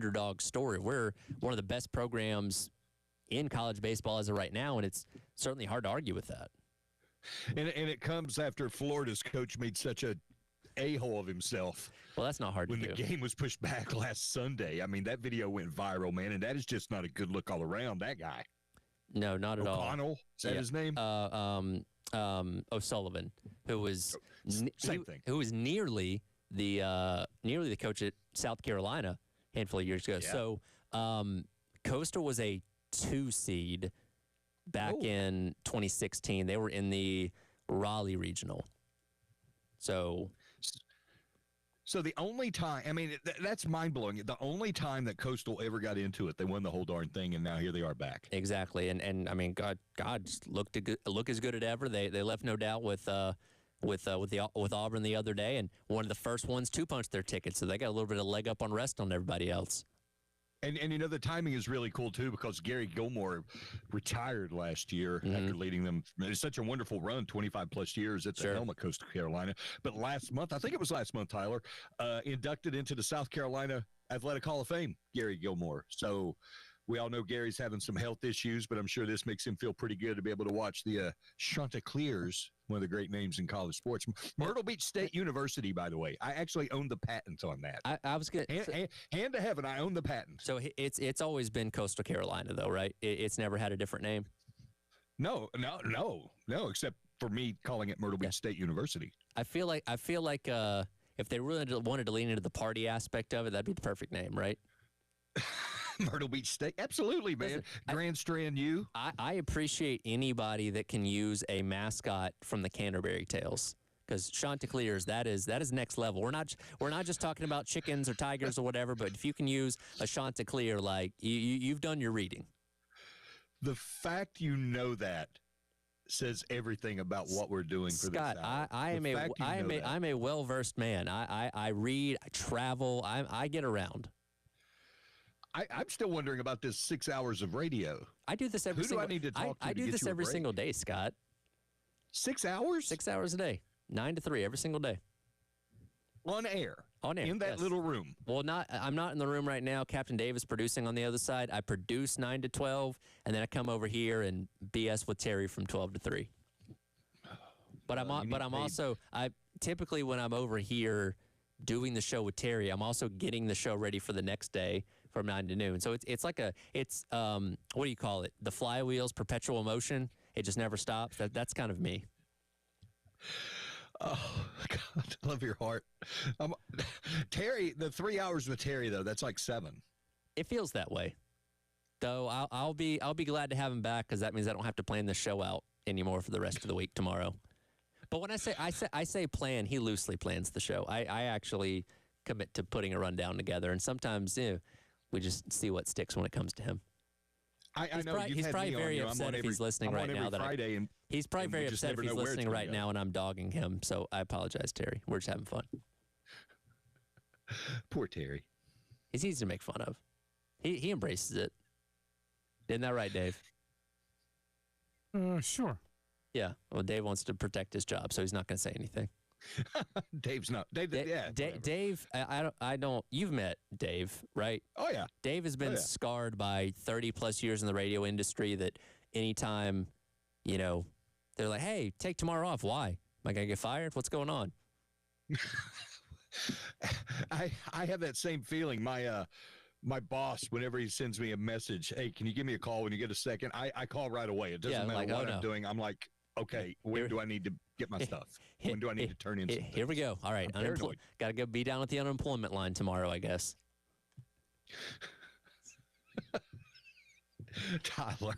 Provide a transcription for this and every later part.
underdog story. We're one of the best programs in college baseball as of right now, and it's certainly hard to argue with that. And it comes after Florida's coach made such a a-hole of himself. Well, that's not hard to do. When the game was pushed back last Sunday. I mean, that video went viral, man, and that is just not a good look all around, that guy. No, not at all. O'Connell? Is that his name? O'Sullivan, who was same thing. Who was nearly the coach at South Carolina a handful of years ago. Yeah. So Coastal was a 2 seed back in 2016. They were in the Raleigh regional. So the only time, I mean, that's mind-blowing. The only time that Coastal ever got into it, they won the whole darn thing, and now here they are back. Exactly. And I mean, God just look as good as ever. They left no doubt with Auburn the other day, and one of the first ones to punch their ticket. So they got a little bit of leg up on rest on everybody else. And you know, the timing is really cool, too, because Gary Gilmore retired last year after leading them. It's such a wonderful run, 25-plus years at the helm of Coastal Carolina. But last month, I think it was last month, Tyler, inducted into the South Carolina Athletic Hall of Fame, Gary Gilmore. So we all know Gary's having some health issues, but I'm sure this makes him feel pretty good to be able to watch the Chanticleers, one of the great names in college sports. Myrtle Beach State University, by the way. I actually own the patent on that. I was going to hand to heaven, I own the patent. So it's always been Coastal Carolina, though, right? It's never had a different name? No, except for me calling it Myrtle Beach State University. I feel like if they really wanted to lean into the party aspect of it, that'd be the perfect name, right? Myrtle Beach State. Absolutely, man. Listen, Grand Strand U. I appreciate anybody that can use a mascot from the Canterbury Tales, because Chanticleers, that is next level. We're not just talking about chickens or tigers or whatever, but if you can use a Chanticleer, like you've done your reading. The fact you know that says everything about what we're doing for Scott, this hour. I'm a well-versed man. I read, I travel, I get around. I'm still wondering about this 6 hours of radio. I do this every single day. Who do I need to talk to I to do get this you a every break? single day, Scott. 6 hours? 6 hours a day. 9 to 3 every single day. On air. On air. In that yes. little room. Well, I'm not in the room right now. Captain Dave is producing on the other side. I produce 9 to 12, and then I come over here and BS with Terry from 12 to 3. But I typically when I'm over here doing the show with Terry, I'm also getting the show ready for the next day from 9 to noon. So it's like what do you call it? The flywheel's perpetual motion. It just never stops. That's kind of me. Oh, God, I love your heart. Terry, the 3 hours with Terry, though, that's like 7. It feels that way. Though I'll be glad to have him back, because that means I don't have to plan the show out anymore for the rest of the week tomorrow. But when I say plan, he loosely plans the show. I actually commit to putting a rundown together, and sometimes we just see what sticks when it comes to him. I know he's probably very upset if he's listening right now. He's probably very upset if he's listening right now, and I'm dogging him. So I apologize, Terry. We're just having fun. Poor Terry. He's easy to make fun of. He embraces it. Isn't that right, Dave? Sure. Yeah. Well, Dave wants to protect his job, so he's not going to say anything. Dave's not. Dave. I don't. You've met Dave, right? Oh yeah. Dave has been scarred by 30+ years in the radio industry. That anytime, they're like, "Hey, take tomorrow off." Why? Am I gonna get fired? What's going on? I have that same feeling. My boss, whenever he sends me a message, "Hey, can you give me a call when you get a second?" I call right away. It doesn't matter what I'm doing. I'm like, okay, when do I need to get my stuff? When do I need to turn in something? Here we go. All right. Got to go be down at the unemployment line tomorrow, I guess. Tyler.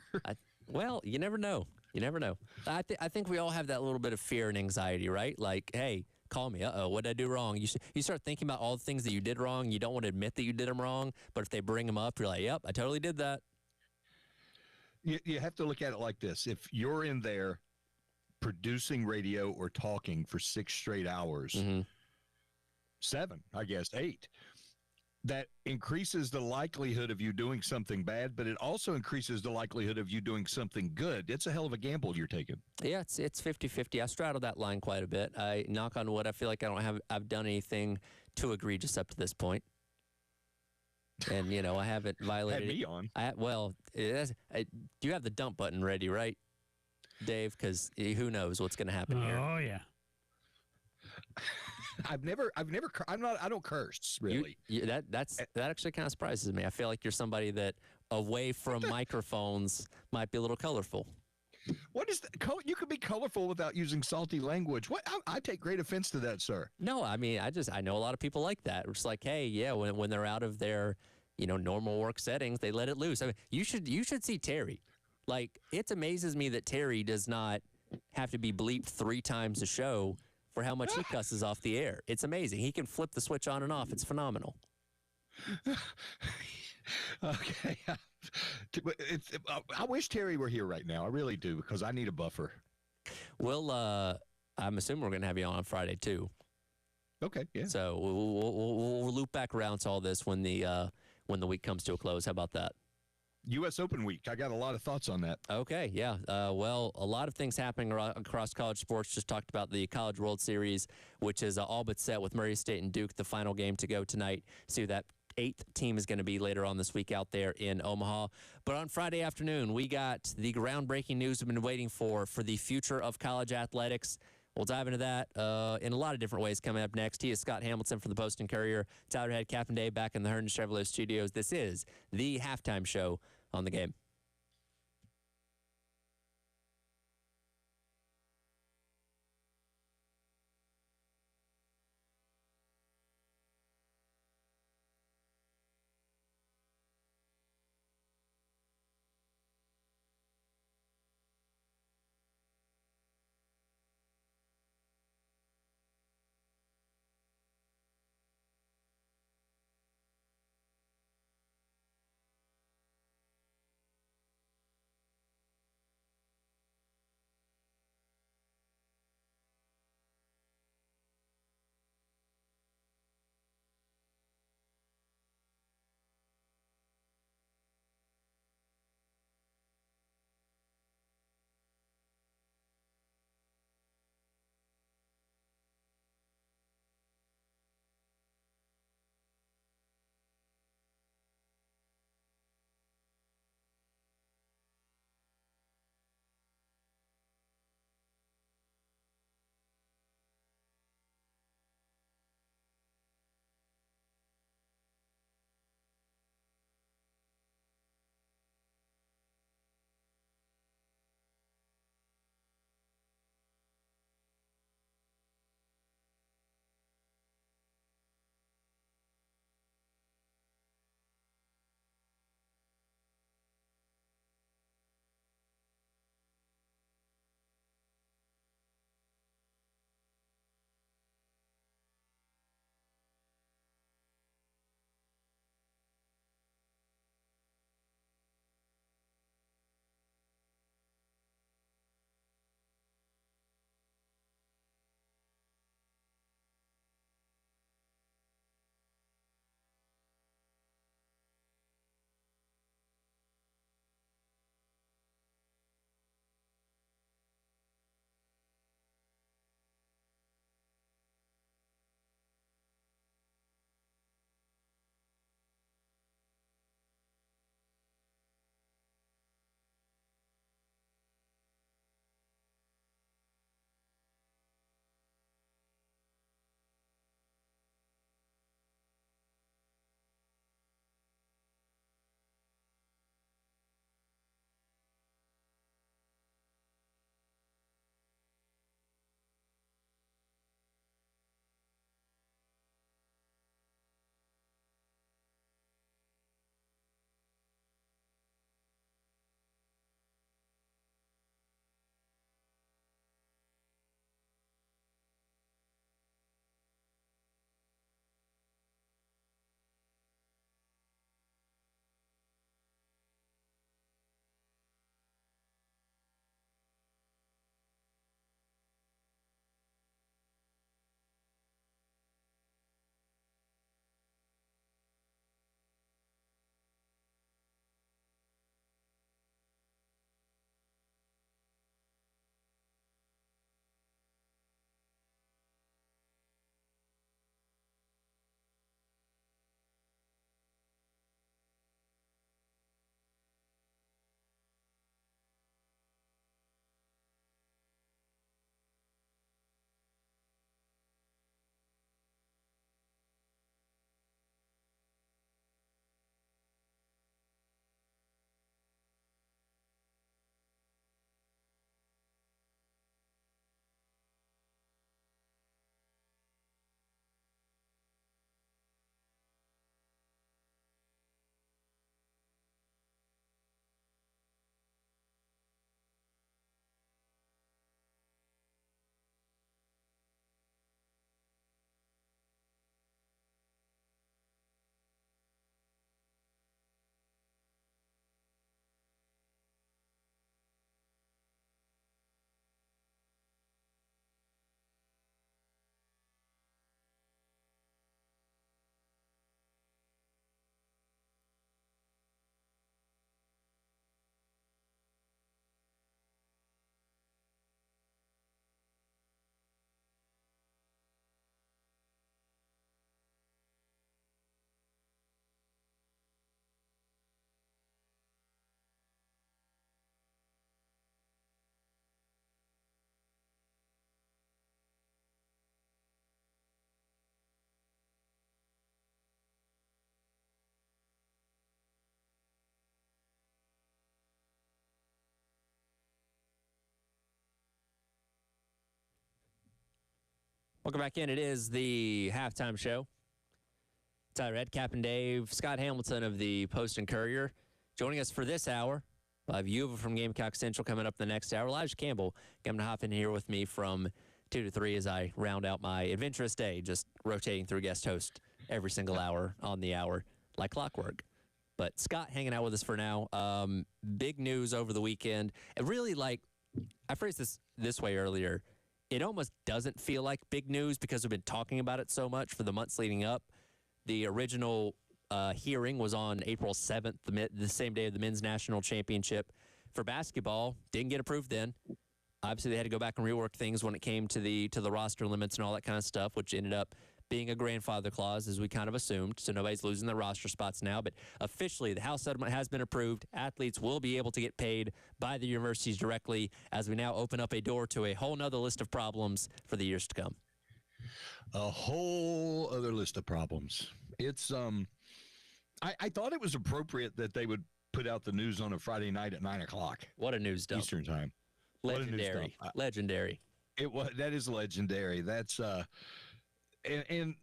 Well, you never know. You never know. I think we all have that little bit of fear and anxiety, right? Like, hey, call me. Uh-oh, what did I do wrong? You start thinking about all the things that you did wrong. You don't want to admit that you did them wrong. But if they bring them up, you're like, yep, I totally did that. You have to look at it like this. If you're in there producing radio or talking for 6 straight hours, 7, I guess, 8, that increases the likelihood of you doing something bad, but it also increases the likelihood of you doing something good. It's a hell of a gamble you're taking. Yeah, it's 50-50. I straddle that line quite a bit. I knock on wood. I feel like I've done anything too egregious up to this point. And I haven't violated Had me on. Do you have the dump button ready, right, Dave? Because who knows what's going to happen here. Oh yeah. I don't curse really. That actually kind of surprises me. I feel like you're somebody that away from microphones might be a little colorful. What is you could be colorful without using salty language. What? I take great offense to that, sir. No, I mean, I know a lot of people like that. It's like, hey, yeah, when they're out of their, normal work settings, they let it loose. I mean, you should see Terry. Like, it amazes me that Terry does not have to be bleeped 3 times a show for how much he cusses off the air. It's amazing. He can flip the switch on and off. It's phenomenal. Okay. I wish Terry were here right now. I really do, because I need a buffer. Well, I'm assuming we're going to have you on Friday, too. Okay, yeah. So we'll loop back around to all this when the week comes to a close. How about that? U.S. Open week. I got a lot of thoughts on that. Okay, yeah. Well, a lot of things happening across college sports. Just talked about the College World Series, which is all but set with Murray State and Duke, the final game to go tonight. See who that 8th team is going to be later on this week out there in Omaha. But on Friday afternoon, we got the groundbreaking news we've been waiting for the future of college athletics. We'll dive into that in a lot of different ways coming up next. He is Scott Hamilton from the Post and Courier. Tyler Head, Captain Dave back in the Herndon Chevrolet studios. This is the halftime show on the game. Welcome back in. It is the halftime show. Tyler Ed, Captain Dave, Scott Hamilton of the Post and Courier joining us for this hour. We'll have UVA from Gamecock Central coming up the next hour. Elijah Campbell coming to hop in here with me from 2 to 3 as I round out my adventurous day, just rotating through guest host every single hour on the hour like clockwork. But Scott hanging out with us for now. Big news over the weekend. It really, like, I phrased this way earlier. It almost doesn't feel like big news because we've been talking about it so much for the months leading up. The original hearing was on April 7th, the same day of the men's national championship for basketball. Didn't get approved then. Obviously, they had to go back and rework things when it came to the roster limits and all that kind of stuff, which ended up being a grandfather clause, as we kind of assumed. So nobody's losing their roster spots now. But officially, the House settlement has been approved. Athletes will be able to get paid by the universities directly as we now open up a door to a whole nother list of problems for the years to come. A whole other list of problems. It's I thought it was appropriate that they would put out the news on a Friday night at 9:00. What a news dump. Eastern time. Legendary. Legendary. That is legendary. That's and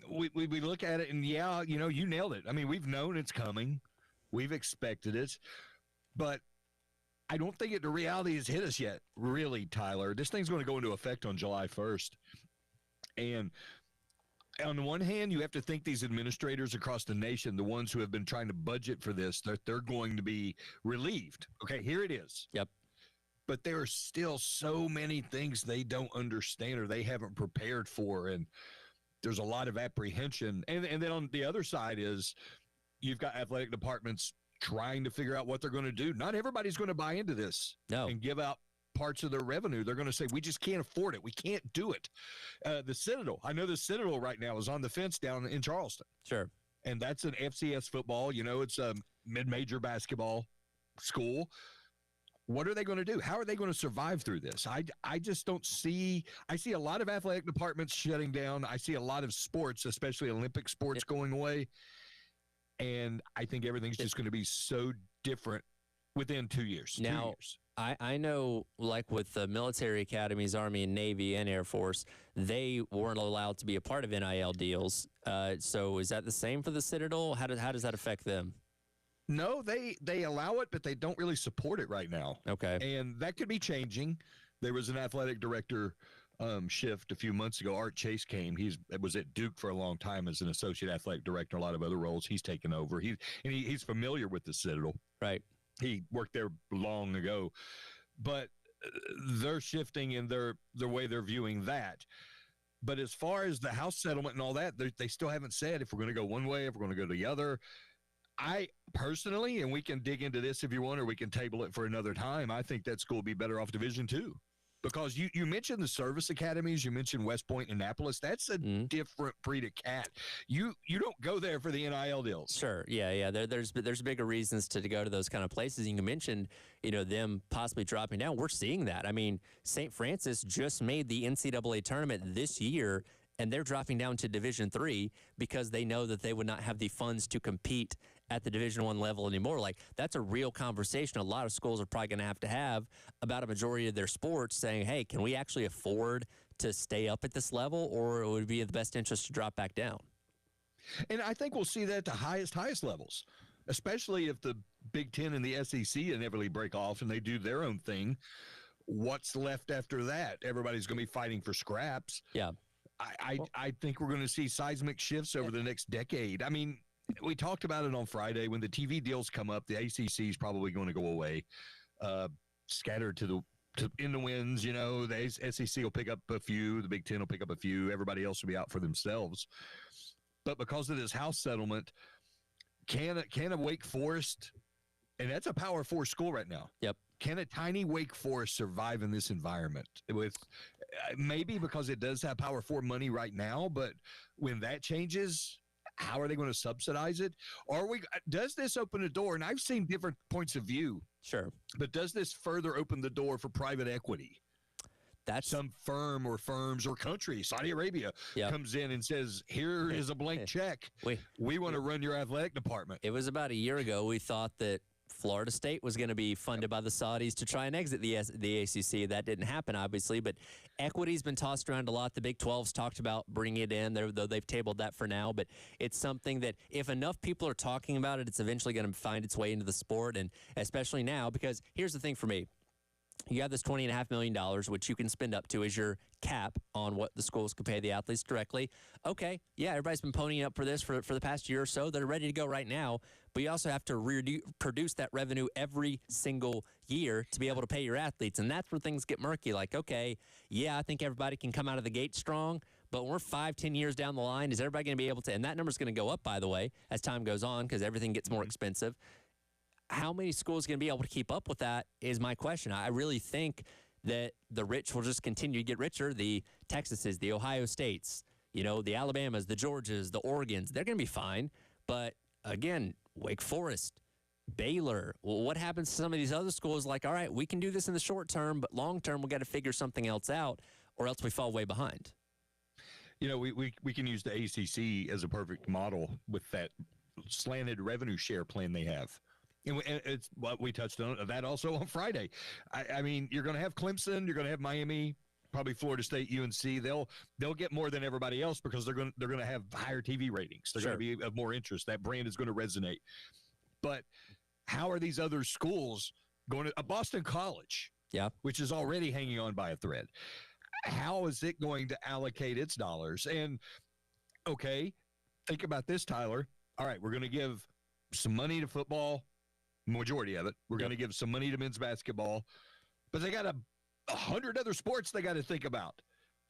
we look at it and yeah, you nailed it. I mean, we've known it's coming. We've expected it. But I don't think the reality has hit us yet, really, Tyler. This thing's going to go into effect on July 1st. And on the one hand, you have to think these administrators across the nation, the ones who have been trying to budget for this, they're going to be relieved. Okay, here it is. Yep. But there are still so many things they don't understand or they haven't prepared for, and there's a lot of apprehension. And then on the other side is you've got athletic departments trying to figure out what they're going to do. Not everybody's going to buy into this and give out parts of their revenue. They're going to say, we just can't afford it. We can't do it. The Citadel, I know the Citadel right now is on the fence down in Charleston. Sure. And that's an FCS football. It's a mid-major basketball school. What are they going to do? How are they going to survive through this? I just don't see – I see a lot of athletic departments shutting down. I see a lot of sports, especially Olympic sports, going away. And I think everything's just going to be so different within 2 years. Now, 2 years. I know, like with the military academies, Army and Navy and Air Force, they weren't allowed to be a part of NIL deals. So is that the same for the Citadel? How does that affect them? No, they allow it, but they don't really support it right now. Okay. And that could be changing. There was an athletic director shift a few months ago. Art Chase came. He was at Duke for a long time as an associate athletic director, a lot of other roles. He's taken over. He's familiar with the Citadel. Right. He worked there long ago, but they're shifting in their way they're viewing that. But as far as the House settlement and all that, they still haven't said if we're going to go one way, if we're going to go the other. I personally, and we can dig into this if you want, or we can table it for another time, I think that school would be better off Division II. Because you mentioned the service academies, you mentioned West Point, Annapolis. That's a different breed of cat. You don't go there for the NIL deals. Sure, yeah. There's bigger reasons to go to those kind of places. You mentioned, them possibly dropping down. We're seeing that. I mean, St. Francis just made the NCAA tournament this year, and they're dropping down to Division III because they know that they would not have the funds to compete at the Division I level anymore. Like, that's a real conversation a lot of schools are probably going to have about a majority of their sports, saying, hey, can we actually afford to stay up at this level, or it would be in the best interest to drop back down? And I think we'll see that at the highest levels, especially if the Big Ten and the SEC inevitably break off and they do their own thing. What's left after that? Everybody's going to be fighting for scraps. Yeah. I think we're going to see seismic shifts over the next decade. I mean, we talked about it on Friday. When the TV deals come up, the ACC is probably going to go away, scattered in the winds. The SEC will pick up a few, the Big Ten will pick up a few. Everybody else will be out for themselves. But because of this House settlement, can a Wake Forest, and that's a Power 4 school right now. Yep. Can a tiny Wake Forest survive in this environment? With maybe because it does have Power 4 money right now, but when that changes, how are they going to subsidize it? Does this open a door? And I've seen different points of view. Sure. But does this further open the door for private equity? That's some firm or firms or country, Saudi Arabia, comes in and says, here is a blank check. We want to run your athletic department. It was about a year ago we thought that Florida State was going to be funded by the Saudis to try and exit the ACC. That didn't happen, obviously, but equity's been tossed around a lot. The Big 12's talked about bringing it in, though they've tabled that for now, but it's something that if enough people are talking about it, it's eventually going to find its way into the sport, and especially now, because here's the thing for me. You have this $20.5 million, which you can spend up to as your cap on what the schools can pay the athletes directly. Okay, yeah, everybody's been ponying up for this for the past year or so. They're ready to go right now, but you also have to produce that revenue every single year to be able to pay your athletes, and that's where things get murky. Like, okay, yeah, I think everybody can come out of the gate strong, but when we're 5-10 years down the line, is everybody going to be able to? And that number's going to go up, by the way, as time goes on because everything gets more expensive. How many schools are going to be able to keep up with that is my question. I really think that the rich will just continue to get richer. The Texases, the Ohio States, the Alabamas, the Georgias, the Oregons, they're going to be fine. But again, Wake Forest, Baylor, well, what happens to some of these other schools? Like, all right, we can do this in the short term, but long term, we got to figure something else out or else we fall way behind. We can use the ACC as a perfect model with that slanted revenue share plan they have. And it's what we touched on that also on Friday. I mean, you're going to have Clemson, you're going to have Miami, probably Florida State, UNC. They'll get more than everybody else because they're going to have higher TV ratings. They're going to be of more interest. That brand is going to resonate. But how are these other schools going to Boston College? Yeah, which is already hanging on by a thread. How is it going to allocate its dollars? And okay, think about this, Tyler. All right, we're going to give some money to football. Majority of it. We're going to give some money to men's basketball, but they got 100 other sports they got to think about.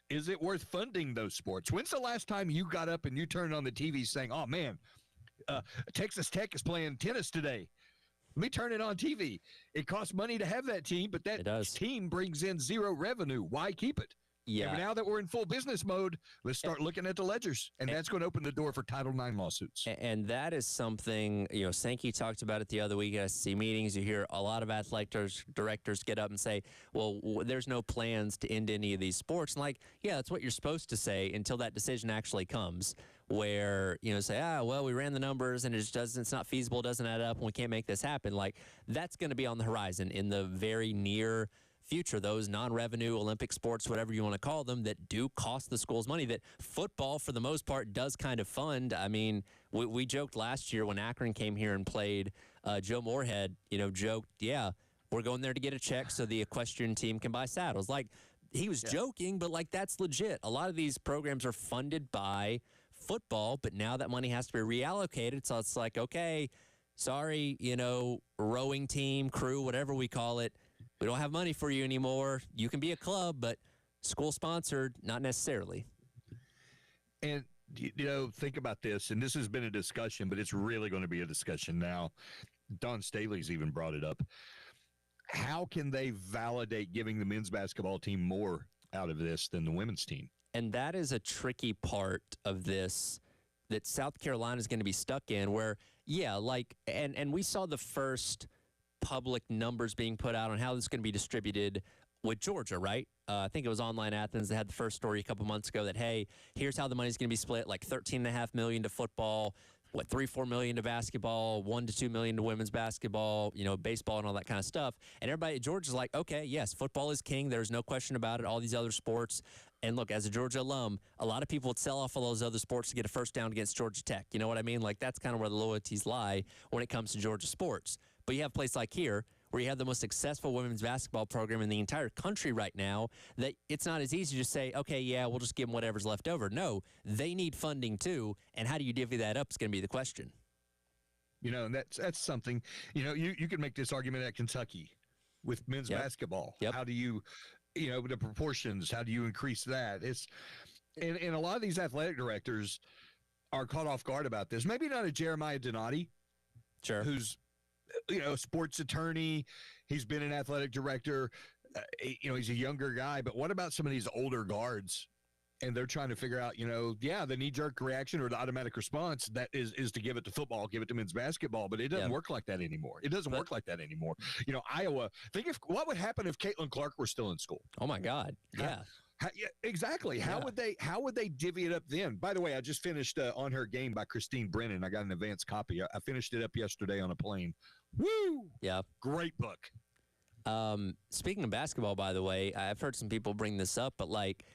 Is it worth funding those sports? When's the last time you got up and you turned on the TV saying, oh, man, Texas Tech is playing tennis today. Let me turn it on TV. It costs money to have that team, but that team brings in zero revenue. Why keep it? Yeah. And now that we're in full business mode, let's start looking at the ledgers, and that's going to open the door for Title IX lawsuits. And that is something, Sankey talked about it the other week at SEC meetings. You hear a lot of athletic directors get up and say, well, there's no plans to end any of these sports. And yeah, that's what you're supposed to say until that decision actually comes where, say, well, we ran the numbers and it's not feasible, doesn't add up, and we can't make this happen. That's going to be on the horizon in the very near future, those non-revenue Olympic sports, whatever you want to call them, that do cost the schools money, that football, for the most part, does kind of fund. I mean, we joked last year when Akron came here and played, Joe Moorhead, joked, yeah, we're going there to get a check so the equestrian team can buy saddles. He was joking, but, that's legit. A lot of these programs are funded by football, but now that money has to be reallocated, so it's okay, sorry, rowing team, crew, whatever we call it, we don't have money for you anymore. You can be a club, but school-sponsored, not necessarily. And, think about this, and this has been a discussion, but it's really going to be a discussion now. Don Staley's even brought it up. How can they validate giving the men's basketball team more out of this than the women's team? And that is a tricky part of this that South Carolina is going to be stuck in where, and we saw the first public numbers being put out on how this is going to be distributed with Georgia, right? I think it was Online Athens that had the first story a couple months ago that, hey, here's how the money's going to be split, $13.5 million to football, $3-4 million to basketball, $1 to $2 million to women's basketball, baseball and all that kind of stuff. And everybody at Georgia's like, okay, yes, football is king. There's no question about it. All these other sports. And look, as a Georgia alum, a lot of people would sell off all those other sports to get a first down against Georgia Tech. You know what I mean? That's kind of where the loyalties lie when it comes to Georgia sports. But you have a place like here where you have the most successful women's basketball program in the entire country right now, that it's not as easy to say, okay, yeah, we'll just give them whatever's left over. No, they need funding too, and how do you divvy that up is going to be the question. And that's something, you can make this argument at Kentucky with men's basketball. Yep. How do you, the proportions, how do you increase that? And a lot of these athletic directors are caught off guard about this. Maybe not a Jeremiah Donati, sure, who's a sports attorney. He's been an athletic director. He's a younger guy. But what about some of these older guards? And they're trying to figure out, the knee-jerk reaction or the automatic response that is to give it to football, give it to men's basketball. But it doesn't work like that anymore. It doesn't work like that anymore. Iowa, what would happen if Caitlin Clark were still in school? Oh, my God. Yeah. Yeah, exactly. How would they divvy it up then? By the way, I just finished On Her Game by Christine Brennan. I got an advance copy. I finished it up yesterday on a plane. Woo! Yeah. Great book. Speaking of basketball, by the way, I've heard some people bring this up, but like,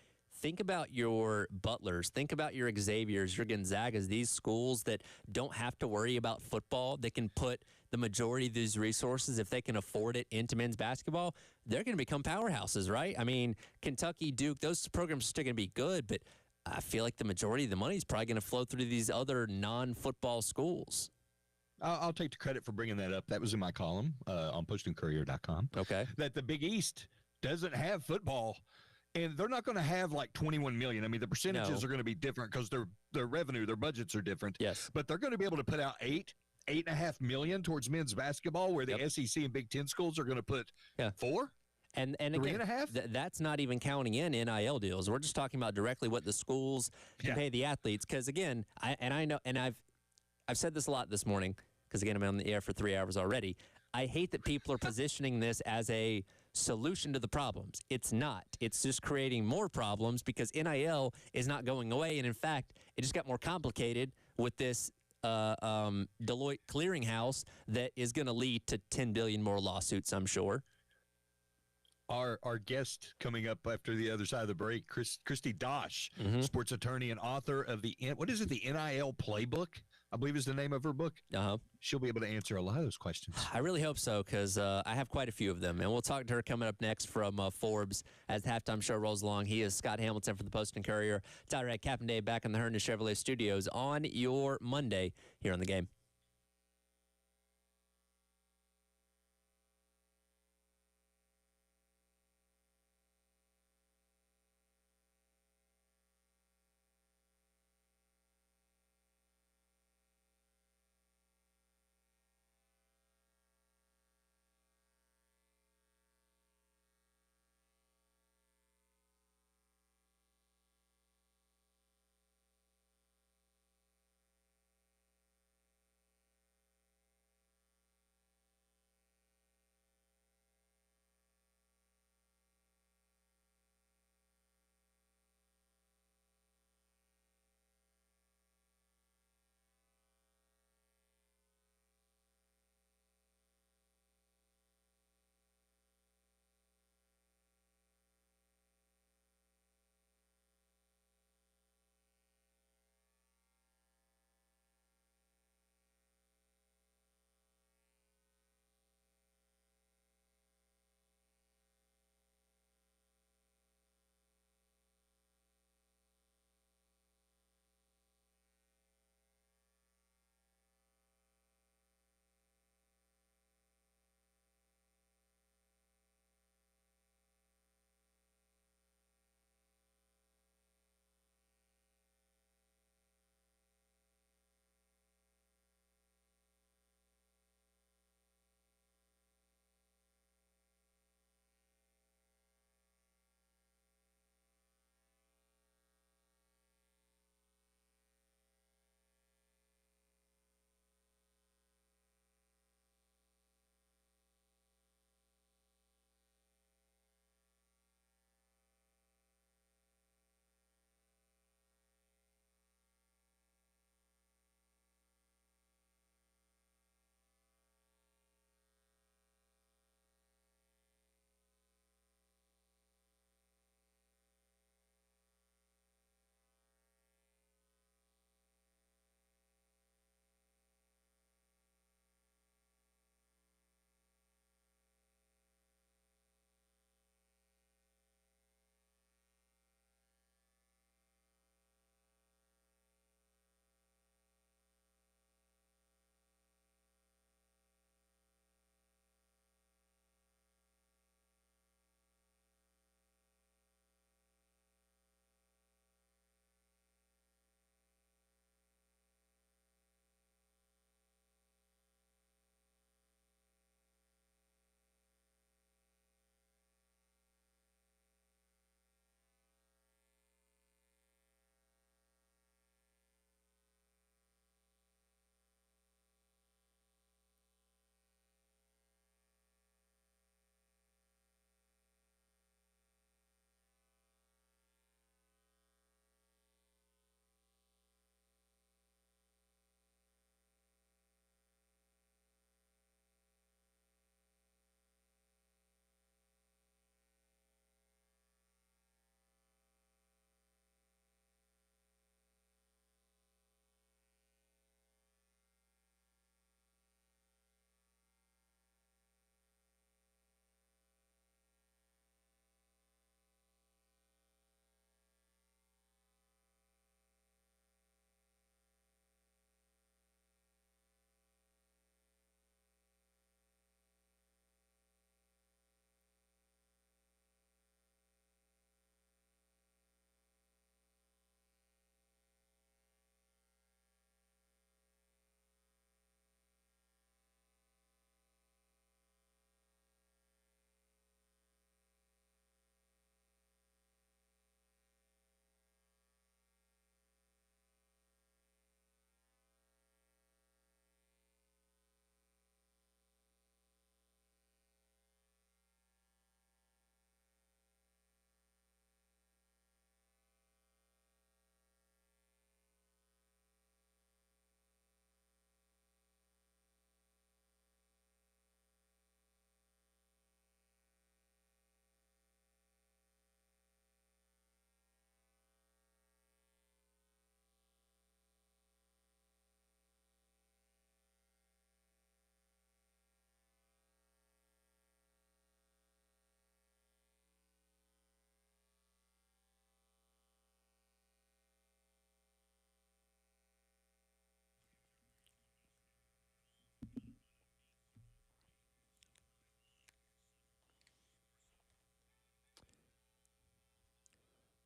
think about your Butlers, think about your Xaviers, your Gonzagas, these schools that don't have to worry about football. They can put the majority of these resources, if they can afford it, into men's basketball. They're going to become powerhouses, right? I mean, Kentucky, Duke, those programs are still going to be good, but I feel like the majority of the money is probably going to flow through these other non-football schools. I'll take the credit for bringing that up. That was in my column on postingcourier.com. Okay. That the Big East doesn't have football, and they're not going to have like 21 million. I mean, the percentages are going to be different because their revenue, their budgets are different. Yes. But they're going to be able to put out 8.5 million towards men's basketball, where the SEC and Big Ten schools are going to put 4. And again, 3.5? That's not even counting in NIL deals. We're just talking about directly what the schools can pay the athletes. Because again, I've said this a lot this morning, because again, I'm on the air for 3 hours already. I hate that people are positioning this as a solution to the problems. It's not. It's just creating more problems because NIL is not going away. And in fact, it just got more complicated with this Deloitte clearinghouse that is going to lead to 10 billion more lawsuits, I'm sure. Our guest coming up after the other side of the break, Christy Dosh, sports attorney and author of the NIL Playbook, I believe is the name of her book. She'll be able to answer a lot of those questions. I really hope so, because I have quite a few of them. And we'll talk to her coming up next from Forbes as the halftime show rolls along. He is Scott Hamilton for the Post and Courier. Tyler at Captain Dave back in the Herndon Chevrolet Studios on your Monday here on The Game.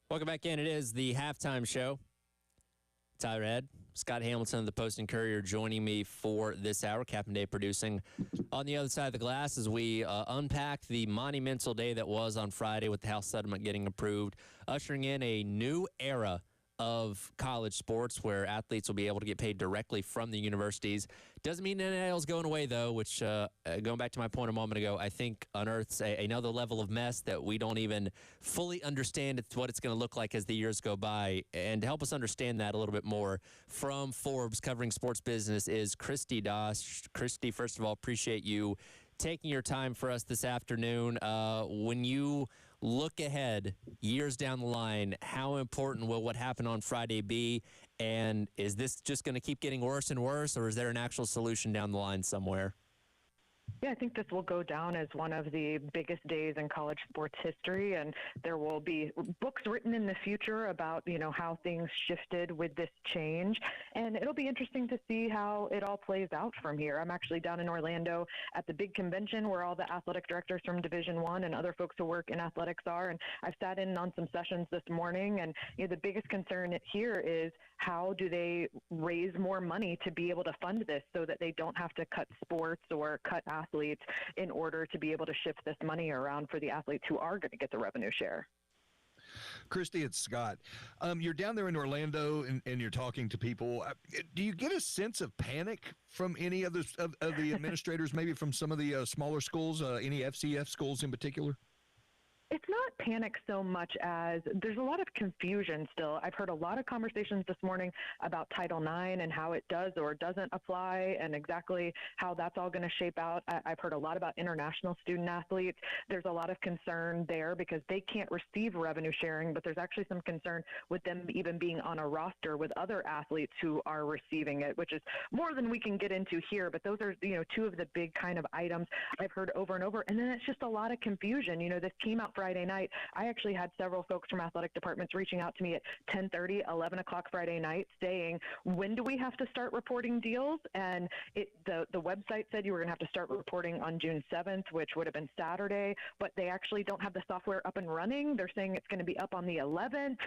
Welcome back in. It is the halftime show. Tyler Head, Scott Hamilton of the Post and Courier joining me for this hour. Captain Dave producing on the other side of the glass as we unpack the monumental day that was on Friday with the House settlement getting approved, ushering in a new era of college sports where athletes will be able to get paid directly from the universities. Doesn't mean NIL is going away, though, which, going back to my point a moment ago, I think unearths another level of mess that we don't even fully understand what it's going to look like as the years go by. And to help us understand that a little bit more, from Forbes covering sports business is Christy Dosh. Christy, first of all, appreciate you taking your time for us this afternoon. When you look ahead years down the line, how important will what happened on Friday be? And is this just going to keep getting worse and worse, or is there an actual solution down the line somewhere? Yeah, I think this will go down as one of the biggest days in college sports history, and there will be books written in the future about, how things shifted with this change, and it'll be interesting to see how it all plays out from here. I'm actually down in Orlando at the big convention where all the athletic directors from Division I and other folks who work in athletics are, and I've sat in on some sessions this morning, and the biggest concern here is how do they raise more money to be able to fund this so that they don't have to cut sports or cut athletes in order to be able to shift this money around for the athletes who are going to get the revenue share. Christy, it's Scott. You're down there in Orlando and you're talking to people. Do you get a sense of panic from any of the administrators, maybe from some of the smaller schools, any FCS schools in particular? It's not panic so much as there's a lot of confusion still. I've heard a lot of conversations this morning about Title IX and how it does or doesn't apply and exactly how that's all going to shape out. I've heard a lot about international student athletes. There's a lot of concern there because they can't receive revenue sharing, but there's actually some concern with them even being on a roster with other athletes who are receiving it, which is more than we can get into here. But those are, two of the big kind of items I've heard over and over. And then it's just a lot of confusion. This came out Friday night. I actually had several folks from athletic departments reaching out to me at 10:30, 11 o'clock Friday night saying, when do we have to start reporting deals? And the website said you were going to have to start reporting on June 7th, which would have been Saturday, but they actually don't have the software up and running. They're saying it's going to be up on the 11th.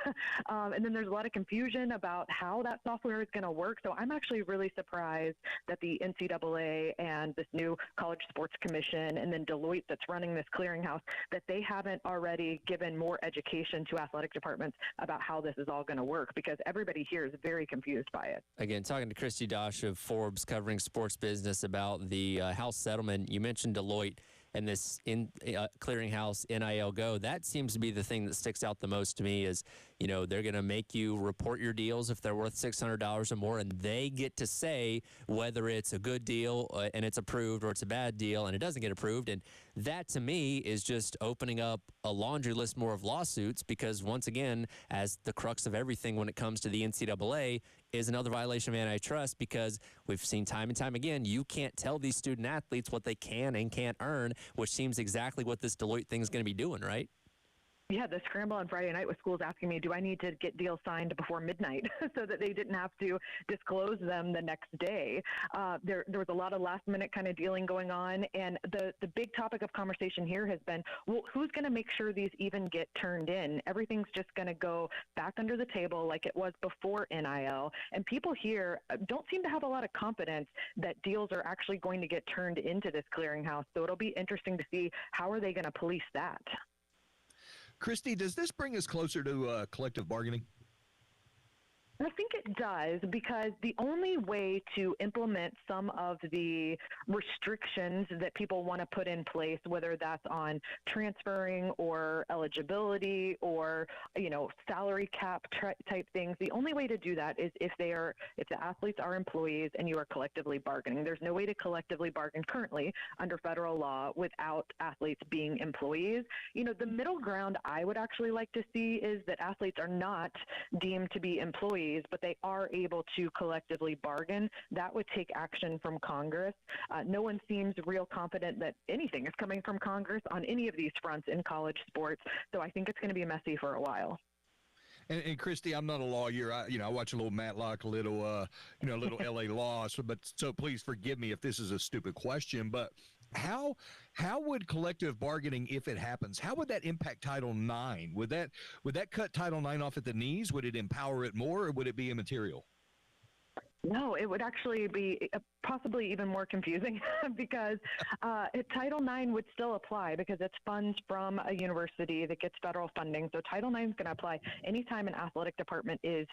And then there's a lot of confusion about how that software is going to work. So I'm actually really surprised that the NCAA and this new College Sports Commission and then Deloitte that's running this clearinghouse, that they haven't already given more education to athletic departments about how this is all going to work, because everybody here is very confused by it. Again, talking to Christy Dosh of Forbes covering sports business about the House settlement. You mentioned Deloitte and this clearinghouse NIL Go. That seems to be the thing that sticks out the most to me is, they're going to make you report your deals if they're worth $600 or more, and they get to say whether it's a good deal and it's approved or it's a bad deal and it doesn't get approved. And that, to me, is just opening up a laundry list more of lawsuits because, once again, as the crux of everything when it comes to the NCAA, is another violation of antitrust because we've seen time and time again, you can't tell these student athletes what they can and can't earn, which seems exactly what this Deloitte thing is going to be doing, right? Yeah, the scramble on Friday night with schools asking me, do I need to get deals signed before midnight so that they didn't have to disclose them the next day? There was a lot of last-minute kind of dealing going on, and the big topic of conversation here has been, well, who's going to make sure these even get turned in? Everything's just going to go back under the table like it was before NIL, and people here don't seem to have a lot of confidence that deals are actually going to get turned into this clearinghouse, so it'll be interesting to see how are they going to police that. Christy, does this bring us closer to collective bargaining? I think it does, because the only way to implement some of the restrictions that people want to put in place, whether that's on transferring or eligibility or, salary cap type things, the only way to do that is if the athletes are employees and you are collectively bargaining. There's no way to collectively bargain currently under federal law without athletes being employees. The middle ground I would actually like to see is that athletes are not deemed to be employees, but they are able to collectively bargain. That would take action from Congress. No one seems real confident that anything is coming from Congress on any of these fronts in college sports, so I think it's going to be messy for a while. And Christy, I'm not a lawyer. I watch a little Matlock, a little LA Law. So please forgive me if this is a stupid question. But How would collective bargaining, if it happens, how would that impact Title IX? Would that cut Title IX off at the knees? Would it empower it more, or would it be immaterial? No, it would actually be possibly even more confusing because Title IX would still apply because it's funds from a university that gets federal funding. So Title IX is going to apply anytime an athletic department is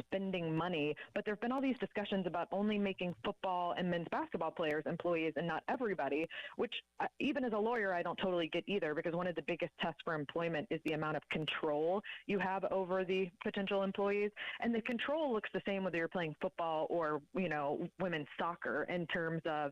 spending money. But there have been all these discussions about only making football and men's basketball players employees and not everybody, which even as a lawyer, I don't totally get either, because one of the biggest tests for employment is the amount of control you have over the potential employees. And the control looks the same whether you're playing football or, women's soccer, in terms of,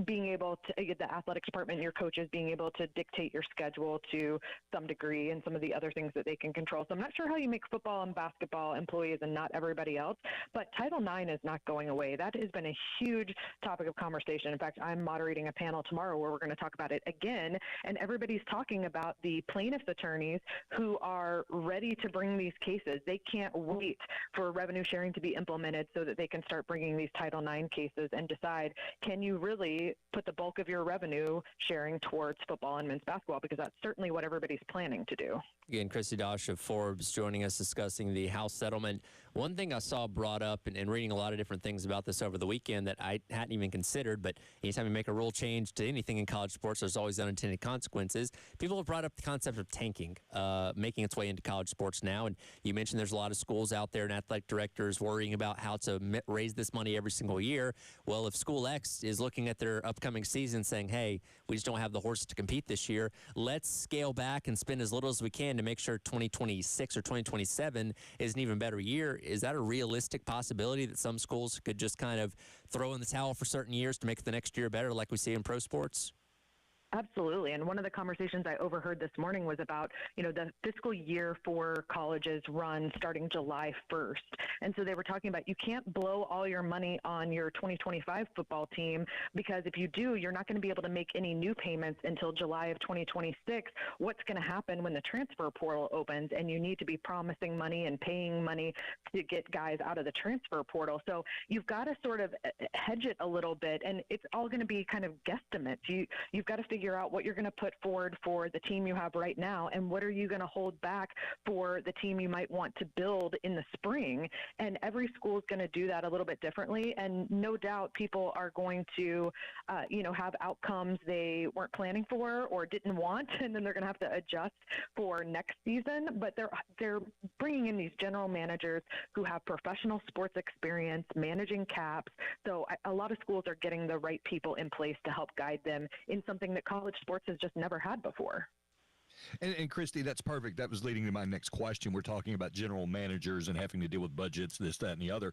being able to get the athletic department and your coaches being able to dictate your schedule to some degree and some of the other things that they can control. So I'm not sure how you make football and basketball employees and not everybody else, but Title IX is not going away. That has been a huge topic of conversation. In fact, I'm moderating a panel tomorrow where we're going to talk about it again, and everybody's talking about the plaintiffs' attorneys who are ready to bring these cases. They can't wait for revenue sharing to be implemented so that they can start bringing these Title IX cases and decide, can you really put the bulk of your revenue sharing towards football and men's basketball? Because that's certainly what everybody's planning to do. Again, Christy Dosh of Forbes joining us discussing the House settlement. One thing I saw brought up and reading a lot of different things about this over the weekend that I hadn't even considered, but anytime you make a rule change to anything in college sports, there's always unintended consequences. People have brought up the concept of tanking, making its way into college sports now. And you mentioned there's a lot of schools out there and athletic directors worrying about how to raise this money every single year. Well, if School X is looking at their upcoming season saying, hey, we just don't have the horses to compete this year, let's scale back and spend as little as we can to make sure 2026 or 2027 is an even better year. Is that a realistic possibility that some schools could just kind of throw in the towel for certain years to make the next year better, like we see in pro sports? Absolutely. And one of the conversations I overheard this morning was about, the fiscal year for colleges run starting July 1st. And so they were talking about, you can't blow all your money on your 2025 football team, because if you do, you're not going to be able to make any new payments until July of 2026. What's going to happen when the transfer portal opens and you need to be promising money and paying money to get guys out of the transfer portal? So you've got to sort of hedge it a little bit, and it's all going to be kind of guesstimates. You've got to figure out what you're going to put forward for the team you have right now, and what are you going to hold back for the team you might want to build in the spring. And every school is going to do that a little bit differently, and no doubt people are going to have outcomes they weren't planning for or didn't want, and then they're going to have to adjust for next season. But they're bringing in these general managers who have professional sports experience managing caps. So a lot of schools are getting the right people in place to help guide them in something that college sports has just never had before. And Christy, that's perfect. That was leading to my next question. We're talking about general managers and having to deal with budgets, this, that, and the other.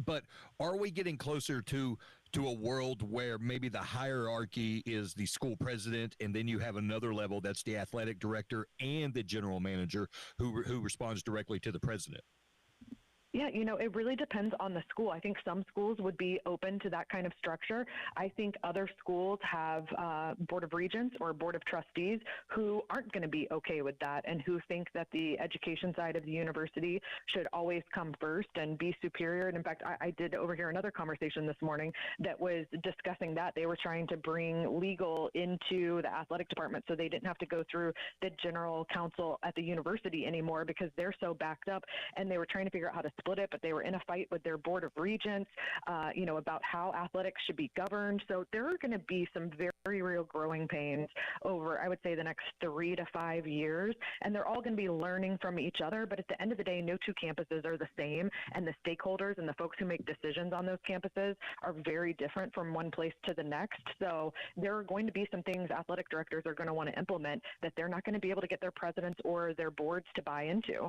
But are we getting closer to a world where maybe the hierarchy is the school president, and then you have another level that's the athletic director and the general manager who responds directly to the president? Yeah, it really depends on the school. I think some schools would be open to that kind of structure. I think other schools have board of regents or board of trustees who aren't going to be okay with that, and who think that the education side of the university should always come first and be superior. And in fact, I did overhear another conversation this morning that was discussing that. They were trying to bring legal into the athletic department so they didn't have to go through the general counsel at the university anymore, because they're so backed up, and they were trying to figure out how to split it, but they were in a fight with their board of regents, about how athletics should be governed. So there are going to be some very real growing pains over, I would say, the next 3 to 5 years, and they're all going to be learning from each other. But at the end of the day, no two campuses are the same, and the stakeholders and the folks who make decisions on those campuses are very different from one place to the next. So there are going to be some things athletic directors are going to want to implement that they're not going to be able to get their presidents or their boards to buy into.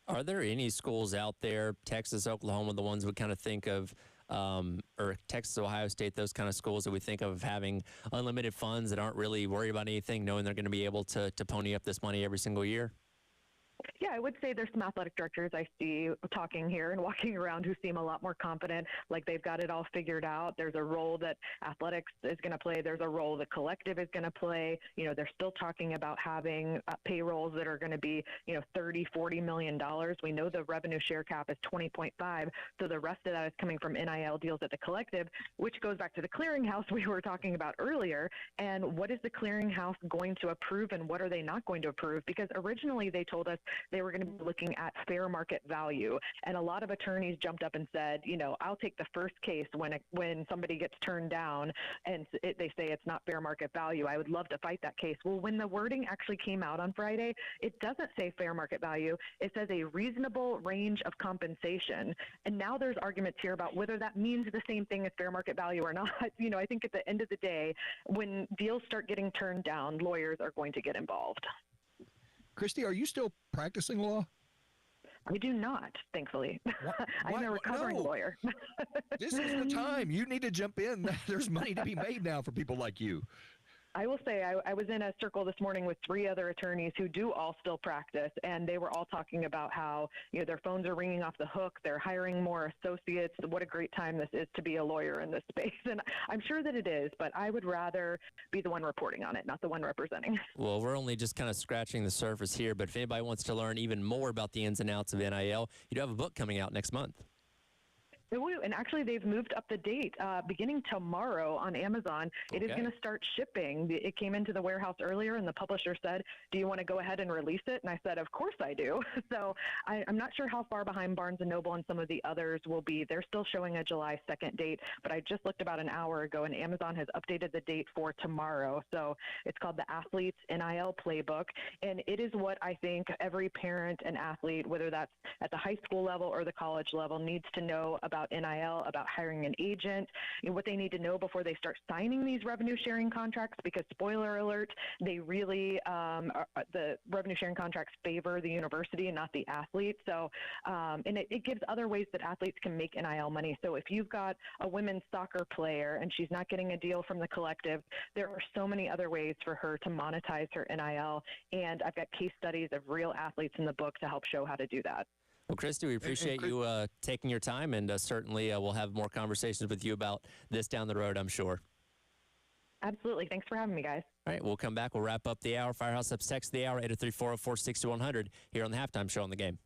Are there any schools out there, Texas, Oklahoma, the ones we kind of think of, or Texas, Ohio State, those kind of schools that we think of having unlimited funds that aren't really worried about anything, knowing they're going to be able to pony up this money every single year? Yeah, I would say there's some athletic directors I see talking here and walking around who seem a lot more confident, like they've got it all figured out. There's a role that athletics is going to play. There's a role the collective is going to play. They're still talking about having payrolls that are going to be, 30, $40 million. We know the revenue share cap is 20.5. So the rest of that is coming from NIL deals at the collective, which goes back to the clearinghouse we were talking about earlier. And what is the clearinghouse going to approve and what are they not going to approve? Because originally they told us they were going to be looking at fair market value. And a lot of attorneys jumped up and said, I'll take the first case when somebody gets turned down and they say it's not fair market value. I would love to fight that case. Well, when the wording actually came out on Friday, it doesn't say fair market value. It says a reasonable range of compensation. And now there's arguments here about whether that means the same thing as fair market value or not. I think at the end of the day, when deals start getting turned down, lawyers are going to get involved. Christy, are you still practicing law? I do not, thankfully. I'm a recovering lawyer. This is the time. You need to jump in. There's money to be made now for people like you. I will say I was in a circle this morning with 3 other attorneys who do all still practice, and they were all talking about how their phones are ringing off the hook. They're hiring more associates. What a great time this is to be a lawyer in this space. And I'm sure that it is, but I would rather be the one reporting on it, not the one representing. Well, we're only just kind of scratching the surface here, but if anybody wants to learn even more about the ins and outs of NIL, you do have a book coming out next month. And actually, they've moved up the date. Beginning tomorrow on Amazon, it is going to start shipping. It came into the warehouse earlier, and the publisher said, do you want to go ahead and release it? And I said, of course I do. So I'm not sure how far behind Barnes & Noble and some of the others will be. They're still showing a July 2nd date, but I just looked about an hour ago, and Amazon has updated the date for tomorrow. So it's called the Athletes NIL Playbook, and it is what I think every parent and athlete, whether that's at the high school level or the college level, needs to know about NIL, about hiring an agent, what they need to know before they start signing these revenue sharing contracts, because spoiler alert, they really, the revenue sharing contracts favor the university and not the athlete. So, and it gives other ways that athletes can make NIL money. So if you've got a women's soccer player and she's not getting a deal from the collective, there are so many other ways for her to monetize her NIL. And I've got case studies of real athletes in the book to help show how to do that. Well, Christy, we appreciate you taking your time, and certainly we'll have more conversations with you about this down the road, I'm sure. Absolutely. Thanks for having me, guys. All right, we'll come back. We'll wrap up the hour. Firehouse Ups text the hour, 803-404-6100 here on the Halftime Show on the Game.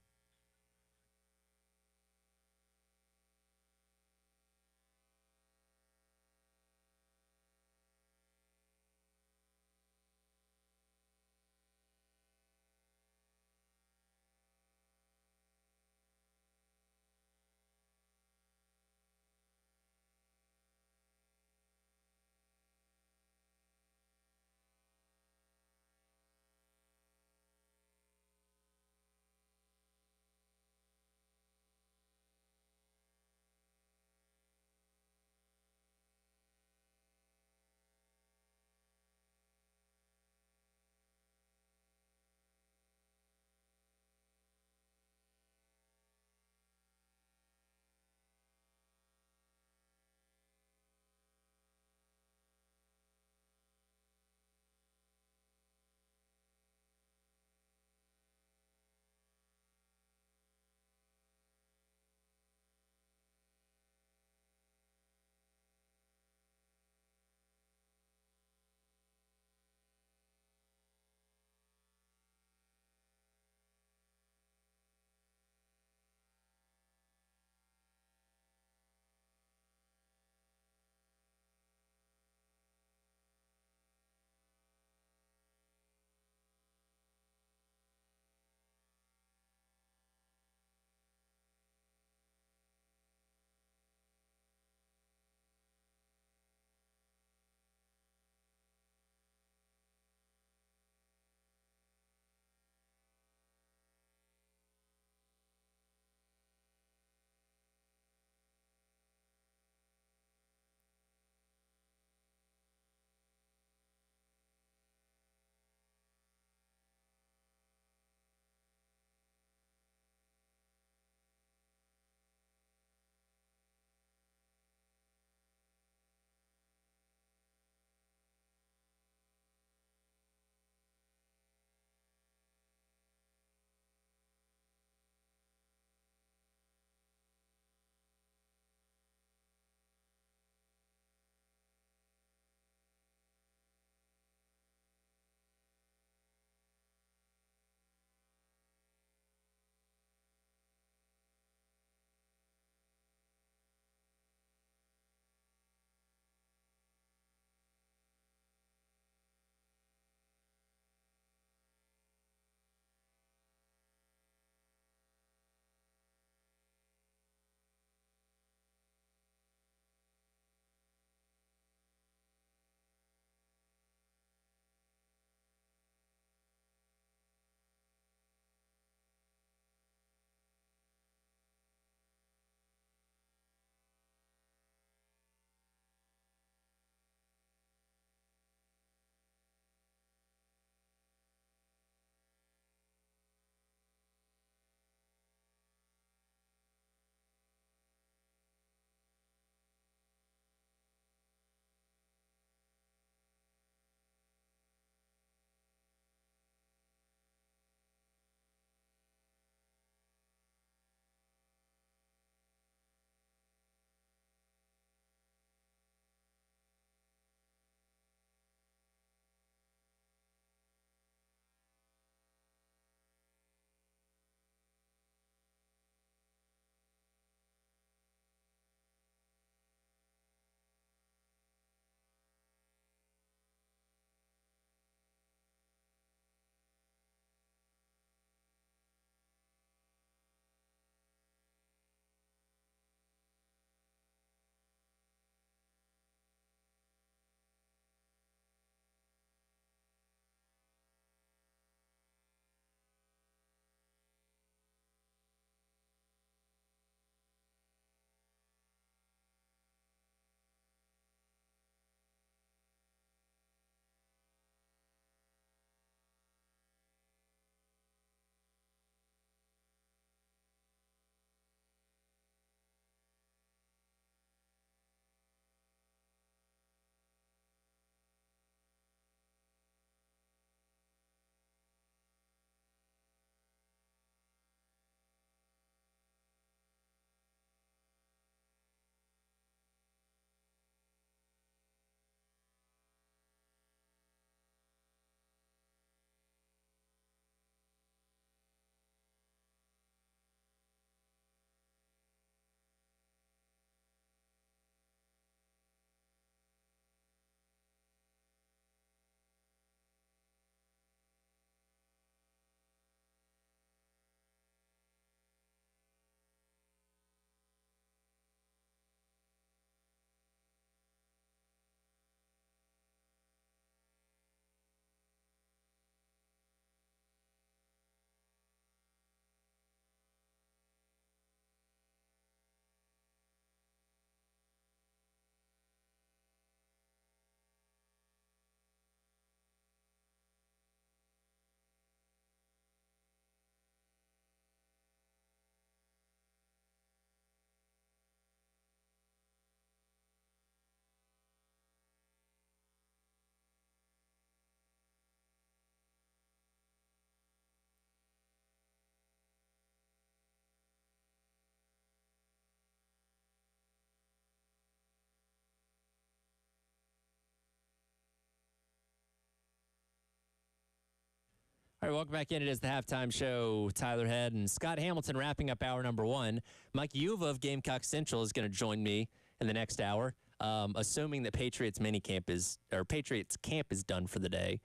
All right, welcome back in. It is the halftime show. Tyler Head and Scott Hamilton wrapping up hour number one. Mike UVA of Gamecock Central is going to join me in the next hour, assuming that Patriots camp is done for the day.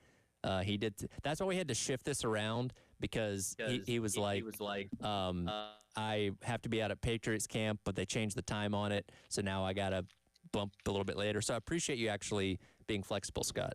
He did. That's why we had to shift this around because he was like, I have to be out at Patriots camp, but they changed the time on it, so now I got to bump a little bit later. So I appreciate you actually being flexible, Scott.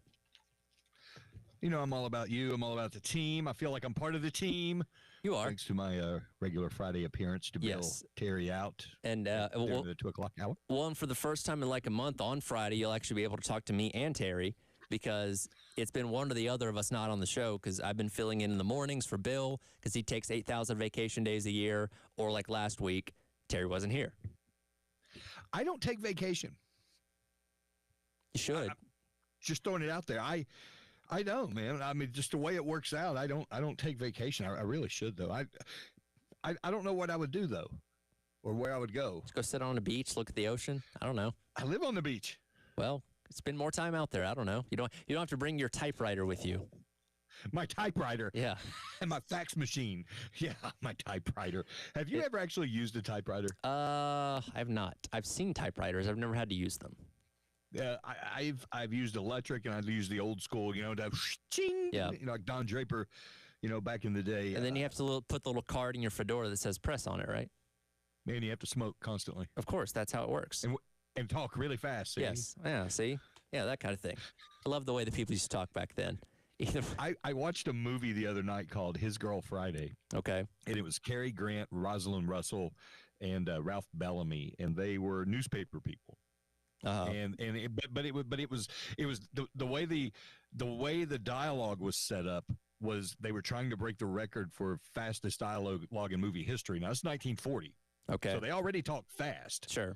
You know, I'm all about you. I'm all about the team. I feel like I'm part of the team. You are. Thanks to my regular Friday appearance to bail Terry out. And the 2 o'clock hour. Well, and for the first time in like a month on Friday, you'll actually be able to talk to me and Terry because it's been one or the other of us not on the show because I've been filling in the mornings for Bill because he takes 8,000 vacation days a year, or like last week, Terry wasn't here. I don't take vacation. You should. Just throwing it out there. I don't, man. I mean, just the way it works out, I don't take vacation. I really should, though. I don't know what I would do, though, or where I would go. Just go sit on a beach, look at the ocean. I don't know. I live on the beach. Well, spend more time out there. I don't know. You don't have to bring your typewriter with you. My typewriter. Yeah. And my fax machine. Yeah, my typewriter. Have you ever actually used a typewriter? I have not. I've seen typewriters. I've never had to use them. I've used electric and I've used the old school, ching, like Don Draper, back in the day. And then you have to put the little card in your fedora that says press on it, right? Man, you have to smoke constantly. Of course, that's how it works. And talk really fast. See? Yes. Yeah, see? Yeah, that kind of thing. I love the way the people used to talk back then. I watched a movie the other night called His Girl Friday. Okay. And it was Cary Grant, Rosalind Russell, and Ralph Bellamy, and they were newspaper people. But it was the way the dialogue was set up was they were trying to break the record for fastest dialogue in movie history. Now it's 1940. Okay. So they already talk fast. Sure.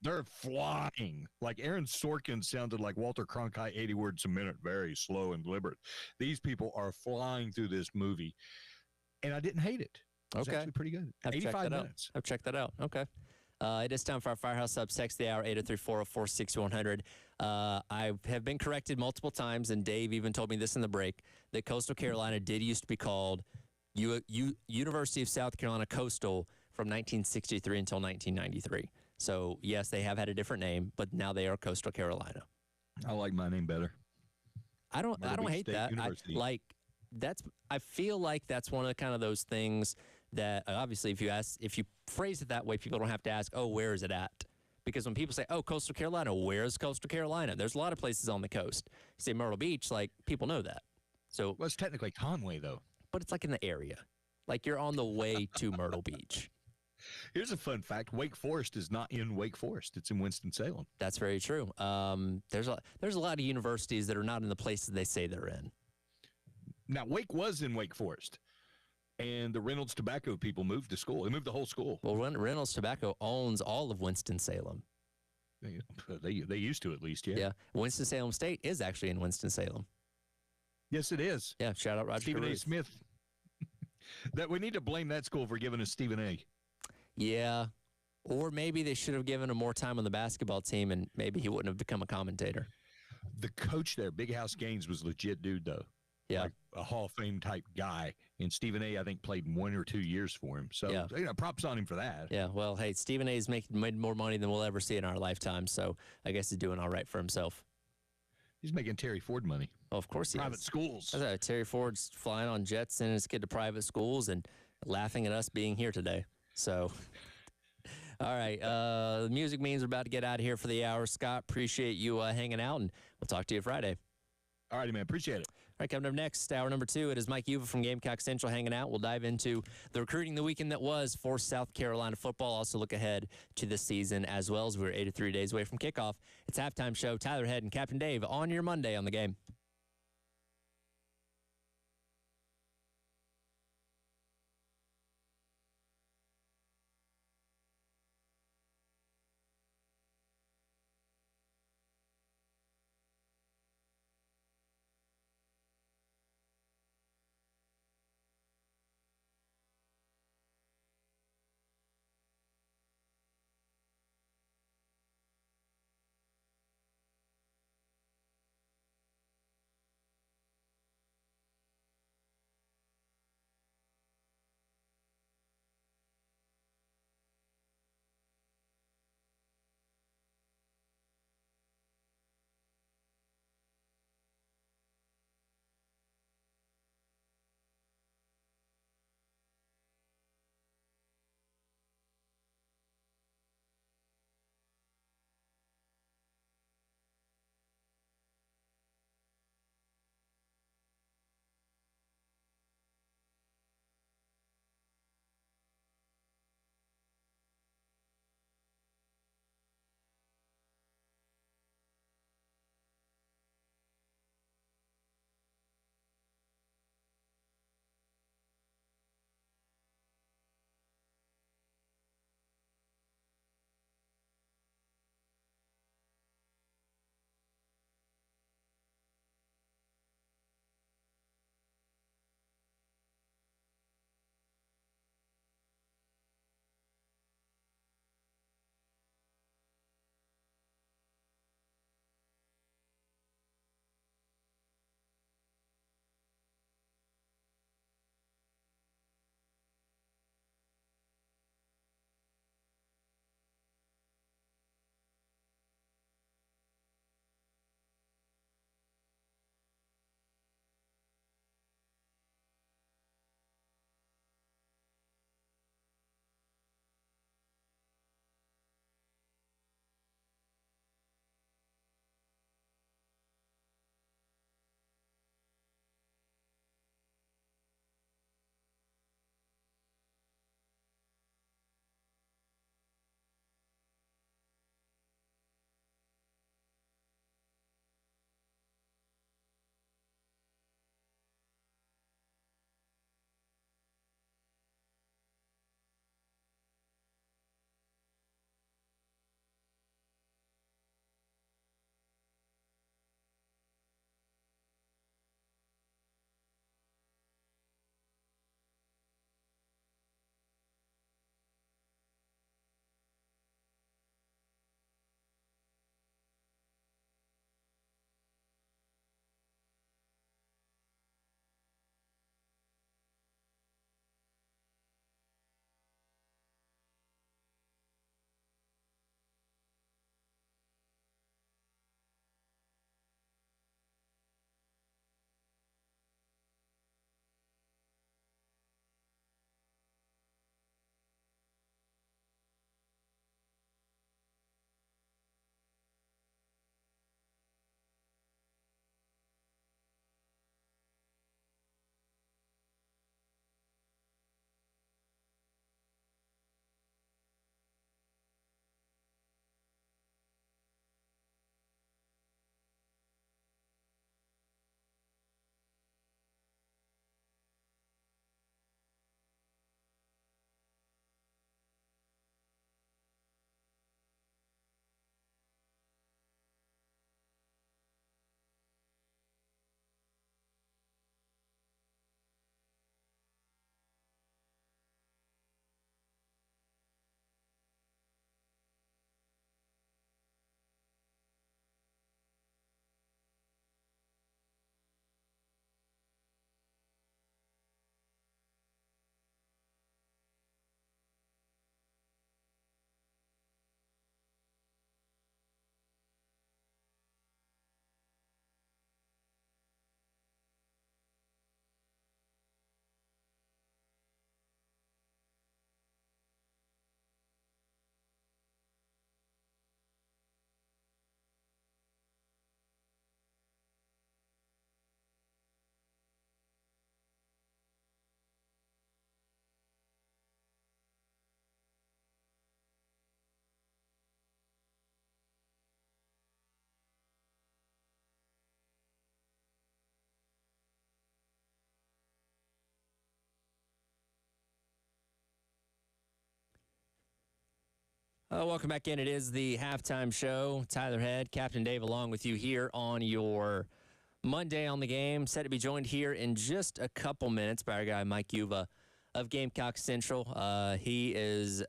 They're flying. Like Aaron Sorkin sounded like Walter Cronkite, 80 words a minute, very slow and deliberate. These people are flying through this movie, and I didn't hate it. It was actually pretty good. 85 minutes. I've checked that out. Okay. It is time for our Firehouse Subs. Text the hour, 803-404-6100. I have been corrected multiple times, and Dave even told me this in the break, that Coastal Carolina did used to be called University of South Carolina Coastal from 1963 until 1993. So, yes, they have had a different name, but now they are Coastal Carolina. I like my name better. I don't hate that. I feel like that's one of kind of those things that obviously if you phrase it that way, people don't have to ask, oh, where is it at? Because when people say, oh, Coastal Carolina, where's Coastal Carolina? There's a lot of places on the coast. You say Myrtle Beach, like people know that. So well, it's technically Conway, though. But it's like in the area. Like you're on the way to Myrtle Beach. Here's a fun fact. Wake Forest is not in Wake Forest. It's in Winston-Salem. That's very true. There's a lot of universities that are not in the places they say they're in. Now, Wake was in Wake Forest. And the Reynolds Tobacco people moved the school. They moved the whole school. Well, Reynolds Tobacco owns all of Winston-Salem. They used to, at least, yeah. Yeah. Winston-Salem State is actually in Winston-Salem. Yes, it is. Yeah, shout out Roger Stephen Caruth. A. Smith. That we need to blame that school for giving us Stephen A. Yeah. Or maybe they should have given him more time on the basketball team, and maybe he wouldn't have become a commentator. The coach there, Big House Gaines, was a legit dude, though. Yeah. Like a Hall of Fame type guy. And Stephen A., I think, played 1 or 2 years for him. So, props on him for that. Yeah, well, hey, Stephen A.'s made more money than we'll ever see in our lifetime, so I guess he's doing all right for himself. He's making Terry Ford money. Oh, of course he is. Private schools. That's right. Terry Ford's flying on jets, sending his kid to private schools and laughing at us being here today. So, all right. The music means we're about to get out of here for the hour. Scott, appreciate you hanging out, and we'll talk to you Friday. All righty, man. Appreciate it. All right, coming up next, hour number 2, it is Mike Uva from Gamecock Central hanging out. We'll dive into the recruiting the weekend that was for South Carolina football. Also look ahead to the season as well as we're 83 days away from kickoff. It's halftime show. Tyler Head and Captain Dave on your Monday on the game. Welcome back in. It is the halftime show. Tyler Head, Captain Dave, along with you here on your Monday on the Game. Set to be joined here in just a couple minutes by our guy Mike UVA of Gamecock Central. He is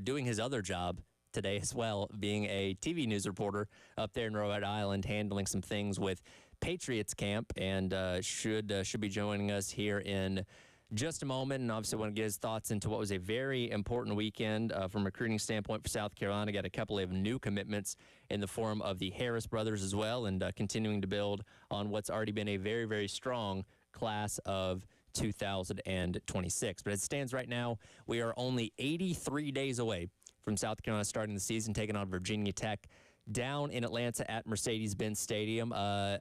doing his other job today as well, being a TV news reporter up there in Rhode Island, handling some things with Patriots camp, and should be joining us here in just a moment. And obviously want to get his thoughts into what was a very important weekend from a recruiting standpoint for South Carolina. Got a couple of new commitments in the form of the Harris brothers as well, and continuing to build on what's already been a very, very strong class of 2026. But as it stands right now, we are only 83 days away from South Carolina starting the season, taking on Virginia Tech down in Atlanta at Mercedes-Benz Stadium. I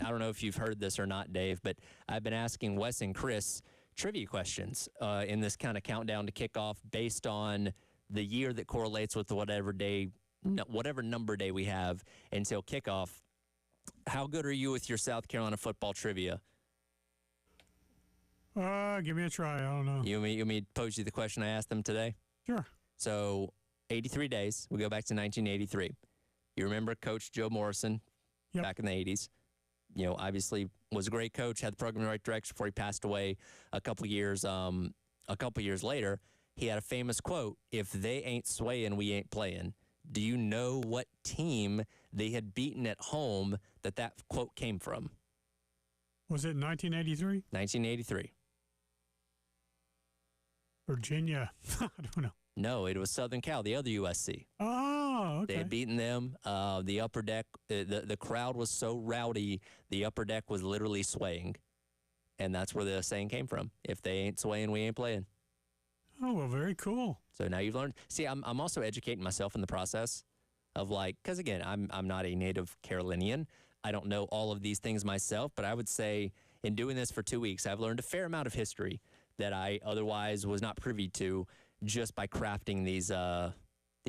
don't know if you've heard this or not, Dave, but I've been asking Wes and Chris trivia questions in this kind of countdown to kickoff based on the year that correlates with whatever number day we have until kickoff. How good are you with your South Carolina football trivia? Give me a try. I don't know. You want me to pose you the question I asked them today? Sure. So 83 days. We go back to 1983. You remember Coach Joe Morrison back in the 80s. You know, obviously was a great coach, had the program in the right direction before he passed away a couple years later. He had a famous quote, "If they ain't swaying, we ain't playing." Do you know what team they had beaten at home that quote came from? Was it 1983? 1983. Virginia. I don't know. No, it was Southern Cal, the other USC. Oh, okay. They had beaten them. The upper deck, the crowd was so rowdy, the upper deck was literally swaying. And that's where the saying came from. If they ain't swaying, we ain't playing. Oh, well, very cool. So now you've learned. See, I'm also educating myself in the process of because again, I'm not a native Carolinian. I don't know all of these things myself, but I would say in doing this for 2 weeks, I've learned a fair amount of history that I otherwise was not privy to just by crafting these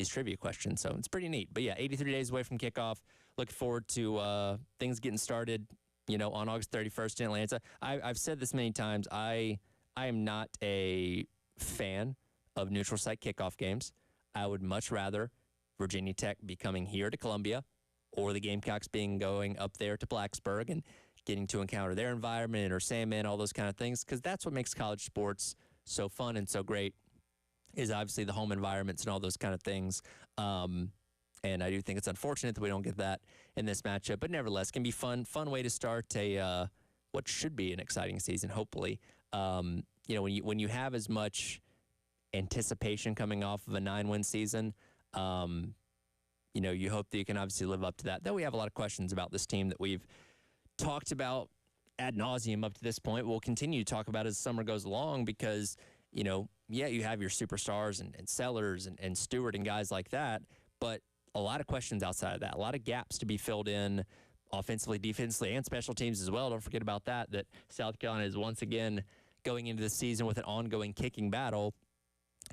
trivia questions. So it's pretty neat. But yeah, 83 days away from kickoff. Looking forward to things getting started, on August 31st in Atlanta. I've said this many times. I am not a fan of neutral site kickoff games. I would much rather Virginia Tech be coming here to Columbia or the Gamecocks going up there to Blacksburg and getting to encounter their environment or Sandman, all those kind of things, because that's what makes college sports so fun and so great, is obviously the home environments and all those kind of things. And I do think it's unfortunate that we don't get that in this matchup, but nevertheless, can be fun way to start what should be an exciting season, hopefully. When you have as much anticipation coming off of a 9-win season, you hope that you can obviously live up to that. Though we have a lot of questions about this team that we've talked about ad nauseum up to this point. We'll continue to talk about as summer goes along because, you have your superstars and Sellers and Stewart and guys like that, but a lot of questions outside of that, a lot of gaps to be filled in offensively, defensively, and special teams as well. Don't forget about that South Carolina is once again going into the season with an ongoing kicking battle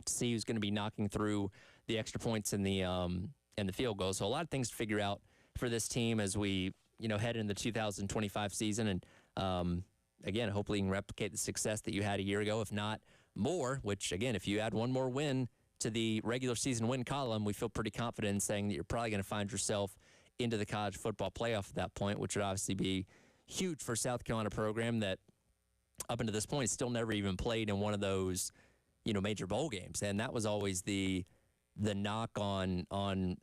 to see who's going to be knocking through the extra points and the field goals. So a lot of things to figure out for this team as we, head into the 2025 season. And again, hopefully you can replicate the success that you had a year ago, if not more, which again, if you add one more win to the regular season win column, we feel pretty confident in saying that you're probably going to find yourself into the college football playoff at that point, which would obviously be huge for South Carolina program that up until this point still never even played in one of those, major bowl games. And that was always the knock on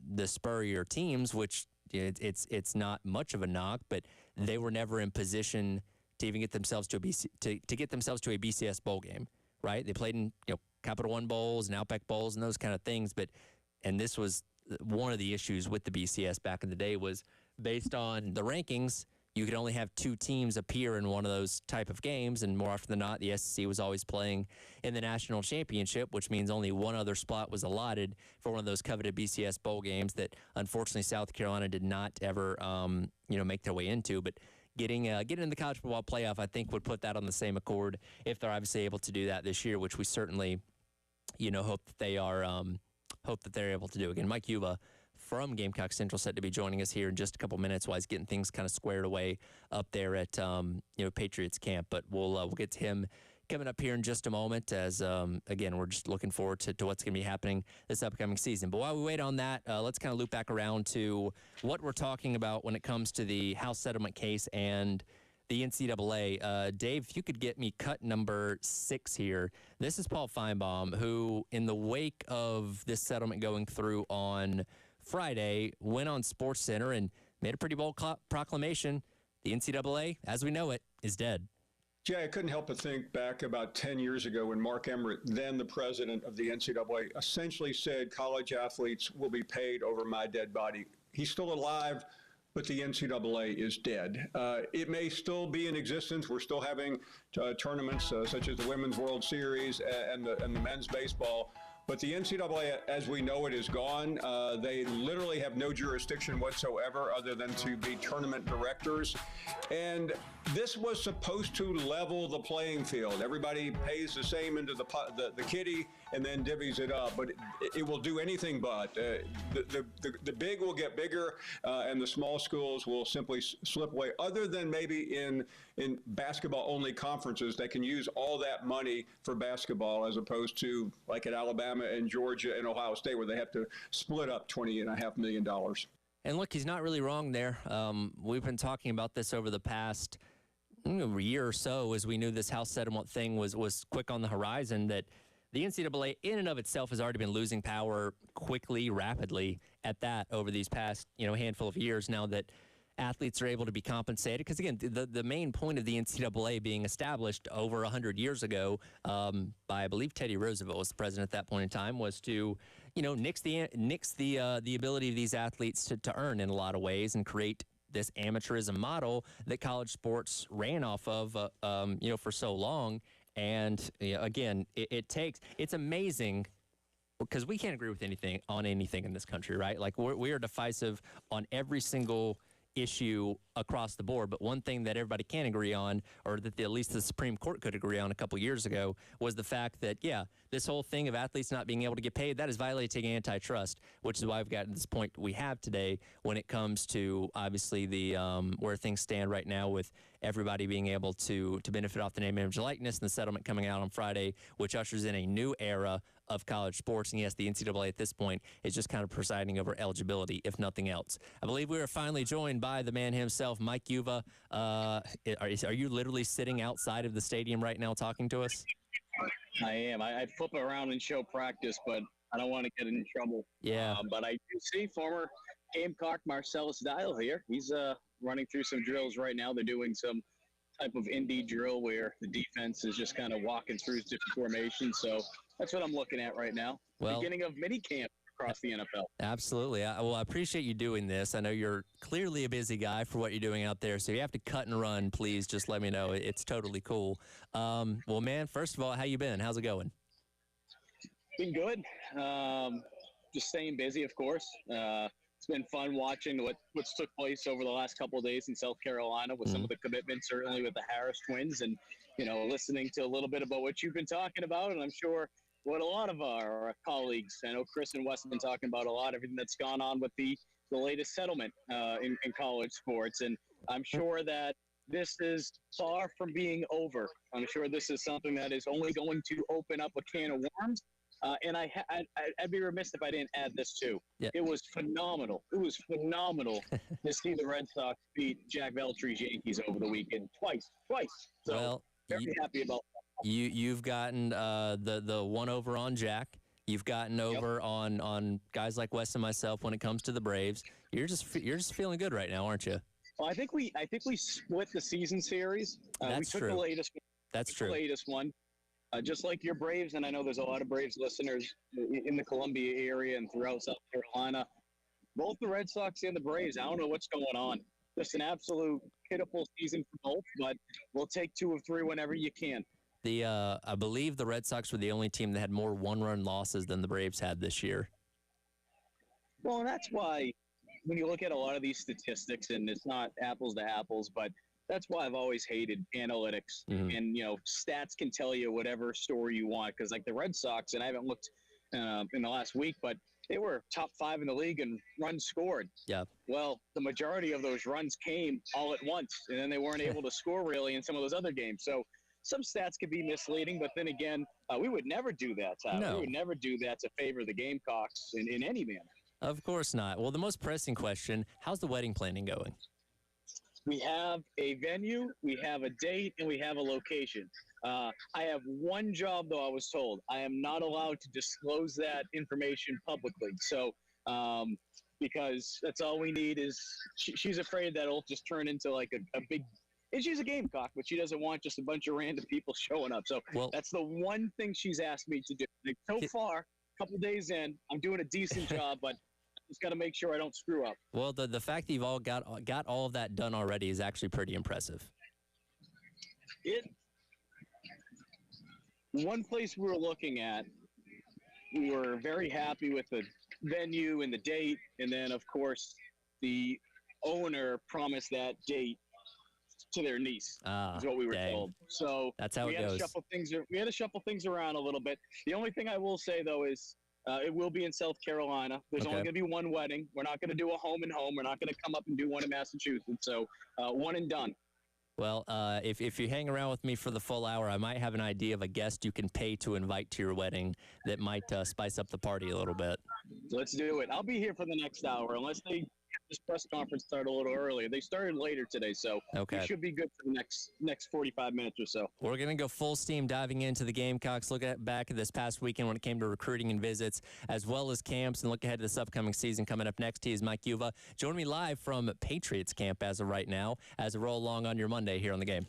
the Spurrier teams, which it's not much of a knock, but they were never in position to even get themselves to get themselves to a BCS bowl game, right? They played in Capital One bowls and Outback bowls and those kind of things, and this was one of the issues with the BCS back in the day was based on the rankings. You could only have 2 teams appear in one of those type of games, and more often than not, the SEC was always playing in the national championship, which means only one other spot was allotted for one of those coveted BCS bowl games that unfortunately South Carolina did not ever, make their way into. But getting in the college football playoff, I think, would put that on the same accord if they're obviously able to do that this year, which we certainly, hope that they are, hope that they're able to do. Again, Mike Yuba from Gamecock Central set to be joining us here in just a couple minutes while he's getting things kind of squared away up there at Patriots camp. But we'll get to him coming up here in just a moment as, again, we're just looking forward to what's going to be happening this upcoming season. But while we wait on that, let's kind of loop back around to what we're talking about when it comes to the House settlement case and the NCAA. Dave, if you could get me cut number 6 here. This is Paul Feinbaum, who, in the wake of this settlement going through on Friday, went on SportsCenter and made a pretty bold proclamation. The NCAA, as we know it, is dead. Jay, I couldn't help but think back about 10 years ago when Mark Emmert, then the president of the NCAA, essentially said college athletes will be paid over my dead body. He's still alive, but the NCAA is dead. It may still be in existence. We're still having tournaments such as the Women's World Series and the men's baseball. But the NCAA, as we know it, is gone. They literally have no jurisdiction whatsoever other than to be tournament directors. And this was supposed to level the playing field. Everybody pays the same into the kitty and then divvies it up. But it will do anything but. The big will get bigger and the small schools will simply slip away, other than maybe in basketball-only conferences that can use all that money for basketball, as opposed to like at Alabama and Georgia and Ohio State, where they have to split up $20.5 million. And look, he's not really wrong there. We've been talking about this over the past year or so, as we knew this House settlement thing was quick on the horizon, that the NCAA in and of itself has already been losing power quickly, rapidly at that over these past handful of years now that athletes are able to be compensated. Because, again, the main point of the NCAA being established over 100 years ago by, I believe, Teddy Roosevelt was the president at that point in time, was to, nix the ability of these athletes to earn in a lot of ways and create this amateurism model that college sports ran off of, for so long. And, again, it's amazing because we can't agree with anything in this country, right? Like, we are divisive on every single issue across the board, but one thing that everybody can agree on, or that at least the Supreme Court could agree on a couple years ago, was the fact that, this whole thing of athletes not being able to get paid, that is violating antitrust, which is why we've gotten to this point we have today when it comes to, obviously, the where things stand right now with everybody being able to benefit off the name, image, and likeness, and the settlement coming out on Friday, which ushers in a new era of college sports. And yes, the NCAA at this point is just kind of presiding over eligibility, if nothing else. I believe we are finally joined by the man himself, Mike UVA. Are you literally sitting outside of the stadium right now talking to us? I am. I'd flip around and show practice, but I don't want to get in trouble. Yeah. But I do see former Gamecock Marcellus Dial here. He's running through some drills right now. They're doing some type of indie drill where the defense is just kind of walking through different formations. So that's what I'm looking at right now. Well, beginning of mini camp across the NFL. Absolutely. I appreciate you doing this. I know you're clearly a busy guy for what you're doing out there. So if you have to cut and run, please just let me know. It's totally cool. Well, man, first of all, how you been? How's it going? Been good. Just staying busy, of course. It's been fun watching what's took place over the last couple of days in South Carolina with some of the commitments, certainly with the Harris twins, and listening to a little bit about what you've been talking about, and I'm sure what a lot of our colleagues, I know Chris and Wes have been talking about a lot, everything that's gone on with the latest settlement in college sports, and I'm sure that this is far from being over. I'm sure this is something that is only going to open up a can of worms. And I'd be remiss if I didn't add this too. Yeah. It was phenomenal. It was phenomenal to see the Red Sox beat Jack Veltry's Yankees over the weekend twice. So well, very happy about that. You've gotten the one over on Jack. You've gotten over on guys like Wes and myself when it comes to the Braves. You're just feeling good right now, aren't you? Well, I think we split the season series. That's we took true. The latest. That's true. The latest one. Just like your Braves, and I know there's a lot of Braves listeners in the Columbia area and throughout South Carolina. Both the Red Sox and the Braves, I don't know what's going on. Just an absolute pitiful season for both, but we'll take 2 of 3 whenever you can. I believe the Red Sox were the only team that had more one-run losses than the Braves had this year. Well, and that's why when you look at a lot of these statistics, and it's not apples to apples, but that's why I've always hated analytics. And, stats can tell you whatever story you want. Because, like the Red Sox, and I haven't looked in the last week, but they were top 5 in the league in runs scored. Yeah. Well, the majority of those runs came all at once, and then they weren't able to score really in some of those other games. So some stats could be misleading, but then again, we would never do that. No. We would never do that to favor the Gamecocks in any manner. Of course not. Well, the most pressing question, how's the wedding planning going? We have a venue, we have a date, and we have a location. I have one job, though, I was told. I am not allowed to disclose that information publicly. So, because that's all we need is she's afraid that it'll just turn into like a big – and she's a Gamecock, but she doesn't want just a bunch of random people showing up. So that's the one thing she's asked me to do. Like, so far, a couple days in, I'm doing a decent job, but – just got to make sure I don't screw up. Well, the fact that you've all got all of that done already is actually pretty impressive. One place we were looking at, we were very happy with the venue and the date, and then of course the owner promised that date to their niece. Is what we were told. So that's how we it had goes. We had to shuffle things around a little bit. The only thing I will say though is. It will be in South Carolina. There's only going to be one wedding. We're not going to do a home and home. We're not going to come up and do one in Massachusetts. So one and done. Well, if you hang around with me for the full hour, I might have an idea of a guest you can pay to invite to your wedding that might spice up the party a little bit. Let's do it. I'll be here for the next hour unless they get this press conference started a little earlier. They started later today, so we should be good for the next 45 minutes or so. We're going to go full steam diving into the Gamecocks, look back at this past weekend when it came to recruiting and visits, as well as camps, and look ahead to this upcoming season. Coming up next, he is Mike UVA. Join me live from Patriots camp as of right now, as we roll along on your Monday here on The Game.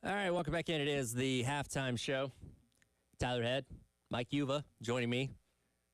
All right, welcome back in. It is the halftime show. Tyler Head, Mike UVA joining me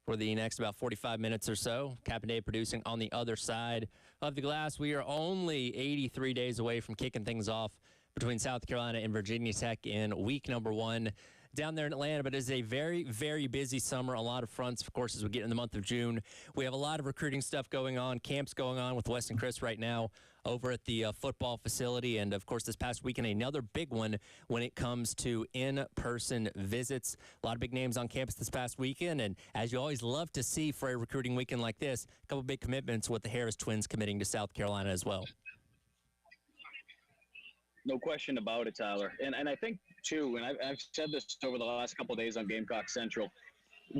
for the next about 45 minutes or so. Captain Dave producing on the other side of the glass. We are only 83 days away from kicking things off between South Carolina and Virginia Tech in week number 1 down there in Atlanta. But it is a very, very busy summer. A lot of fronts, of course, as we get in the month of June. We have a lot of recruiting stuff going on, camps going on with Wes and Chris right now over at the football facility. And, of course, this past weekend, another big one when it comes to in-person visits. A lot of big names on campus this past weekend. And as you always love to see for a recruiting weekend like this, a couple big commitments with the Harris twins committing to South Carolina as well. No question about it, Tyler. And I think, too, and I've said this over the last couple of days on Gamecock Central,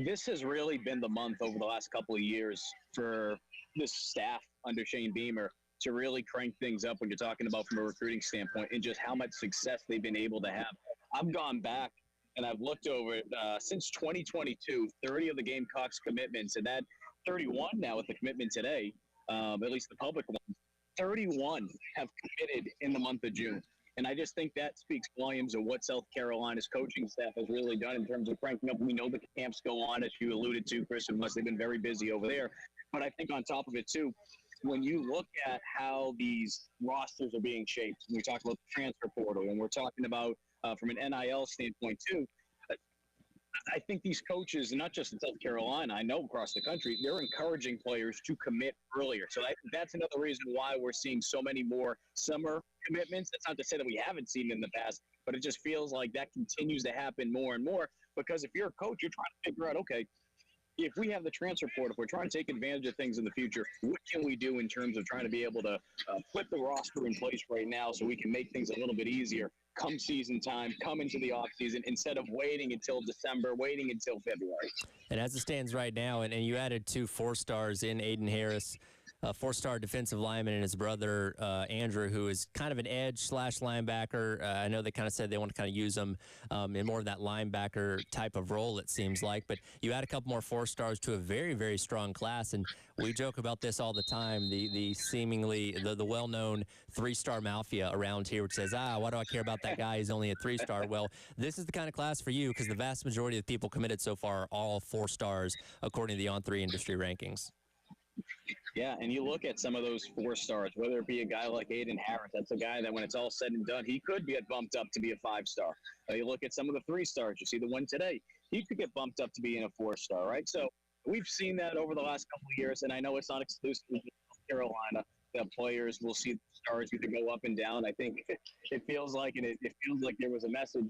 this has really been the month over the last couple of years for this staff under Shane Beamer to really crank things up when you're talking about from a recruiting standpoint and just how much success they've been able to have. I've gone back and I've looked over it since 2022, 30 of the Gamecocks commitments, and that 31 now with the commitment today, at least the public ones, 31 have committed in the month of June. And I just think that speaks volumes of what South Carolina's coaching staff has really done in terms of cranking up. We know the camps go on, as you alluded to, Chris, unless they've been very busy over there. But I think on top of it, too, when you look at how these rosters are being shaped, when we talk about the transfer portal, and we're talking about from an NIL standpoint, too, I think these coaches, not just in South Carolina, I know across the country, they're encouraging players to commit earlier. So that's another reason why we're seeing so many more summer commitments. That's not to say that we haven't seen it in the past, but it just feels like that continues to happen more and more, because if you're a coach, you're trying to figure out, okay, if we have the transfer portal, if we're trying to take advantage of things in the future, what can we do in terms of trying to be able to put the roster in place right now so we can make things a little bit easier come season time, come into the off season, instead of waiting until December, waiting until February. And as it stands right now, and you added 2 4-stars in Aiden Harris, a 4-star defensive lineman, and his brother, Andrew, who is kind of an edge/linebacker. I know they kind of said they want to kind of use him in more of that linebacker type of role, it seems like. But you add a couple more 4-stars to a very, very strong class. And we joke about this all the time, the seemingly, the well-known 3-star mafia around here, which says, why do I care about that guy? He's only a 3-star. Well, this is the kind of class for you, because the vast majority of the people committed so far are all 4 stars, according to the On3 industry rankings. Yeah, and you look at some of those 4-stars, whether it be a guy like Aiden Harris, that's a guy that when it's all said and done, he could get bumped up to be a 5-star. You look at some of the 3-stars, you see the one today, he could get bumped up to being a 4-star, right? So we've seen that over the last couple of years, and I know it's not exclusive to South Carolina that players will see the stars either go up and down. I think it feels like, and it feels like there was a message.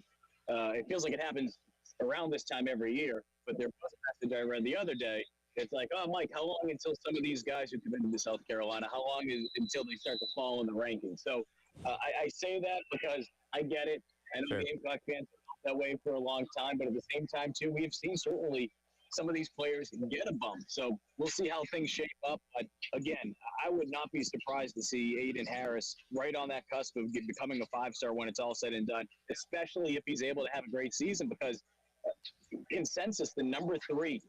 It feels like it happens around this time every year, but there was a message I read the other day. It's like, Mike, how long until some of these guys who committed to South Carolina, how long until they start to fall in the rankings? So I say that because I get it. I know Gamecock fans have felt that way for a long time, but at the same time, too, we've seen certainly some of these players get a bump. So we'll see how things shape up. But, again, I would not be surprised to see Aiden Harris right on that cusp of becoming a 5-star when it's all said and done, especially if he's able to have a great season, because consensus, the number 3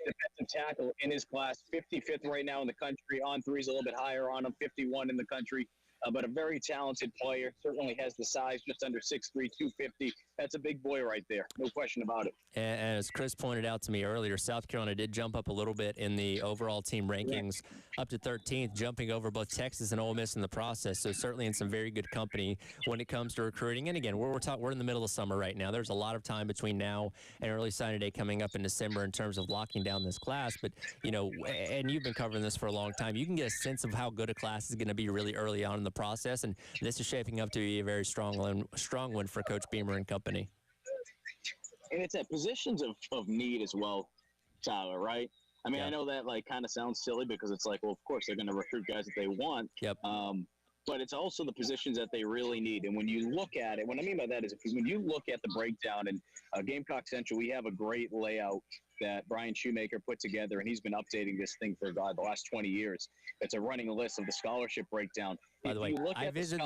defensive tackle in his class, 55th right now in the country. On3 is a little bit higher on him, 51 in the country. But a very talented player, certainly has the size, just under 6'3", 250. That's a big boy right there, no question about it. And as Chris pointed out to me earlier, South Carolina did jump up a little bit in the overall team rankings, up to 13th, jumping over both Texas and Ole Miss in the process. So certainly in some very good company when it comes to recruiting. And again, we're in the middle of summer right now. There's a lot of time between now and early signing day coming up in December in terms of locking down this class. But, you know, and you've been covering this for a long time, you can get a sense of how good a class is going to be really early on in the process. And this is shaping up to be a very strong one for Coach Beamer and company. And it's at positions of need as well, Tyler, right? I mean, I know that kind of sounds silly because it's like, well, of course they're going to recruit guys that they want. Yep. But it's also the positions that they really need. And when you look at it, what I mean by that is when you look at the breakdown in Gamecock Central, we have a great layout that Brian Shoemaker put together, and he's been updating this thing for the last 20 years. It's a running list of the scholarship breakdown. By the way, I visit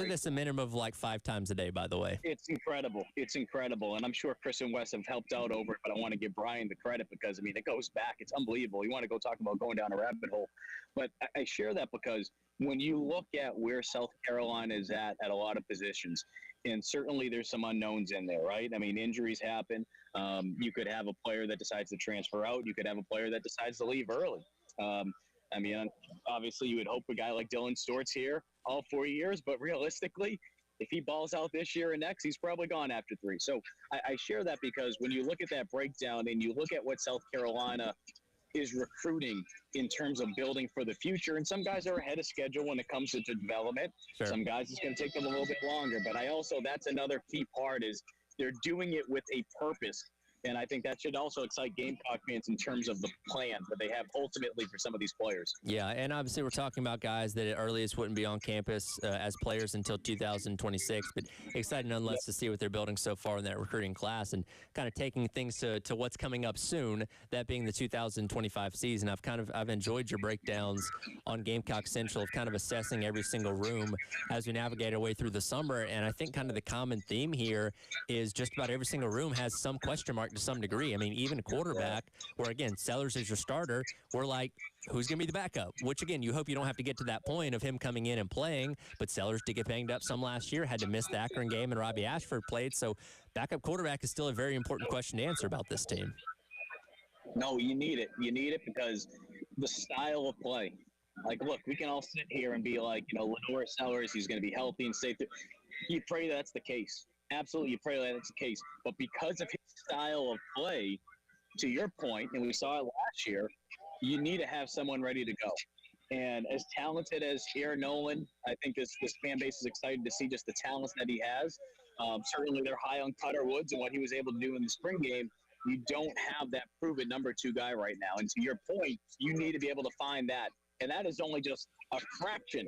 this a minimum of like 5 times a day, by the way. It's incredible. It's incredible. And I'm sure Chris and Wes have helped out over it, but I want to give Brian the credit because, I mean, it goes back. It's unbelievable. You want to go talk about going down a rabbit hole. But I share that because when you look at where South Carolina is at a lot of positions, And certainly there's some unknowns in there, right? I mean, injuries happen. You could have a player that decides to transfer out. You could have a player that decides to leave early. I mean, obviously you would hope a guy like Dylan Stort's here all 4 years, but realistically, if he balls out this year and next, he's probably gone after 3. So I share that because when you look at that breakdown and you look at what South Carolina is recruiting in terms of building for the future, and some guys are ahead of schedule when it comes to development. Sure. Some guys, it's going to take them a little bit longer. But that's another key part is they're doing it with a purpose. And I think that should also excite Gamecock fans in terms of the plan that they have ultimately for some of these players. Yeah, and obviously we're talking about guys that at earliest wouldn't be on campus as players until 2026, but excited nonetheless to see what they're building so far in that recruiting class and kind of taking things to what's coming up soon, that being the 2025 season. I've enjoyed your breakdowns on Gamecock Central of kind of assessing every single room as we navigate our way through the summer, and I think kind of the common theme here is just about every single room has some question mark to some degree. I mean, even quarterback, where again, Sellers is your starter, we're like, who's going to be the backup? Which again, you hope you don't have to get to that point of him coming in and playing, but Sellers did get banged up some last year, had to miss the Akron game, and Robbie Ashford played. So backup quarterback is still a very important question to answer about this team. No, you need it. You need it because the style of play. Like, look, we can all sit here and be like, Lenore Sellers, he's going to be healthy and safe. You pray that's the case. Absolutely, you pray that's the case. But because of his style of play, to your point, and we saw it last year, you need to have someone ready to go. And as talented as Aaron Nolan, I think this fan base is excited to see just the talents that he has. Certainly they're high on Cutter Woods and what he was able to do in the spring game. You don't have that proven number 2 guy right now. And to your point, you need to be able to find that. And that is only just a fraction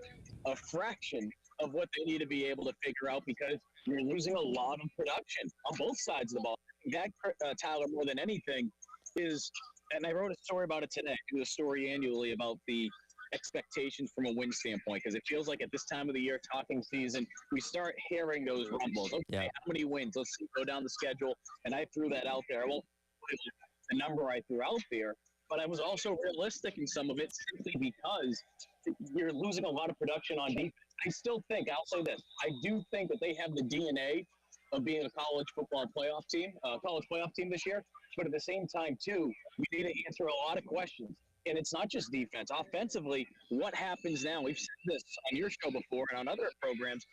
of what they need to be able to figure out because you're losing a lot of production on both sides of the ball. That, Tyler, more than anything, is, and I wrote a story about it today. I do a story annually about the expectations from a win standpoint because it feels like at this time of the year, talking season, we start hearing those rumbles. Okay, How many wins? Let's go down the schedule. And I threw that out there. I won't put the number I threw out there, but I was also realistic in some of it simply because you're losing a lot of production on defense. I still think, I'll say this, I do think that they have the DNA of being a college football playoff team this year. But at the same time, too, we need to answer a lot of questions. And it's not just defense. Offensively, what happens now? We've said this on your show before and on other programs.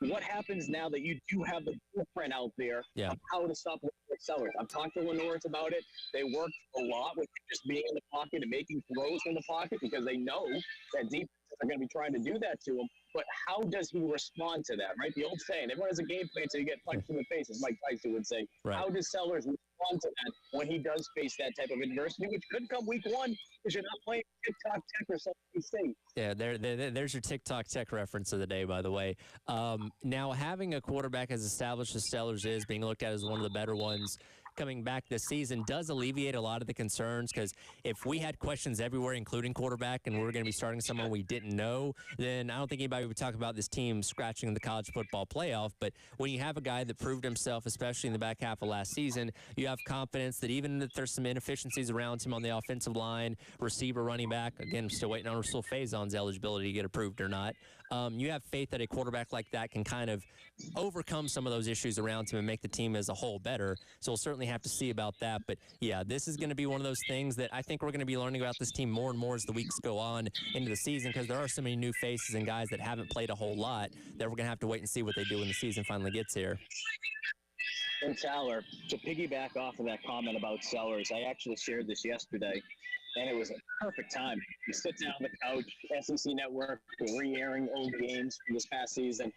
What happens now that you do have the blueprint out there of how to stop Sellers? I've talked to Lenores about it. They worked a lot with just being in the pocket and making throws in the pocket because they know that defenses are going to be trying to do that to him. But how does he respond to that, right? The old saying, everyone has a game plan until you get punched in the face, as Mike Tyson would say. Right. How does Sellers respond to that when he does face that type of adversity, which could come week 1 because you're not playing TikTok Tech or something State? Yeah, there's your TikTok Tech reference of the day, by the way. Now, having a quarterback as established as Sellers is, being looked at as one of the better ones coming back this season, does alleviate a lot of the concerns because if we had questions everywhere, including quarterback, and we were going to be starting someone we didn't know, then I don't think anybody would talk about this team scratching the college football playoff. But when you have a guy that proved himself, especially in the back half of last season, you have confidence that even if there's some inefficiencies around him on the offensive line, receiver, running back, again, I'm still waiting on Russell Faison's eligibility to get approved or not, you have faith that a quarterback like that can kind of overcome some of those issues around him and make the team as a whole better. So we'll certainly have to see about that. But, yeah, this is going to be one of those things that I think we're going to be learning about this team more and more as the weeks go on into the season because there are so many new faces and guys that haven't played a whole lot that we're going to have to wait and see what they do when the season finally gets here. And Tyler, to piggyback off of that comment about Sellers, I actually shared this yesterday, and it was a perfect time. You sit down on the couch, SEC Network, re-airing old games from this past season,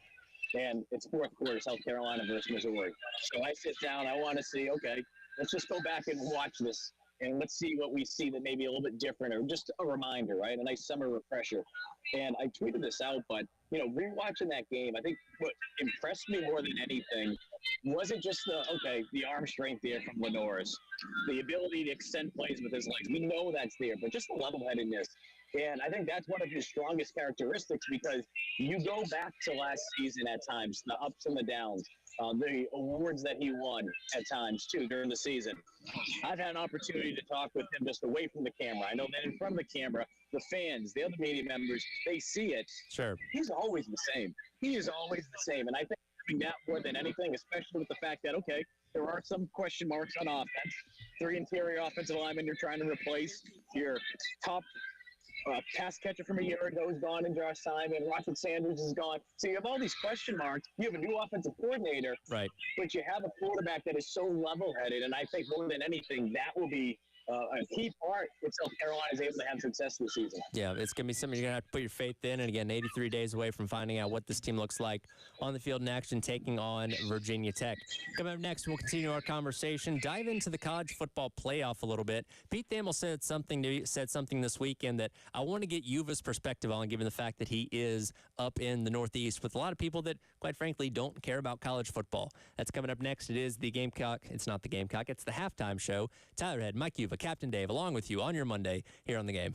and it's fourth quarter, South Carolina versus Missouri. So I sit down, I want to see, okay, let's just go back and watch this, and let's see what we see that may be a little bit different, or just a reminder, right? A nice summer refresher. And I tweeted this out, but, rewatching that game, I think what impressed me more than anything wasn't just the arm strength there from Lenores, the ability to extend plays with his legs. We know that's there, but just the level-headedness. And I think that's one of his strongest characteristics because you go back to last season at times, the ups and the downs, the awards that he won at times, too, during the season. I've had an opportunity to talk with him just away from the camera. I know that in front of the camera, the fans, the other media members, they see it. Sure. He's always the same. He is always the same. And I think doing that more than anything, especially with the fact that, okay, there are some question marks on offense. 3 interior offensive linemen you're trying to replace. Your top pass catcher from a year ago is gone, and Josh Simon. Rocket Sanders is gone. So you have all these question marks. You have a new offensive coordinator, right? But you have a quarterback that is so level-headed, and I think more than anything, that will be a key part if South Carolina is able to have success this season. Yeah, it's going to be something you're going to have to put your faith in. And again, 83 days away from finding out what this team looks like on the field in action, taking on Virginia Tech. Coming up next, we'll continue our conversation, dive into the college football playoff a little bit. Pete Thamel said something this weekend that I want to get UVA's perspective on, given the fact that he is up in the Northeast with a lot of people that, quite frankly, don't care about college football. That's coming up next. It is the Gamecock. It's not the Gamecock. It's the halftime show. Tyler Head, Mike Uva, Captain Dave, along with you on your Monday here on The Game.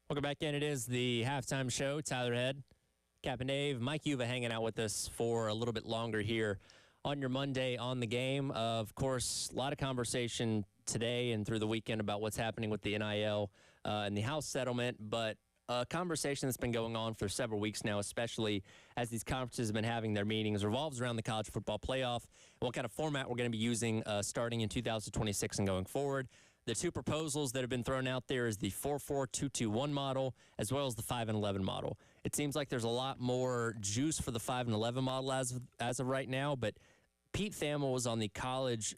Welcome back in. It is the halftime show. Tyler Head, Captain Dave, Mike UVA hanging out with us for a little bit longer here on your Monday on the game. Of course, a lot of conversation today and through the weekend about what's happening with the NIL and the House settlement, but a conversation that's been going on for several weeks now, especially as these conferences have been having their meetings, revolves around the college football playoff and what kind of format we're going to be using starting in 2026 and going forward. The two proposals that have been thrown out there is the 4-4-2-2-1 model as well as the 5-11 model. It seems like there's a lot more juice for the 5-11 model as of right now, but Pete Thamel was on the College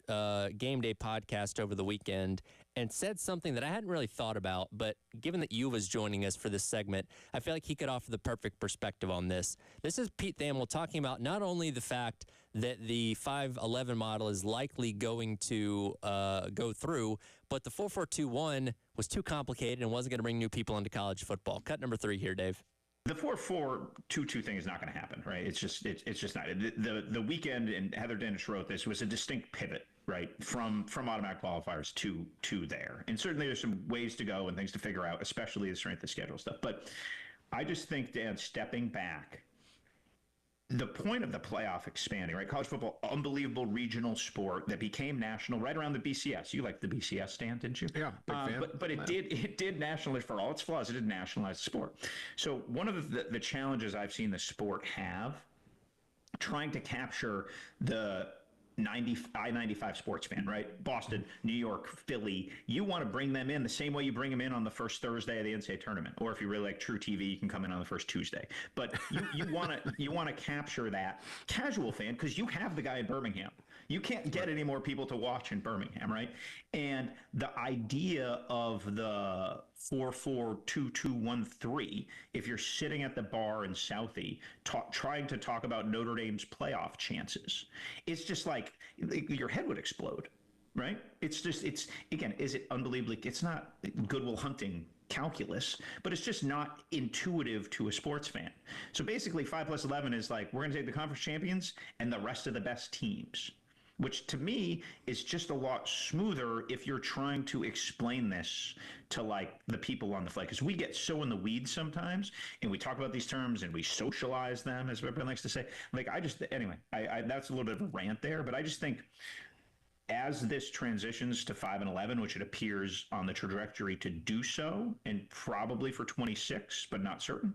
Game Day podcast over the weekend and said something that I hadn't really thought about, but given that you was joining us for this segment, I feel like he could offer the perfect perspective on this. This is Pete Thamel talking about not only the fact that the 5-11 model is likely going to go through, but the 4-4-2-1 was too complicated and wasn't going to bring new people into college football. Cut number 3 here, Dave. The 4-4-2-2 thing is not going to happen, right? It's just not. The weekend, and Heather Dennis wrote this, was a distinct pivot, right, from automatic qualifiers to there. And certainly there's some ways to go and things to figure out, especially the strength of schedule stuff. But I just think, Dan, stepping back, the point of the playoff expanding, right? College football, unbelievable regional sport that became national right around the BCS. You liked the BCS, Stan, didn't you? Yeah, big fan. But it did nationalize, for all its flaws, it did nationalize the sport. So one of the challenges I've seen the sport have, trying to capture the I-95 sports fan, right? Boston, New York, Philly. You want to bring them in the same way you bring them in on the first Thursday of the NCAA tournament, or if you really like True TV, you can come in on the first Tuesday. But you want to capture that casual fan because you have the guy in Birmingham. You can't get any more people to watch in Birmingham, right? And the idea of the 4-4-2-2-1-3, if you're sitting at the bar in Southie trying to talk about Notre Dame's playoff chances, it's just like your head would explode, right? It's again, is it unbelievably, it's not Good Will Hunting calculus, but it's just not intuitive to a sports fan. So basically 5+11 is like, we're going to take the conference champions and the rest of the best teams, which to me is just a lot smoother if you're trying to explain this to like the people on the fly. Because we get so in the weeds sometimes and we talk about these terms and we socialize them, as everyone likes to say. Like anyway, that's a little bit of a rant there, but I just think as this transitions to 5-11, which it appears on the trajectory to do so, and probably for 26, but not certain,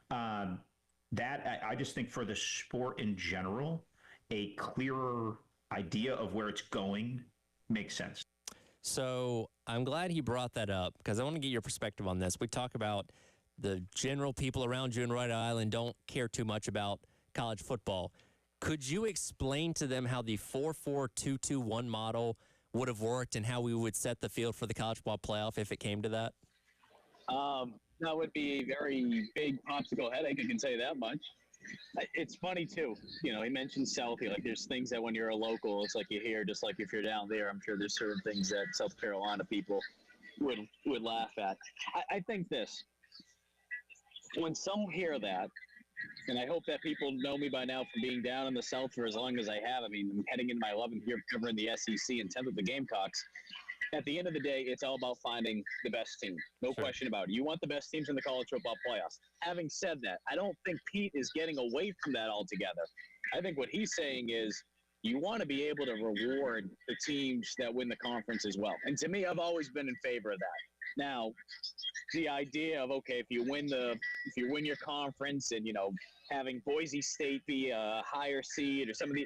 that I just think for the sport in general, a clearer idea of where it's going makes sense. So I'm glad he brought that up because I want to get your perspective on this. We talk about the general people around you in Rhode Island don't care too much about college football. Could you explain to them how the 4-4-2-2-1 model would have worked and how we would set the field for the college football playoff if it came to that? That would be a very big popsicle headache, I can say that much. It's funny too, he mentioned Southie. Like, there's things that when you're a local, it's like you hear. Just like if you're down there, I'm sure there's certain things that South Carolina people would laugh at. I think this: when some hear that, and I hope that people know me by now from being down in the South for as long as I have. I mean, I'm heading into my 11th year covering the SEC and 10th with the Gamecocks. At the end of the day, it's all about finding the best team. No question about it. You want the best teams in the college football playoffs. Having said that, I don't think Pete is getting away from that altogether. I think what he's saying is you want to be able to reward the teams that win the conference as well. And to me, I've always been in favor of that. Now, the idea of, okay, if you win your conference and, having Boise State be a higher seed or some of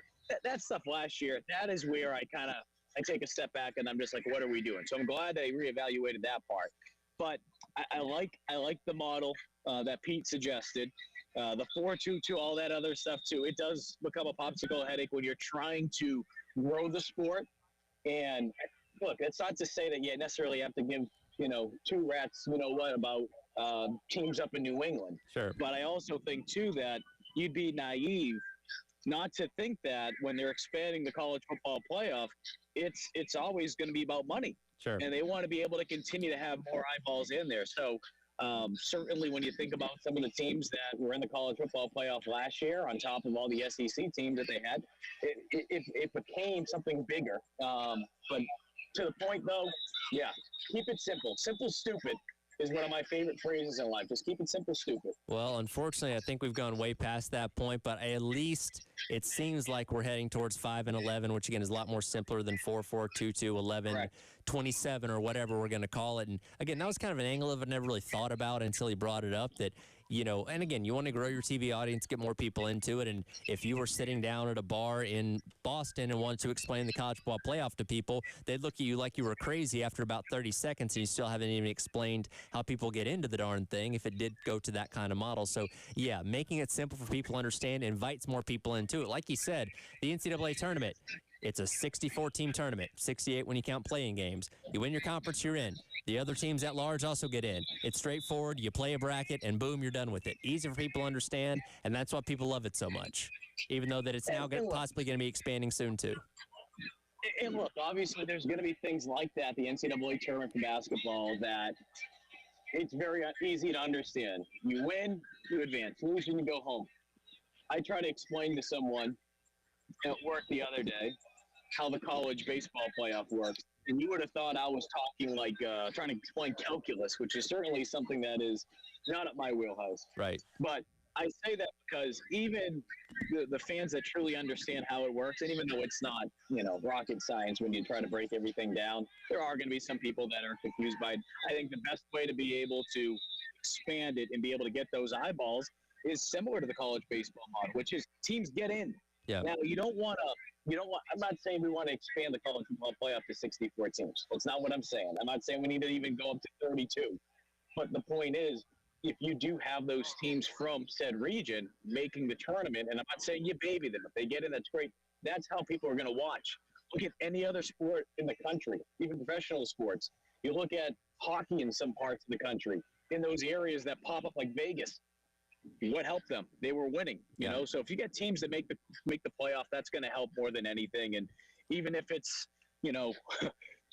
that stuff last year, that is where I take a step back and I'm just like, what are we doing? So I'm glad they reevaluated that part. But I like the model that Pete suggested. The 4-2-2, all that other stuff too. It does become a popsicle headache when you're trying to grow the sport. And look, it's not to say that you necessarily have to give, two rats, about teams up in New England. Sure. But I also think too that you'd be naive not to think that when they're expanding the college football playoff, it's always going to be about money. Sure. And they want to be able to continue to have more eyeballs in there. So certainly when you think about some of the teams that were in the college football playoff last year, on top of all the SEC teams that they had, it became something bigger. But to the point, though, yeah, keep it simple. Simple, stupid. is one of my favorite phrases in life. Just keep it simple, stupid. Well, unfortunately, I think we've gone way past that point, but at least it seems like we're heading towards 5 and 11, which again is a lot more simpler than 4-4, 2-2, 11, Correct. 27, or whatever we're going to call it. And again, that was kind of an angle I've never really thought about until he brought it up that, you know, and again, you want to grow your TV audience, get more people into it. And if you were sitting down at a bar in Boston and wanted to explain the college football playoff to people, they'd look at you like you were crazy after about 30 seconds, and you still haven't even explained how people get into the darn thing if it did go to that kind of model. So, yeah, making it simple for people to understand invites more people into it. Like you said, the NCAA tournament, it's a 64-team tournament, 68 when you count playing games. You win your conference, you're in. The other teams at large also get in. It's straightforward. You play a bracket, and boom, you're done with it. Easy for people to understand, and that's why people love it so much, even though that it's now possibly going to be expanding soon, too. And look, obviously there's going to be things like that, the NCAA tournament for basketball, that it's very easy to understand. You win, you advance. Lose, you go home. I try to explain to someone at work the other day how the college baseball playoff works. And you would have thought I was talking like trying to explain calculus, which is certainly something that is not up my wheelhouse. Right. But I say that because even the fans that truly understand how it works, and even though it's not, you know, rocket science when you try to break everything down, there are going to be some people that are confused by it. I think the best way to be able to expand it and be able to get those eyeballs is similar to the college baseball model, which is teams get in. Yeah. Now, I'm not saying we want to expand the college football playoff to 64 teams. That's not what I'm saying. I'm not saying we need to even go up to 32. But the point is, if you do have those teams from said region making the tournament, and I'm not saying you baby them. If they get in, that's great. That's how people are going to watch. Look at any other sport in the country, even professional sports. You look at hockey in some parts of the country, in those areas that pop up like Vegas. What helped them? They were winning, you know. So if you get teams that make the playoff, that's going to help more than anything. And even if it's, you know,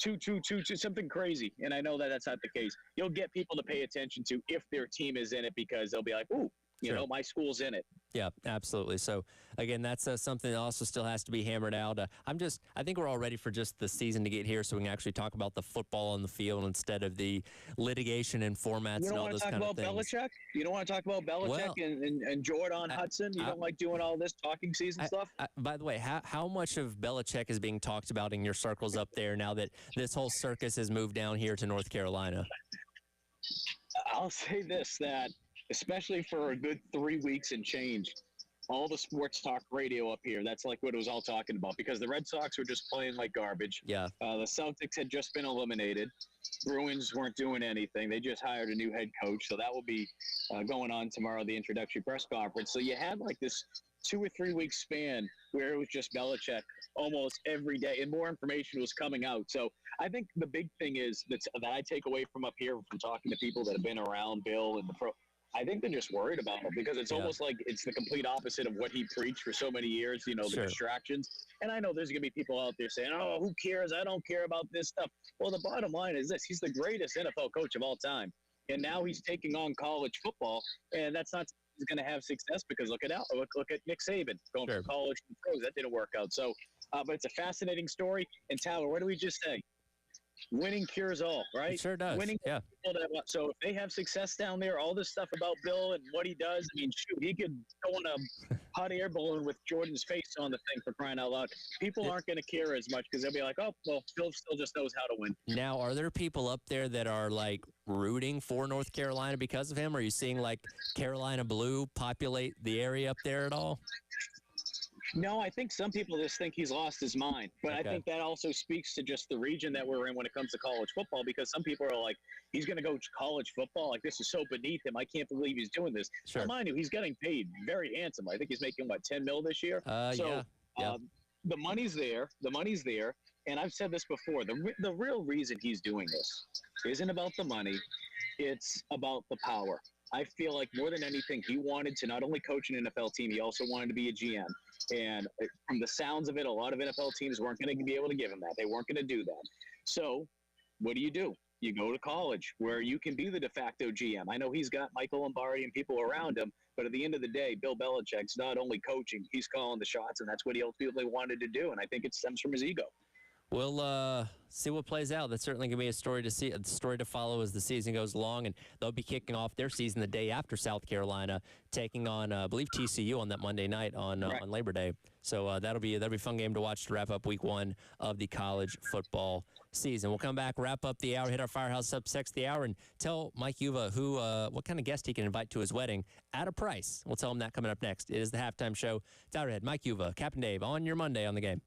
2-2-2-2, something crazy, and I know that that's not the case, you'll get people to pay attention to if their team is in it, because they'll be like, ooh, you know, my school's in it. Yeah, absolutely. So, again, that's something that also still has to be hammered out. I think we're all ready for just the season to get here so we can actually talk about the football on the field instead of the litigation and formats and all those kind of things. You don't want to talk about Belichick and Jordan Hudson? You don't like doing all this talking season stuff? By the way, how much of Belichick is being talked about in your circles up there now that this whole circus has moved down here to North Carolina? I'll say this, that especially for a good 3 weeks and change, all the sports talk radio up here, that's like what it was all talking about, because the Red Sox were just playing like garbage. Yeah. The Celtics had just been eliminated. Bruins weren't doing anything. They just hired a new head coach, so that will be going on tomorrow, the introductory press conference. So you had like this 2 or 3 week span where it was just Belichick almost every day, and more information was coming out. So I think the big thing is that I take away from up here from talking to people that have been around Bill and the pro. I think they're just worried about him, because it's almost like it's the complete opposite of what he preached for so many years, you know, the distractions. And I know there's going to be people out there saying, oh, who cares? I don't care about this stuff. Well, the bottom line is this. He's the greatest NFL coach of all time. And now he's taking on college football, and that's not he's going to have success, because look at Nick Saban going from college to pros. That didn't work out. So, but it's a fascinating story. And Tyler, what do we just say? Winning cures all, right? It sure does. Winning. Yeah. So if they have success down there, all this stuff about Bill and what he does, I mean, shoot, he could go on a hot air balloon with Jordan's face on the thing, for crying out loud. People aren't going to care as much, because they'll be like, oh, well, Bill still just knows how to win. Now, are there people up there that are like rooting for North Carolina because of him? Are you seeing like Carolina blue populate the area up there at all? No, I think some people just think he's lost his mind. But I think that also speaks to just the region that we're in when it comes to college football, because some people are like, he's going to go to college football? Like, this is so beneath him. I can't believe he's doing this. Sure. Well, mind you, he's getting paid very handsome. I think he's making, what, $10 million this year? The money's there. The money's there. And I've said this before. The real reason he's doing this isn't about the money. It's about the power. I feel like more than anything, he wanted to not only coach an NFL team, he also wanted to be a GM. And from the sounds of it, a lot of NFL teams weren't going to be able to give him that. They weren't going to do that. So what do? You go to college where you can be the de facto GM. I know he's got Michael Lombardi and people around him, but at the end of the day, Bill Belichick's not only coaching, he's calling the shots, and that's what he ultimately wanted to do. And I think it stems from his ego. we'll see what plays out. That's certainly going to be a story to follow as the season goes along. And they'll be kicking off their season the day after South Carolina, taking on, I believe, TCU on that Monday night on Labor Day. So that'll be a fun game to watch to wrap up week 1 of the college football season. We'll come back, wrap up the hour, hit our Firehouse Subtext the hour, and tell Mike UVA what kind of guest he can invite to his wedding at a price. We'll tell him that coming up next. It is the halftime show. Tylerhead, Mike UVA, Captain Dave on your Monday on the game.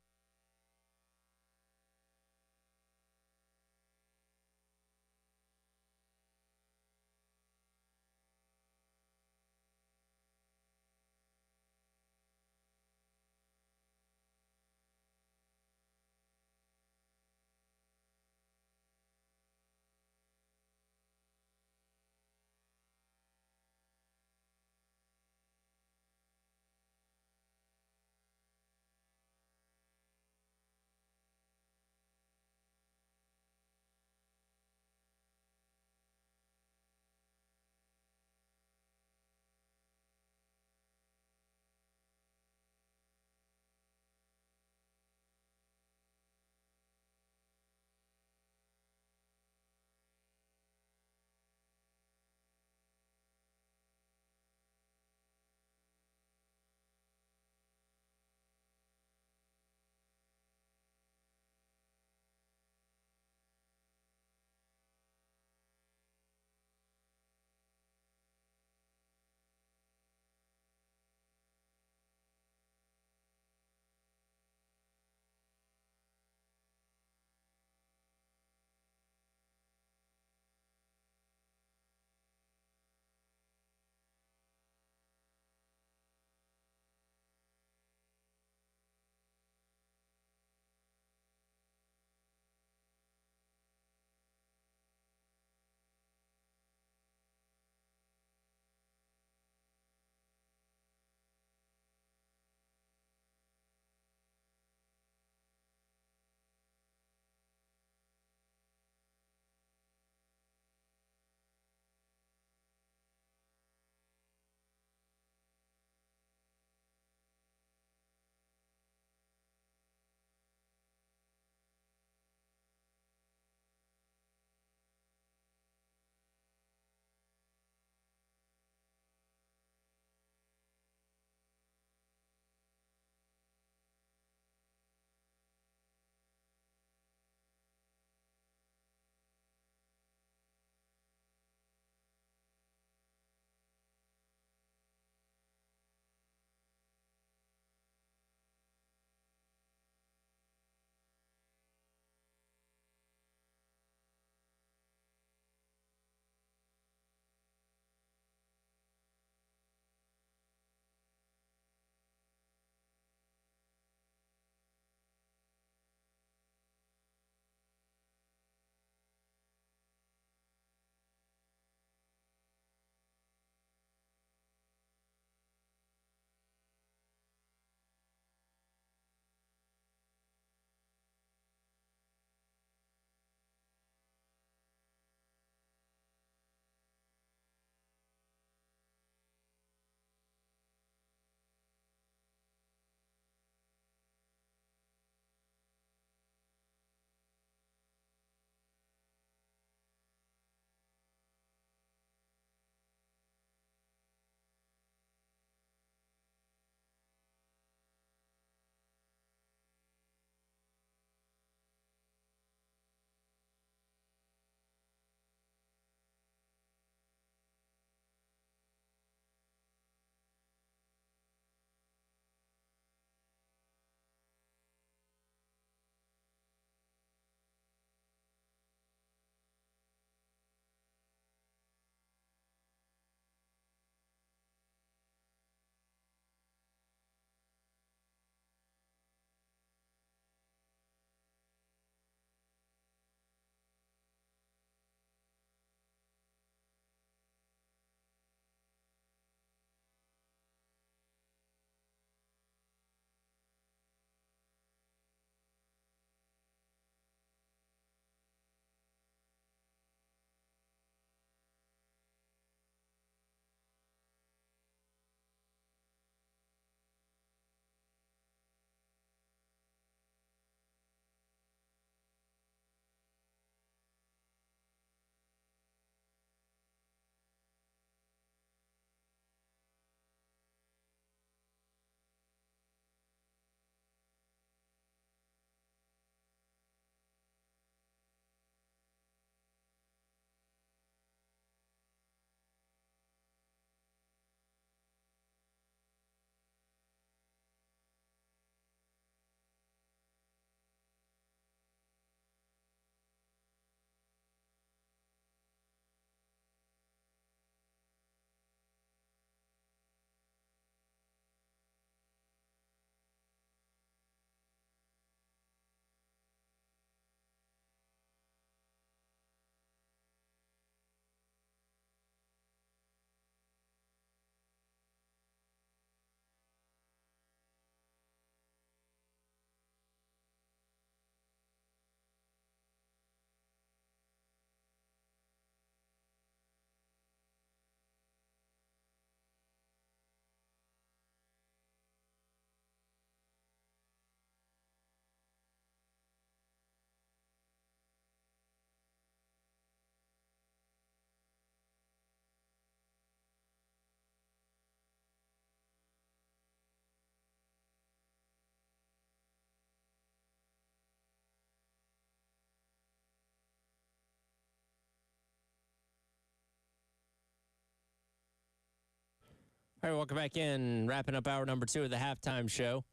All right, welcome back in. Wrapping up hour number 2 of the halftime show.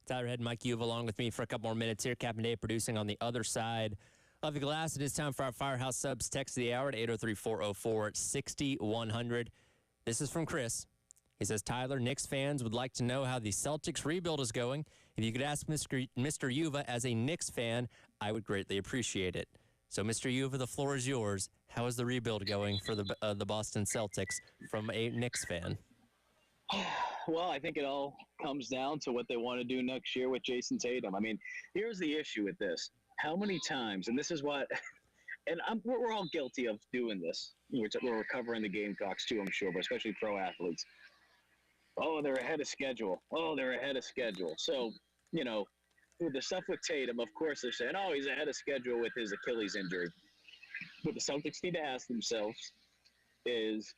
Tyler Head and Mike Uva along with me for a couple more minutes here. Captain Dave producing on the other side of the glass. It is time for our Firehouse Subs text of the hour at 803-404-6100. This is from Chris. He says, Tyler, Knicks fans would like to know how the Celtics rebuild is going. If you could ask Mr. Uva as a Knicks fan, I would greatly appreciate it. So, Mr. Uva, the floor is yours. How is the rebuild going for the Boston Celtics from a Knicks fan? Well, I think it all comes down to what they want to do next year with Jason Tatum. I mean, here's the issue with this. How many times, and this is what, and we're all guilty of doing this, which we're covering the Gamecocks too, I'm sure, but especially pro athletes. Oh, they're ahead of schedule. Oh, they're ahead of schedule. So, you know, with the stuff with Tatum, of course they're saying, oh, he's ahead of schedule with his Achilles injury. What the Celtics need to ask themselves is,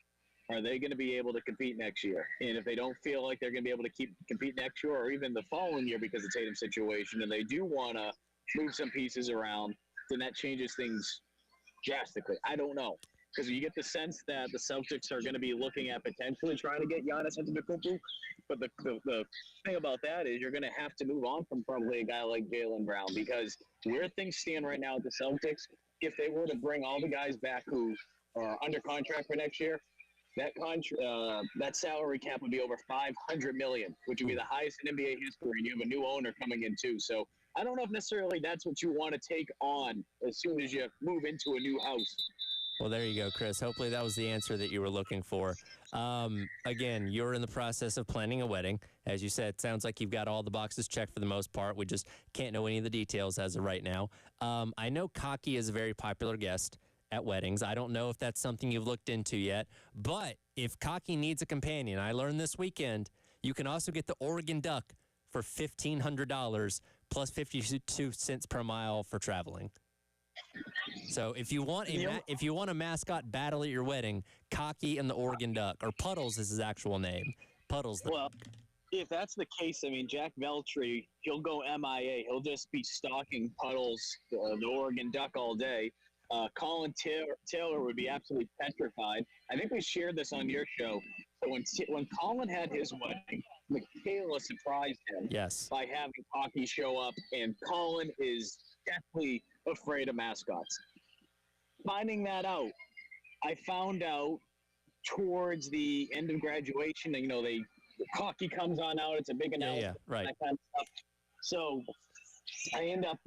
are they going to be able to compete next year? And if they don't feel like they're going to be able to compete next year or even the following year because of Tatum's situation, and they do want to move some pieces around, then that changes things drastically. I don't know. Because you get the sense that the Celtics are going to be looking at potentially trying to get Giannis Antetokounmpo. But the thing about that is you're going to have to move on from probably a guy like Jaylen Brown, because where things stand right now at the Celtics, if they were to bring all the guys back who are under contract for next year, that salary cap would be over $500 million, which would be the highest in NBA history, and you have a new owner coming in too. So I don't know if necessarily that's what you want to take on as soon as you move into a new house. Well, there you go, Chris. Hopefully that was the answer that you were looking for. Again, you're in the process of planning a wedding. As you said, it sounds like you've got all the boxes checked for the most part. We just can't know any of the details as of right now. I know Cocky is a very popular guest at weddings. I don't know if that's something you've looked into yet, but if Cocky needs a companion, I learned this weekend, you can also get the Oregon Duck for $1,500 plus 52 cents per mile for traveling. So if you want a mascot battle at your wedding, Cocky and the Oregon Duck, or Puddles is his actual name. Puddles. Well, if that's the case, I mean, Jack Veltri, he'll go MIA. He'll just be stalking Puddles, the Oregon Duck, all day. Colin Taylor would be absolutely petrified. I think we shared this on your show. So when Colin had his wedding, Michaela surprised him by having Cocky show up, and Colin is definitely afraid of mascots. Finding that out, I found out towards the end of graduation, and, the Cocky comes on out. It's a big announcement. Yeah, right. That kind of stuff. So I end up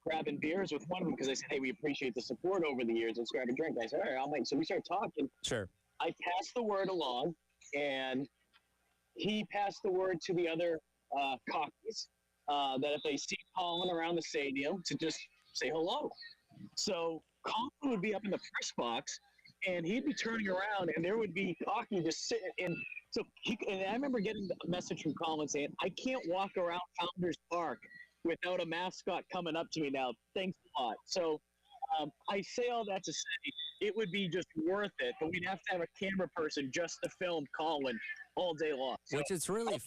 grabbing beers with one of them because I said, hey, we appreciate the support over the years. Let's grab a drink. I said, all right, I'll make. So we start talking. Sure. I passed the word along, and he passed the word to the other Cockies that if they see Colin around the stadium to just say hello. So Colin would be up in the press box, and he'd be turning around, and there would be Cocky just sitting in. So and I remember getting a message from Colin saying, I can't walk around Founders Park without a mascot coming up to me now. Thanks a lot. So I say all that to say it would be just worth it, but we'd have to have a camera person just to film Colin all day long. So, which is really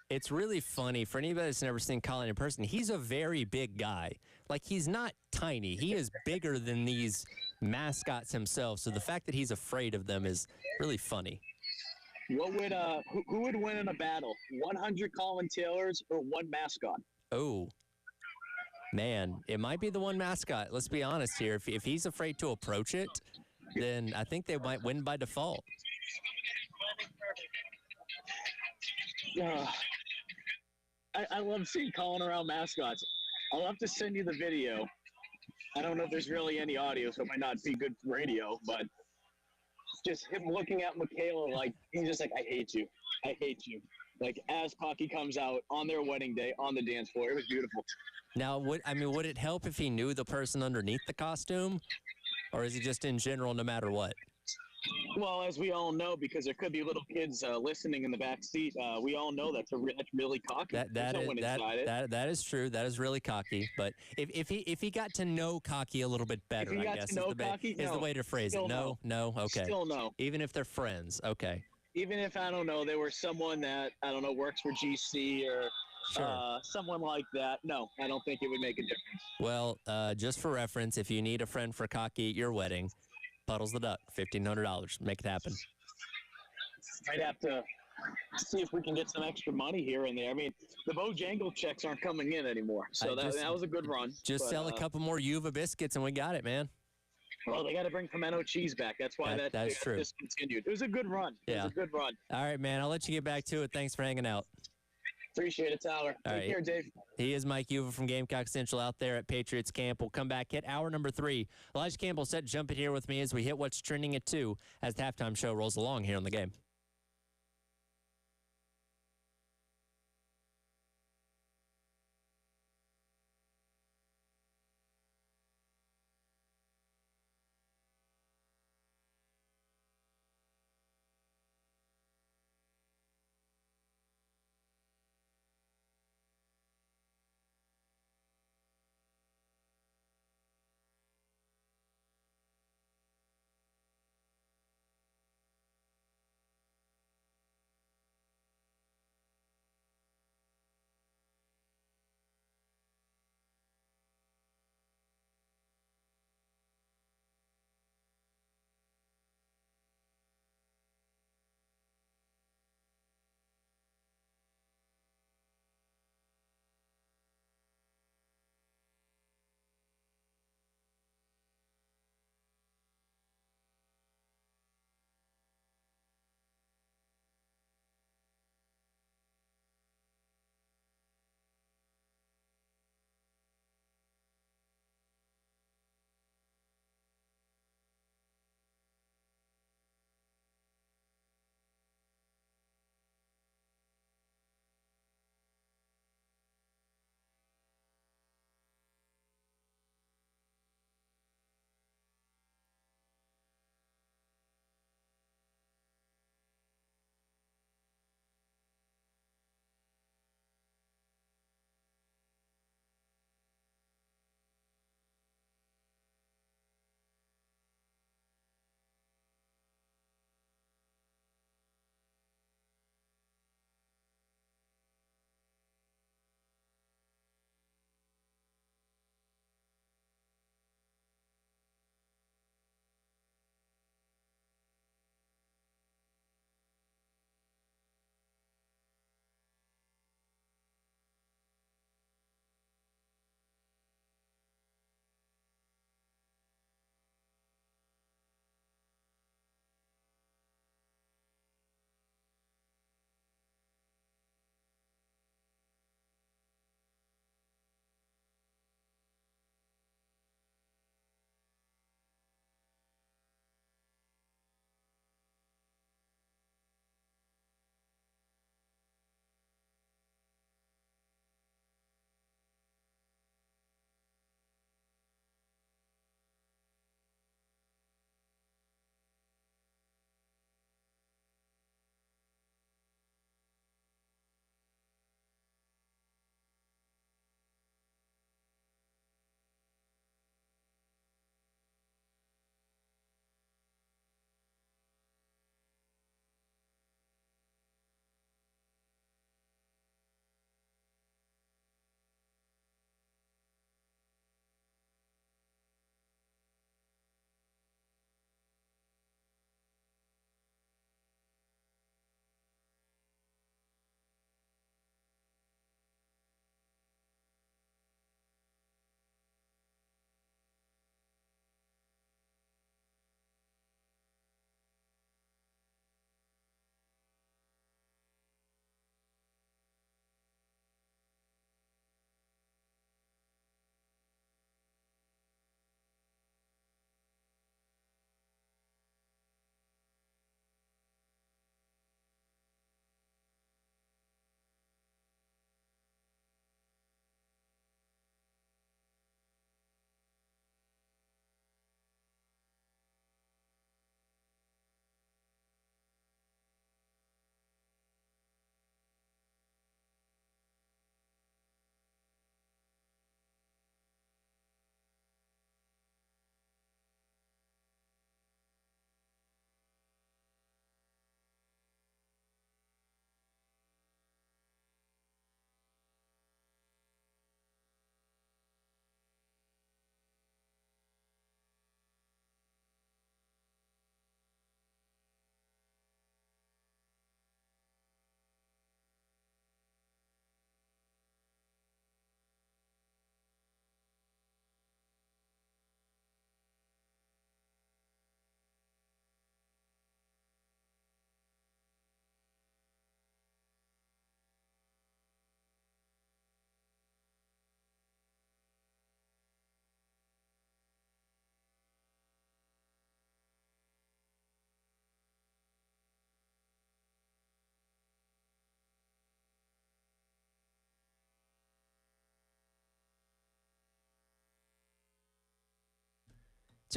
it's really funny for anybody that's never seen Colin in person. He's a very big guy. Like, he's not tiny. He is bigger than these mascots himself. So the fact that he's afraid of them is really funny. What would who would win in a battle? 100 Colin Taylors or one mascot? Oh, man, it might be the one mascot. Let's be honest here. If he's afraid to approach it, then I think they might win by default. I love seeing Colin around mascots. I'll have to send you the video. I don't know if there's really any audio, so it might not be good for radio, but just him looking at Michaela like, he's just like, I hate you. I hate you. Like, as Cocky comes out on their wedding day on the dance floor. It was beautiful. Now, would it help if he knew the person underneath the costume? Or is it just in general no matter what? Well, as we all know, because there could be little kids listening in the back seat, we all know that's really cocky. That is true. That is really cocky. But if he got to know Cocky a little bit better, I guess is the way to phrase it. No, okay. Still no. Even if they're friends, okay. Even if, I don't know, they were someone that, I don't know, works for GC or someone like that. No, I don't think it would make a difference. Well, just for reference, if you need a friend for Cocky at your wedding, Puddles the Duck, $1,500. Make it happen. Might have to see if we can get some extra money here and there. I mean, the Bojangle checks aren't coming in anymore, so that was a good run. Just sell a couple more UVA biscuits and we got it, man. Well, they got to bring pimento cheese back. That's why that's true. Discontinued. It was a good run. It was a good run. All right, man. I'll let you get back to it. Thanks for hanging out. Appreciate it, Tyler. Take care, Dave. He is Mike Uva from Gamecock Central out there at Patriots Camp. We'll come back, hit hour number 3. Elijah Campbell set to jump in here with me as we hit what's trending at 2 as the halftime show rolls along here on the game.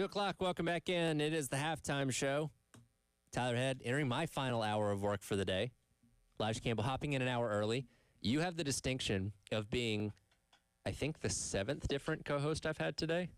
2 o'clock, welcome back in. It is the halftime show. Tyler Head entering my final hour of work for the day. Elijah Campbell hopping in an hour early. You have the distinction of being, I think, the 7th different co-host I've had today.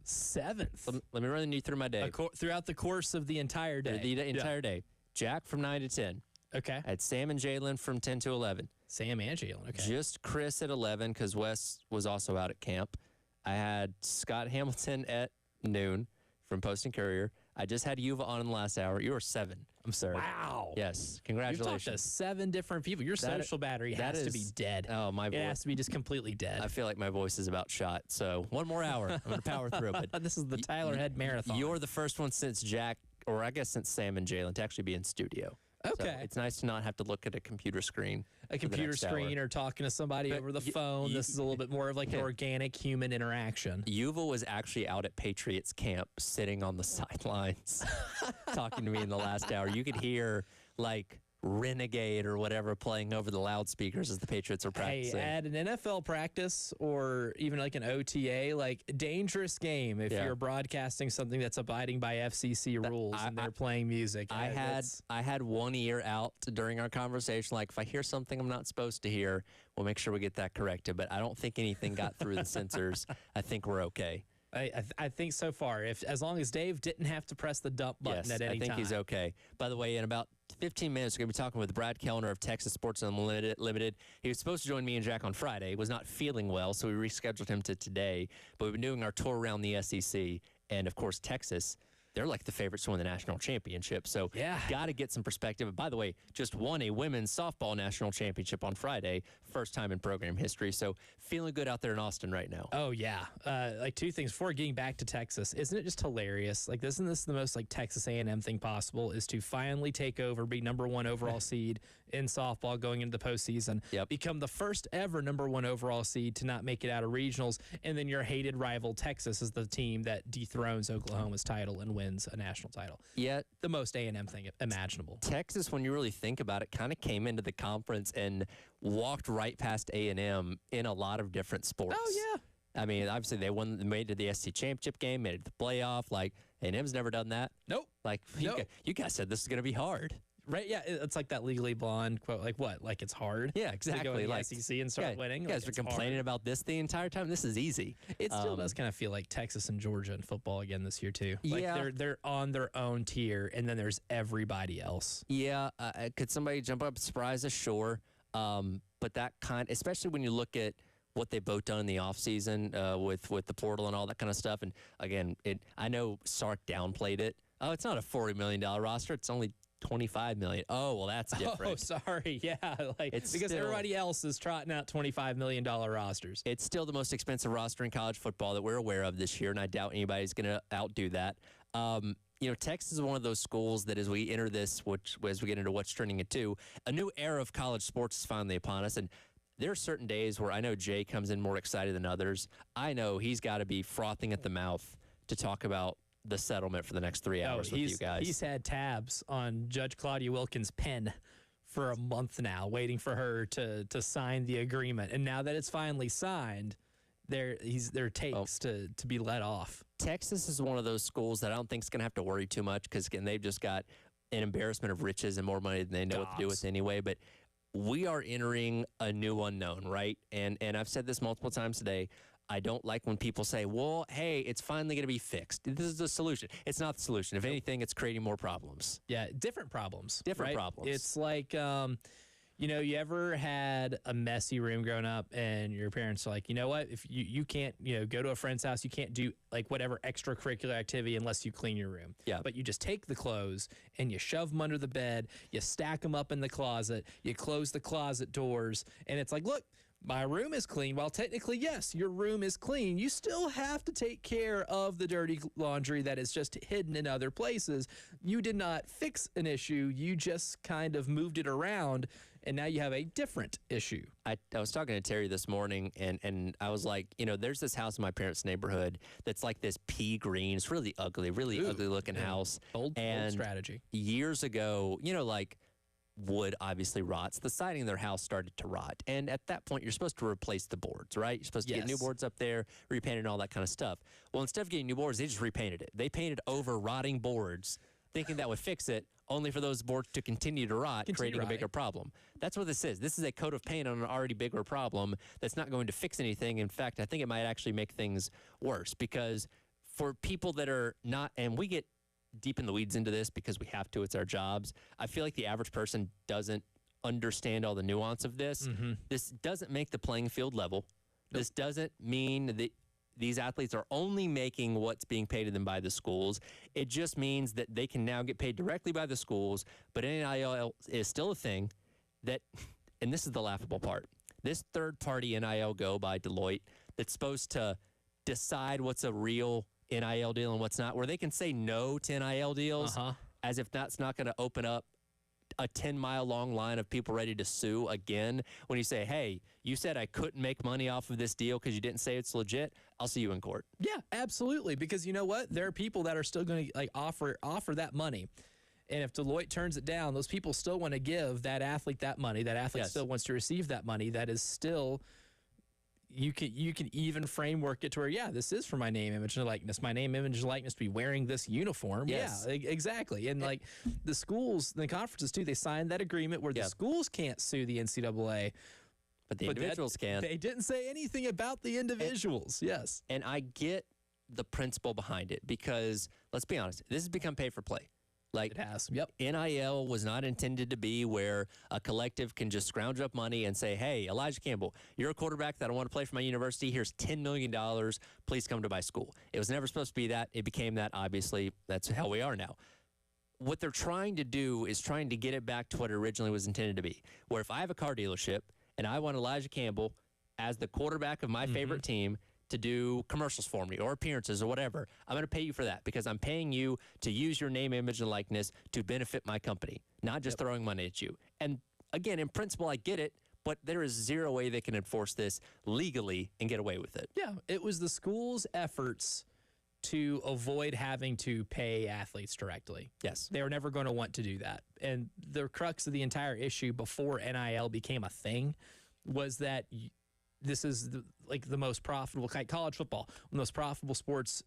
7th? Let me run you through my day. Throughout the course of the entire day. The entire day. Jack from 9 to 10. Okay. I had Sam and Jalen from 10 to 11. Sam and Jalen, okay. Just Chris at 11 because Wes was also out at camp. I had Scott Hamilton at noon from Post and Courier. I just had UVA on in the last hour. You were 7. I'm sorry. Wow. Yes. You've Congratulations. talked to 7 different people. Your social battery has to be dead. Oh, my It voice. has to be just completely dead. I feel like my voice is about shot. So one more hour. I'm going to power through it. But This is the Tyler Head Marathon. You're the first one since Jack, or I guess since Sam and Jalen, to actually be in studio. Okay. So it's nice to not have to look at a computer screen. A computer screen hour. or talking to somebody over the phone. This is a little bit more of like an organic human interaction. Yuval was actually out at Patriots camp sitting on the sidelines talking to me in the last hour. You could hear like Renegade or whatever playing over the loudspeakers as the Patriots are practicing. Hey, at an NFL practice or even like an OTA, like dangerous game if you're broadcasting something that's abiding by FCC rules and they're playing music. I had one ear out during our conversation. Like if I hear something I'm not supposed to hear, we'll make sure we get that corrected. But I don't think anything got through the censors. I think we're okay. I think so far, as long as Dave didn't have to press the dump button at any time. I think he's okay. By the way, in about 15 minutes, we're going to be talking with Brad Kellner of Texas Sports Unlimited. He was supposed to join me and Jack on Friday. Was not feeling well, so we rescheduled him to today. But we've been doing our tour around the SEC, and of course, Texas. They're like the favorites to win the national championship. So got to get some perspective. And by the way, just won a women's softball national championship on Friday. First time in program history. So feeling good out there in Austin right now. Oh, yeah. Like 2 things. Before getting back to Texas, isn't it just hilarious? Like, isn't this the most like Texas A&M thing possible is to finally take over, be #1 overall seed in softball going into the postseason, become the first ever #1 overall seed to not make it out of regionals, and then your hated rival Texas is the team that dethrones Oklahoma's title and wins a national title. Yet the most A&M thing imaginable. Texas, when you really think about it, kind of came into the conference and walked right past A&M in a lot of different sports. Oh, yeah. I mean, obviously they made it to the SEC championship game, made it to the playoff. Like A&M's never done that. Nope. Like you guys said this is going to be hard. Right, yeah, it's like that Legally Blonde quote. Like what? Like it's hard. Yeah, exactly. To go in like the SEC and start winning. You guys were complaining about this the entire time. This is easy. It still does kind of feel like Texas and Georgia in football again this year too. Like they're on their own tier, and then there's everybody else. Yeah, could somebody jump up and surprise us? Sure, but that especially when you look at what they've both done in the offseason with the portal and all that kind of stuff. And again, I know Sark downplayed it. Oh, it's not a $40 million roster. It's only $25 million. Oh, well, that's different. Oh, sorry. Yeah, like it's because still, everybody else is trotting out $25 million rosters. It's still the most expensive roster in college football that we're aware of this year, and I doubt anybody's going to outdo that. Texas is one of those schools that as we enter this, as we get into what's turning into, a new era of college sports is finally upon us. And there are certain days where I know Jay comes in more excited than others. I know he's got to be frothing at the mouth to talk about the settlement for the next 3 hours with you guys. He's had tabs on Judge Claudia Wilkins' pen for a month now, waiting for her to sign the agreement. And now that it's finally signed, there takes to be let off. Texas is one of those schools that I don't think is going to have to worry too much because, again, they've just got an embarrassment of riches and more money than they know what to do with anyway. But we are entering a new unknown, right? And I've said this multiple times today. I don't like when people say, well, hey, it's finally going to be fixed. This is the solution. It's not the solution. If anything, it's creating more problems. Yeah, different problems. Different right? problems. It's like, you ever had a messy room growing up and your parents are like, you know what, if you can't, go to a friend's house, you can't do like whatever extracurricular activity unless you clean your room. Yeah. But you just take the clothes and you shove them under the bed, you stack them up in the closet, you close the closet doors, and it's like, look, my room is clean. While technically, yes, your room is clean, you still have to take care of the dirty laundry that is just hidden in other places. You did not fix an issue. You just kind of moved it around, and now you have a different issue. I was talking to Terry this morning, and I was like, there's this house in my parents' neighborhood that's like this pea green. It's really ugly looking house. Bold strategy. Years ago, wood obviously rots. The siding in their house started to rot. And at that point, you're supposed to replace the boards, right? You're supposed to get new boards up there, repaint it, and all that kind of stuff. Well, instead of getting new boards, they just repainted it. They painted over rotting boards, thinking that would fix it, only for those boards to continue to rot, creating a bigger problem. That's what this is. This is a coat of paint on an already bigger problem that's not going to fix anything. In fact, I think it might actually make things worse, because for people that are not, and we get deep in the weeds into this because we have to, it's our jobs. I feel like the average person doesn't understand all the nuance of this. This doesn't make the playing field level. This doesn't mean that these athletes are only making what's being paid to them by the schools. It just means that they can now get paid directly by the schools, but NIL is still a thing that, and this is the laughable part, this third-party NIL Go by Deloitte that's supposed to decide what's a real NIL deal and what's not, where they can say no to NIL deals as if that's not going to open up a 10-mile long line of people ready to sue again. When you say, hey, you said I couldn't make money off of this deal because you didn't say it's legit, I'll see you in court. Yeah, absolutely. Because you know what? There are people that are still going to like offer that money. And if Deloitte turns it down, those people still want to give that athlete that money. That athlete still wants to receive that money. That is still... You can even framework it to where, yeah, this is for my name, image, and likeness. My name, image, and likeness to be wearing this uniform. Yes. Yeah, exactly. And like the schools, the conferences too, they signed that agreement where the schools can't sue the NCAA. But the individuals can. They didn't say anything about the individuals. Yes. And I get the principle behind it because, let's be honest, this has become pay for play. Like, it has. Yep. NIL was not intended to be where a collective can just scrounge up money and say, hey, Elijah Campbell, you're a quarterback that I want to play for my university. Here's $10 million. Please come to my school. It was never supposed to be that. It became that, obviously. That's how we are now. What they're trying to do is trying to get it back to what it originally was intended to be, where if I have a car dealership and I want Elijah Campbell as the quarterback of my favorite team to do commercials for me or appearances or whatever, I'm going to pay you for that because I'm paying you to use your name, image, and likeness to benefit my company, not just throwing money at you. And again, in principle, I get it, but there is zero way they can enforce this legally and get away with it. Yeah, it was the school's efforts to avoid having to pay athletes directly. Yes. They were never going to want to do that. And the crux of the entire issue before NIL became a thing was that this is the most profitable, college football, one of the most profitable sports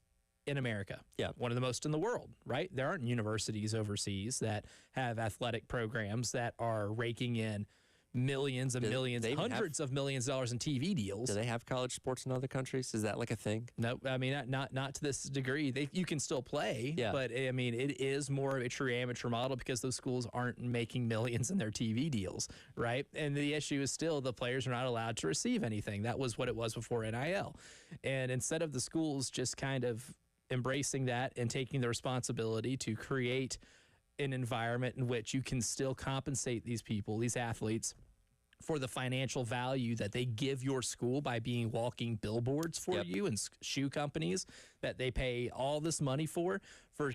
in America. Yeah. One of the most in the world, right? There aren't universities overseas that have athletic programs that are raking in millions and millions, hundreds of millions of dollars in TV deals. Do they have college sports in other countries? Is that like a thing? No, I mean, not to this degree. You can still play, but I mean, it is more of a true amateur model because those schools aren't making millions in their TV deals, right? And the issue is still the players are not allowed to receive anything. That was what it was before NIL. And instead of the schools just kind of embracing that and taking the responsibility to create an environment in which you can still compensate these people, these athletes, for the financial value that they give your school by being walking billboards for you and shoe companies that they pay all this money for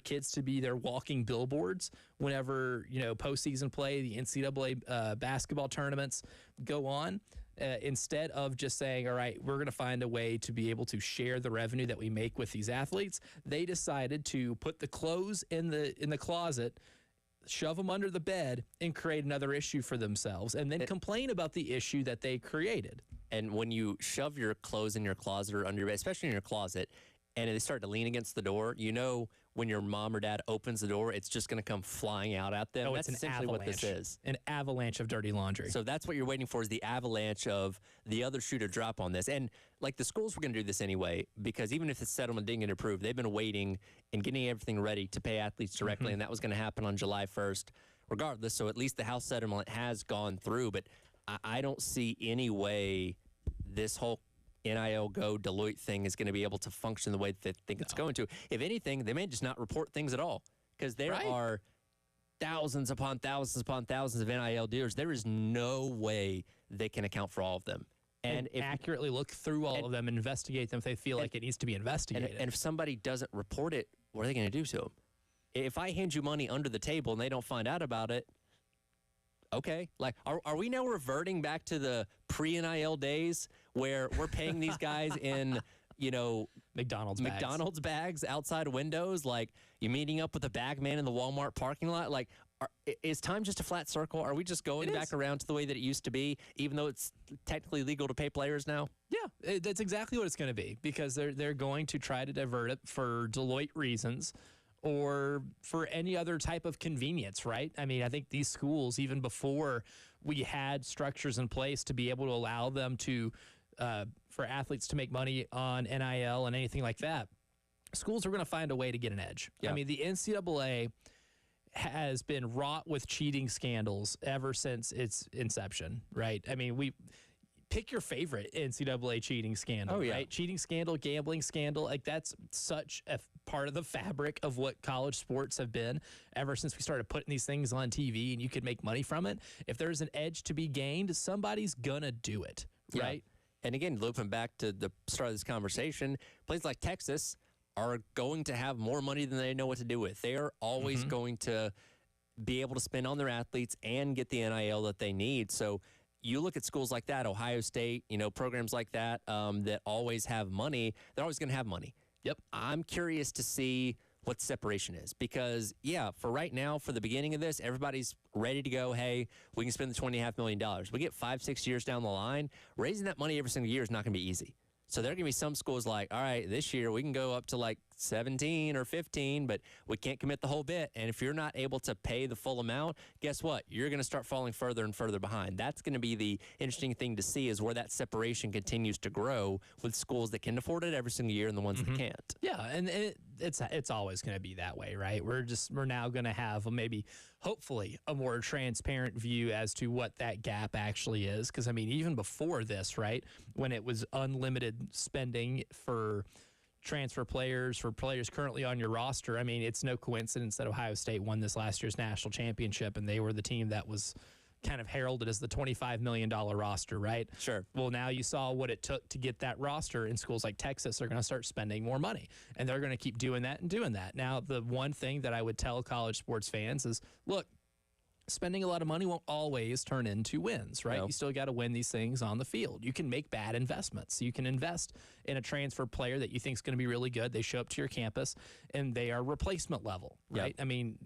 kids to be their walking billboards whenever, postseason play, the NCAA basketball tournaments go on. Instead of just saying, all right, we're going to find a way to be able to share the revenue that we make with these athletes, they decided to put the clothes in the closet, shove them under the bed, and create another issue for themselves, and then complain about the issue that they created. And when you shove your clothes in your closet or under your bed, especially in your closet, and they start to lean against the door, when your mom or dad opens the door, it's just going to come flying out at them. That's essentially what this is. An avalanche of dirty laundry. So that's what you're waiting for, is the avalanche of the other shoe to drop on this. And like the schools were going to do this anyway, because even if the settlement didn't get approved, they've been waiting and getting everything ready to pay athletes directly, and that was going to happen on July 1st regardless. So at least the House settlement has gone through, but I don't see any way this whole NIL Go Deloitte thing is going to be able to function the way that they think it's going to. If anything, they may just not report things at all, because there are thousands upon thousands upon thousands of NIL dealers. There is no way they can account for all of them. And accurately look through all of them and investigate them if they feel like it needs to be investigated. And if somebody doesn't report it, what are they going to do to them? If I hand you money under the table and they don't find out about it, okay. Like, are we now reverting back to the pre-NIL days where we're paying these guys in, McDonald's bags outside windows? Like, you meeting up with the bag man in the Walmart parking lot? Like, is time just a flat circle? Are we just going back around to the way that it used to be, even though it's technically legal to pay players now? Yeah, that's exactly what it's going to be, because they're going to try to divert it for Deloitte reasons or for any other type of convenience, right? I mean, I think these schools, even before we had structures in place to be able to allow them to, for athletes to make money on NIL and anything like that, schools are going to find a way to get an edge. Yeah. I mean, the NCAA has been wrought with cheating scandals ever since its inception, right? I mean, pick your favorite NCAA cheating scandal, right? Cheating scandal, gambling scandal, like that's such a part of the fabric of what college sports have been ever since we started putting these things on TV and you could make money from it. If there's an edge to be gained, somebody's gonna do it, right? And again, looping back to the start of this conversation, places like Texas are going to have more money than they know what to do with. They are always going to be able to spend on their athletes and get the NIL that they need. So you look at schools like that, Ohio State, programs like that, that always have money, they're always going to have money. Yep. I'm curious to see what separation is because, for right now, for the beginning of this, everybody's ready to go, hey, we can spend the $20.5 million. We get 5-6 years down the line, raising that money every single year is not going to be easy. So there are going to be some schools like, all right, this year we can go up to like 17 or 15, but we can't commit the whole bit. And if you're not able to pay the full amount, guess what? You're going to start falling further and further behind. That's going to be the interesting thing to see is where that separation continues to grow with schools that can afford it every single year and the ones that can't. Yeah, and it's always going to be that way, right? We're now going to have hopefully a more transparent view as to what that gap actually is. Because I mean, even before this, right, when it was unlimited spending for transfer players, for players currently on your roster, I mean, it's no coincidence that Ohio State won this last year's national championship, and they were the team that was kind of heralded as the $25 million roster, right? Sure. Well, now you saw what it took to get that roster, and schools like Texas are going to start spending more money, and they're going to keep doing that and doing that. Now, the one thing that I would tell college sports fans is, look, spending a lot of money won't always turn into wins, right? No. You still got to win these things on the field. You can make bad investments. You can invest in a transfer player that you think is going to be really good. They show up to your campus, and they are replacement level, right? I mean,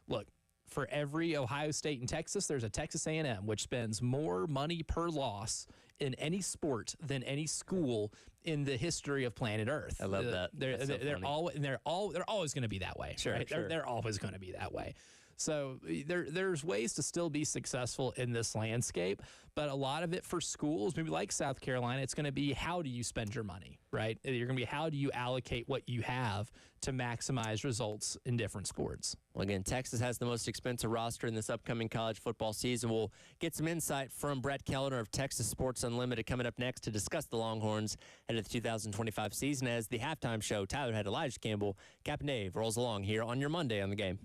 look, for every Ohio State and Texas, there's a Texas A&M, which spends more money per loss in any sport than any school in the history of planet Earth. I love that. They're always going to be that way. Sure, right? sure. They're always going to be that way. So there's ways to still be successful in this landscape, but a lot of it for schools, maybe like South Carolina, it's going to be how do you spend your money, right? You're going to be how do you allocate what you have to maximize results in different sports. Well, again, Texas has the most expensive roster in this upcoming college football season. We'll get some insight from Brett Kellner of Texas Sports Unlimited coming up next to discuss the Longhorns ahead of the 2025 season as the halftime show. Tyler Head, Elijah Campbell, Captain Dave rolls along here on your Monday on the Game.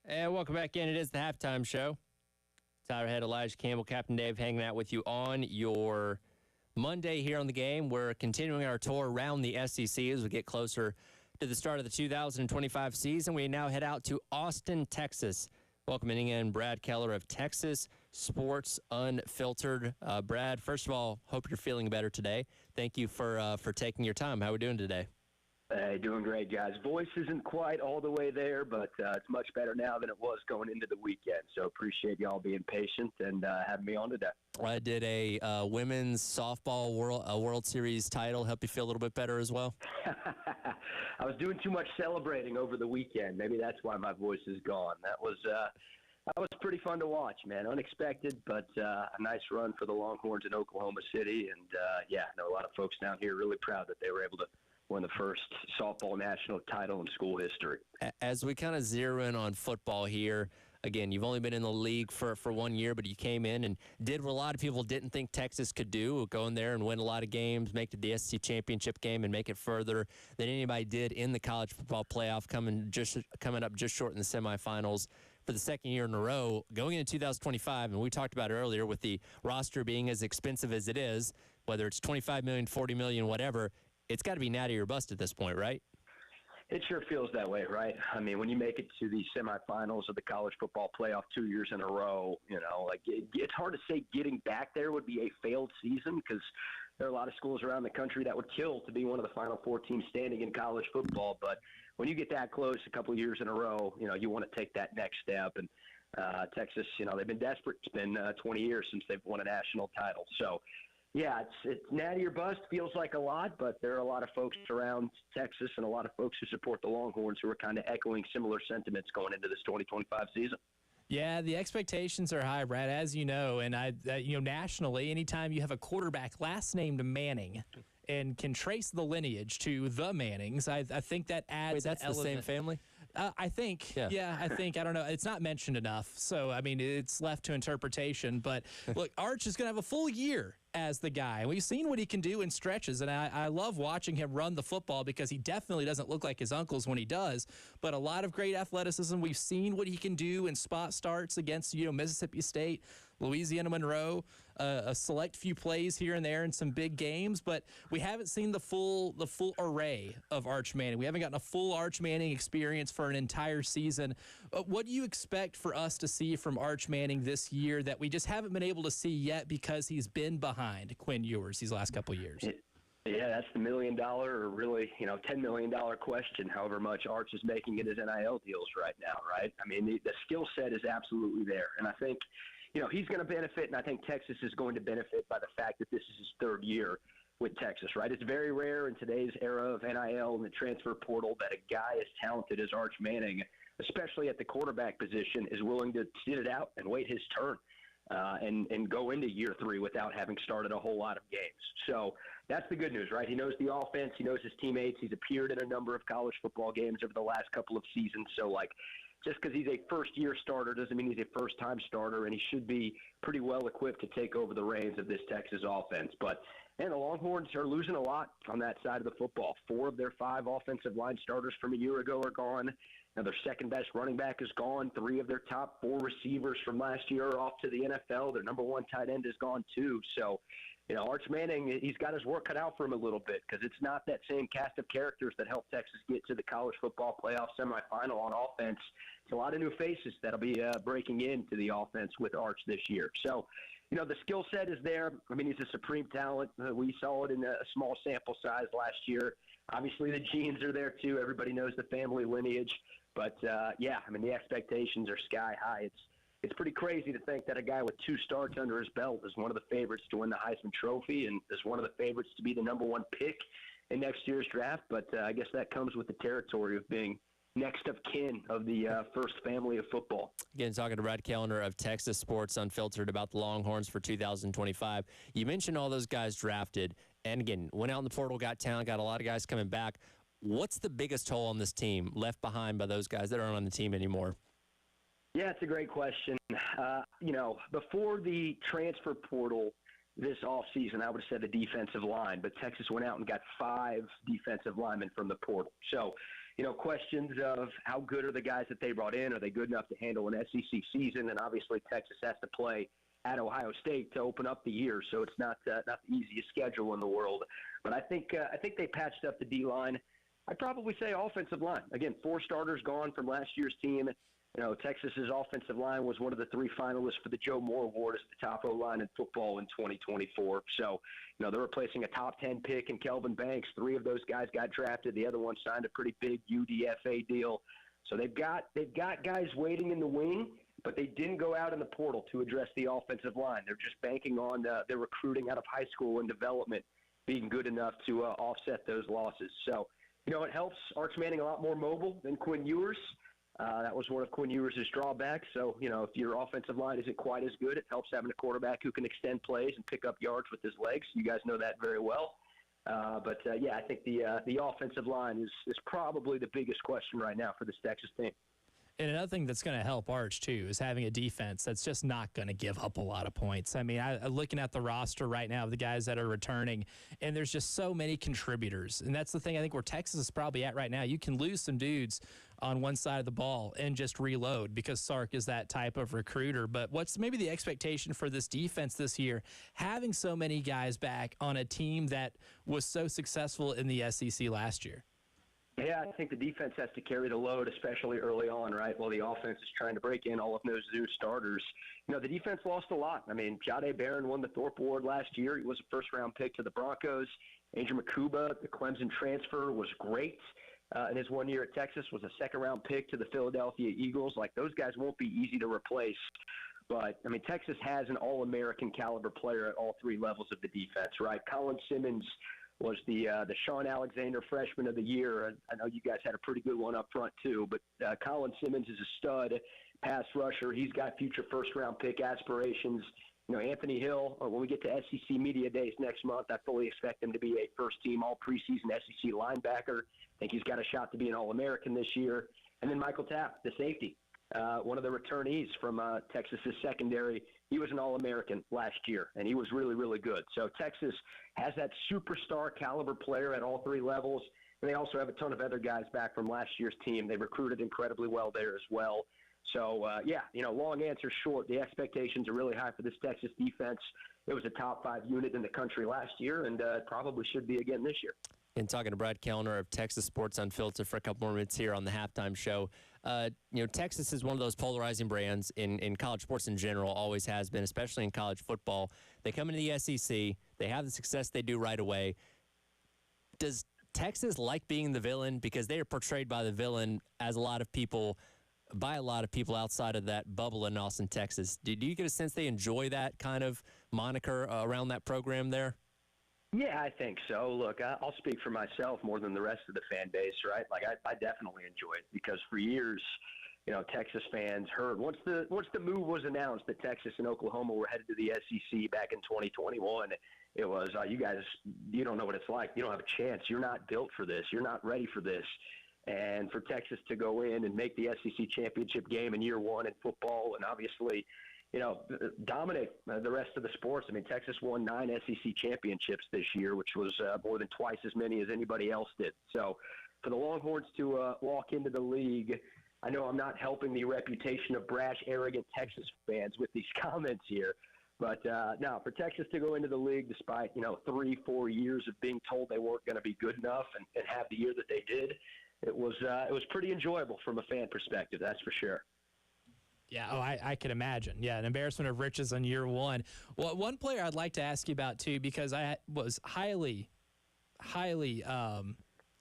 And welcome back in. It is the halftime show. Tyler Head, Elijah Campbell, Captain Dave hanging out with you on your Monday here on the game. We're continuing our tour around the SEC as we get closer to the start of the 2025 season. We now head out to Austin, Texas. Welcoming in Brad Keller of Texas Sports Unfiltered. Brad, first of all, hope you're feeling better today. Thank you for taking your time. How are we doing today? Hey, doing great, guys. Voice isn't quite all the way there, but it's much better now than it was going into the weekend. So appreciate y'all being patient and having me on today. I did a women's softball World Series title. Help you feel a little bit better as well? I was doing too much celebrating over the weekend. Maybe that's why my voice is gone. That was pretty fun to watch, man. Unexpected, but a nice run for the Longhorns in Oklahoma City. And, I know a lot of folks down here really proud that they were able to win the first softball national title in school history. As we kind of zero in on football here, again, you've only been in the league for 1 year, but you came in and did what a lot of people didn't think Texas could do, go in there and win a lot of games, make it the SEC championship game and make it further than anybody did in the college football playoff, coming up just short in the semifinals for the second year in a row, going into 2025. And we talked about earlier with the roster being as expensive as it is, whether it's $25 million, $40 million, whatever, it's got to be natty or bust at this point, right? It sure feels that way, right? I mean, when you make it to the semifinals of the college football playoff 2 years in a row, it's hard to say getting back there would be a failed season because there are a lot of schools around the country that would kill to be one of the final four teams standing in college football. But when you get that close a couple of years in a row, you want to take that next step. And Texas, they've been desperate. It's been 20 years since they've won a national title. So, yeah, it's natty or bust. Feels like a lot, but there are a lot of folks around Texas and a lot of folks who support the Longhorns who are kind of echoing similar sentiments going into this 2025 season. Yeah, the expectations are high, Brad, as you know, and nationally, anytime you have a quarterback last named Manning and can trace the lineage to the Mannings, I think that adds. Wait, that's the same family? I think, I don't know. It's not mentioned enough. So, I mean, it's left to interpretation. But, look, Arch is going to have a full year as the guy. We've seen what he can do in stretches, and I love watching him run the football because he definitely doesn't look like his uncles when he does. But a lot of great athleticism. We've seen what he can do in spot starts against, Mississippi State, Louisiana Monroe, a select few plays here and there in some big games, but we haven't seen the full array of Arch Manning. We haven't gotten a full Arch Manning experience for an entire season. What do you expect for us to see from Arch Manning this year that we just haven't been able to see yet because he's been behind Quinn Ewers these last couple of years? Yeah, that's the $1 million or really, $10 million question, however much Arch is making in his NIL deals right now, right? I mean, the skill set is absolutely there. And I think, he's going to benefit, and I think Texas is going to benefit by the fact that this is his third year with Texas, right? It's very rare in today's era of NIL and the transfer portal that a guy as talented as Arch Manning, especially at the quarterback position, is willing to sit it out and wait his turn and go into year three without having started a whole lot of games. So that's the good news, right? He knows the offense. He knows his teammates. He's appeared in a number of college football games over the last couple of seasons. So, just because he's a first-year starter doesn't mean he's a first-time starter, and he should be pretty well equipped to take over the reins of this Texas offense. But, man, the Longhorns are losing a lot on that side of the football. 4 of their 5 offensive line starters from a year ago are gone. Now, their second-best running back is gone. 3 of their top 4 receivers from last year are off to the NFL. Their number 1 tight end is gone, too. So, Arch Manning, he's got his work cut out for him a little bit because it's not that same cast of characters that helped Texas get to the college football playoff semifinal on offense. It's a lot of new faces that'll be breaking into the offense with Arch this year. So, the skill set is there. I mean, he's a supreme talent. We saw it in a small sample size last year. Obviously, the genes are there, too. Everybody knows the family lineage. But, the expectations are sky high. It's pretty crazy to think that a guy with 2 starts under his belt is one of the favorites to win the Heisman Trophy and is one of the favorites to be the number 1 pick in next year's draft. But I guess that comes with the territory of being next of kin of the first family of football. Again, talking to Brad Kellner of Texas Sports Unfiltered about the Longhorns for 2025. You mentioned all those guys drafted, and again, went out in the portal, got talent, got a lot of guys coming back. What's the biggest hole on this team left behind by those guys that aren't on the team anymore? Yeah, it's a great question. Before the transfer portal this offseason, I would have said the defensive line, but Texas went out and got 5 defensive linemen from the portal. So, questions of how good are the guys that they brought in? Are they good enough to handle an SEC season? And obviously Texas has to play at Ohio State to open up the year, so it's not the easiest schedule in the world. But I think they patched up the D-line. I'd probably say offensive line. Again, 4 starters gone from last year's team. Texas's offensive line was one of the 3 finalists for the Joe Moore Award as the top O-line in football in 2024. So, they're replacing a top 10 pick in Kelvin Banks. 3 of those guys got drafted. The other one signed a pretty big UDFA deal. So they've got guys waiting in the wing, but they didn't go out in the portal to address the offensive line. They're just banking on their recruiting out of high school and development being good enough to offset those losses. So, it helps Arch Manning a lot more mobile than Quinn Ewers. That was one of Quinn Ewers' drawbacks. So, if your offensive line isn't quite as good, it helps having a quarterback who can extend plays and pick up yards with his legs. You guys know that very well. But I think the offensive line is probably the biggest question right now for this Texas team. And another thing that's going to help Arch, too, is having a defense that's just not going to give up a lot of points. I mean, I'm looking at the roster right now of the guys that are returning, and there's just so many contributors. And that's the thing I think where Texas is probably at right now. You can lose some dudes on one side of the ball and just reload because Sark is that type of recruiter. But what's maybe the expectation for this defense this year, having so many guys back on a team that was so successful in the SEC last year? Yeah, I think the defense has to carry the load, especially early on, right? While the offense is trying to break in all of those new starters. The defense lost a lot. I mean, Jahdae Barron won the Thorpe Award last year. He was a first-round pick to the Broncos. Andrew Makuba, the Clemson transfer, was great. In his 1 year at Texas, was a second-round pick to the Philadelphia Eagles. Like, those guys won't be easy to replace. But, I mean, Texas has an All-American caliber player at all 3 levels of the defense, right? Colin Simmons was the Sean Alexander Freshman of the Year. I know you guys had a pretty good one up front too, but Colin Simmons is a stud pass rusher. He's got future first-round pick aspirations. Anthony Hill, when we get to SEC Media Days next month, I fully expect him to be a first-team all-preseason SEC linebacker. I think he's got a shot to be an All-American this year. And then Michael Tapp, the safety, one of the returnees from Texas's secondary. He was an All-American last year, and he was really, really good. So Texas has that superstar caliber player at all 3 levels. And they also have a ton of other guys back from last year's team. They recruited incredibly well there as well. So, long answer short, the expectations are really high for this Texas defense. It was a top 5 unit in the country last year, and it probably should be again this year. And talking to Brad Kellner of Texas Sports Unfiltered for a couple more minutes here on the halftime show. Texas is one of those polarizing brands in college sports in general, always has been, especially in college football. They come into the SEC. They have the success they do right away. Does Texas like being the villain? Because they are portrayed by the villain by a lot of people outside of that bubble in Austin, Texas. Do you get a sense they enjoy that kind of moniker around that program there? Yeah, I think so. Look, I'll speak for myself more than the rest of the fan base, right? Like, I definitely enjoy it because for years, Texas fans heard once the move was announced that Texas and Oklahoma were headed to the SEC back in 2021, it was, you guys, you don't know what it's like. You don't have a chance. You're not built for this. You're not ready for this. And for Texas to go in and make the SEC championship game in year 1 in football and obviously – dominate the rest of the sports. I mean, Texas won 9 SEC championships this year, which was more than twice as many as anybody else did. So for the Longhorns to walk into the league, I know I'm not helping the reputation of brash, arrogant Texas fans with these comments here. But no, for Texas to go into the league despite, 3-4 years of being told they weren't going to be good enough and have the year that they did, it was pretty enjoyable from a fan perspective, that's for sure. Yeah, I could imagine. Yeah, an embarrassment of riches on year 1. Well, one player I'd like to ask you about, too, because I was highly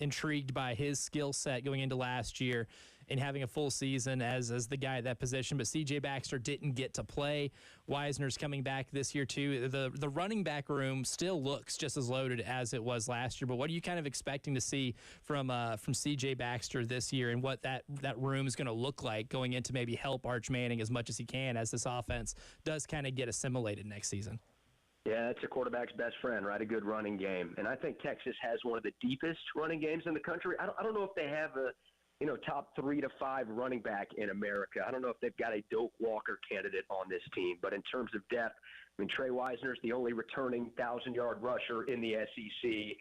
intrigued by his skill set going into last year and having a full season as the guy at that position. But C.J. Baxter didn't get to play. Wisner's coming back this year, too. The running back room still looks just as loaded as it was last year. But what are you kind of expecting to see from C.J. Baxter this year and what that room is going to look like going into maybe help Arch Manning as much as he can as this offense does kind of get assimilated next season? Yeah, it's a quarterback's best friend, right? A good running game. And I think Texas has one of the deepest running games in the country. I don't know if they have a top 3 to 5 running back in America. I don't know if they've got a Doak Walker candidate on this team, but in terms of depth, I mean, Trey Wisner's the only returning 1,000-yard rusher in the SEC.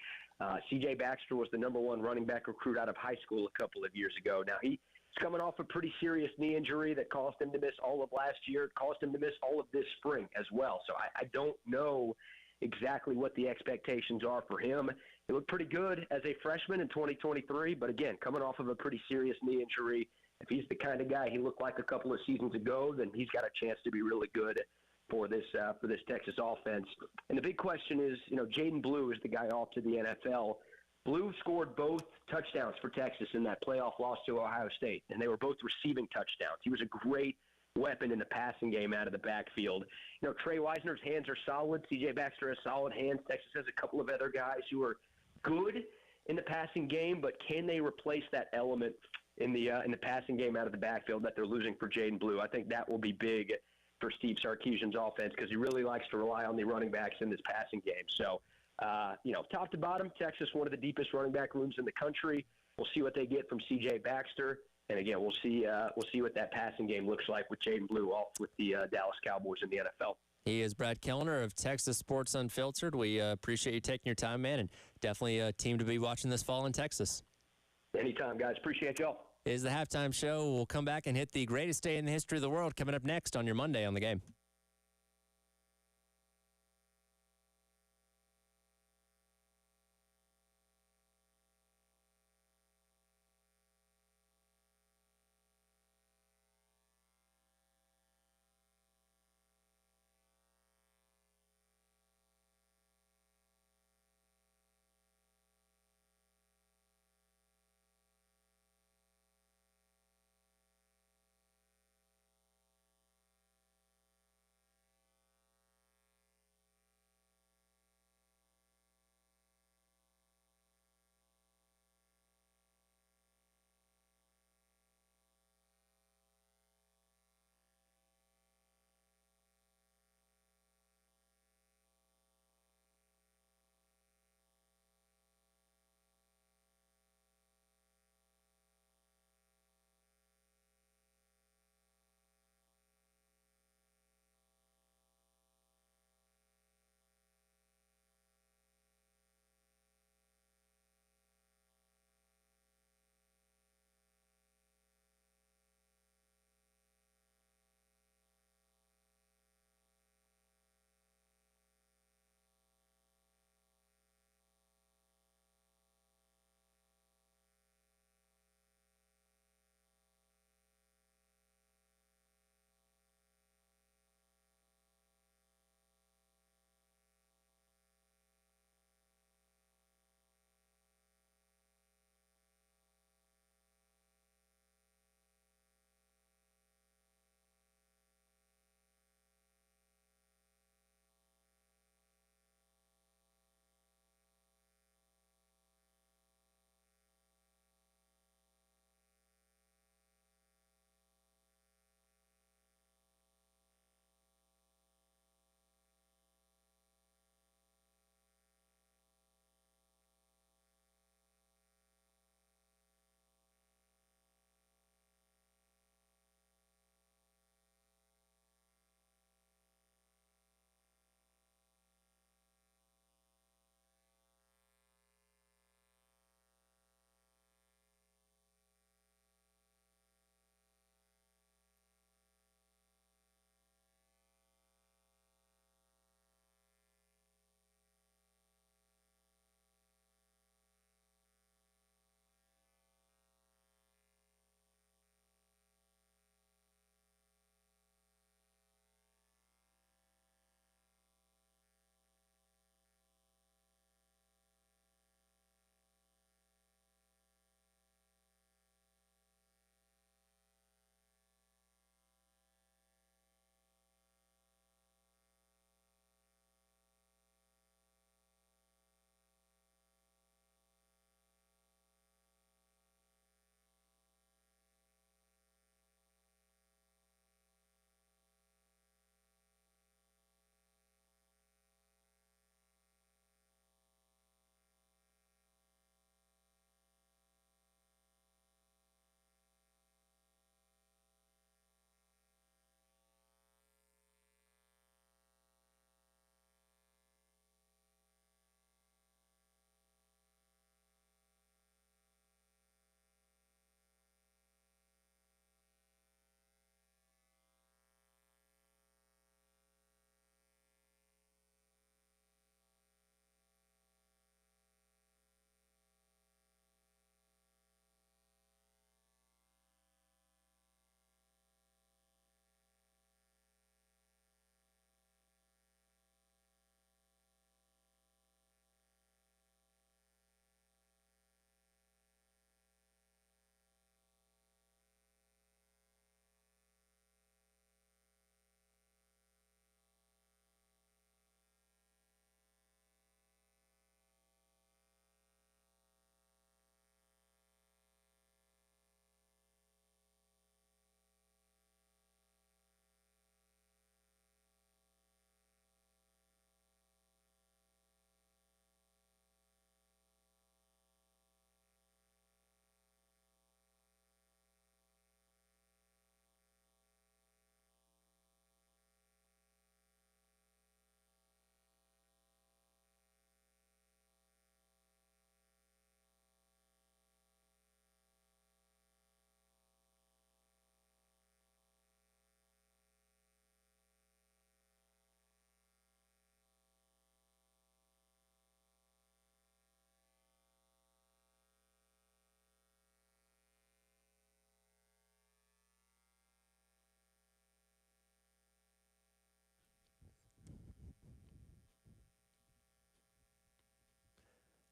C.J. Baxter was the number one running back recruit out of high school a couple of years ago. Now, he's coming off a pretty serious knee injury that caused him to miss all of last year, caused him to miss all of this spring as well. So I don't know exactly what the expectations are for him. He looked pretty good as a freshman in 2023, but again, coming off of a pretty serious knee injury, if he's the kind of guy he looked like a couple of seasons ago, then he's got a chance to be really good for this Texas offense. And the big question is, Jaden Blue is the guy off to the NFL. Blue scored both touchdowns for Texas in that playoff loss to Ohio State, and they were both receiving touchdowns. He was a great weapon in the passing game out of the backfield. Trey Wisner's hands are solid. C.J. Baxter has solid hands. Texas has a couple of other guys who are good in the passing game, but can they replace that element in the passing game out of the backfield that they're losing for Jaden Blue? I think that will be big for Steve Sarkisian's offense because he really likes to rely on the running backs in this passing game. So, top to bottom, Texas, one of the deepest running back rooms in the country. We'll see what they get from C.J. Baxter. And again, we'll see what that passing game looks like with Jaden Blue off with the Dallas Cowboys in the NFL. He is Brad Kellner of Texas Sports Unfiltered. We appreciate you taking your time, man, and definitely a team to be watching this fall in Texas. Anytime, guys. Appreciate y'all. It is the halftime show. We'll come back and hit the greatest day in the history of the world coming up next on your Monday on the Game.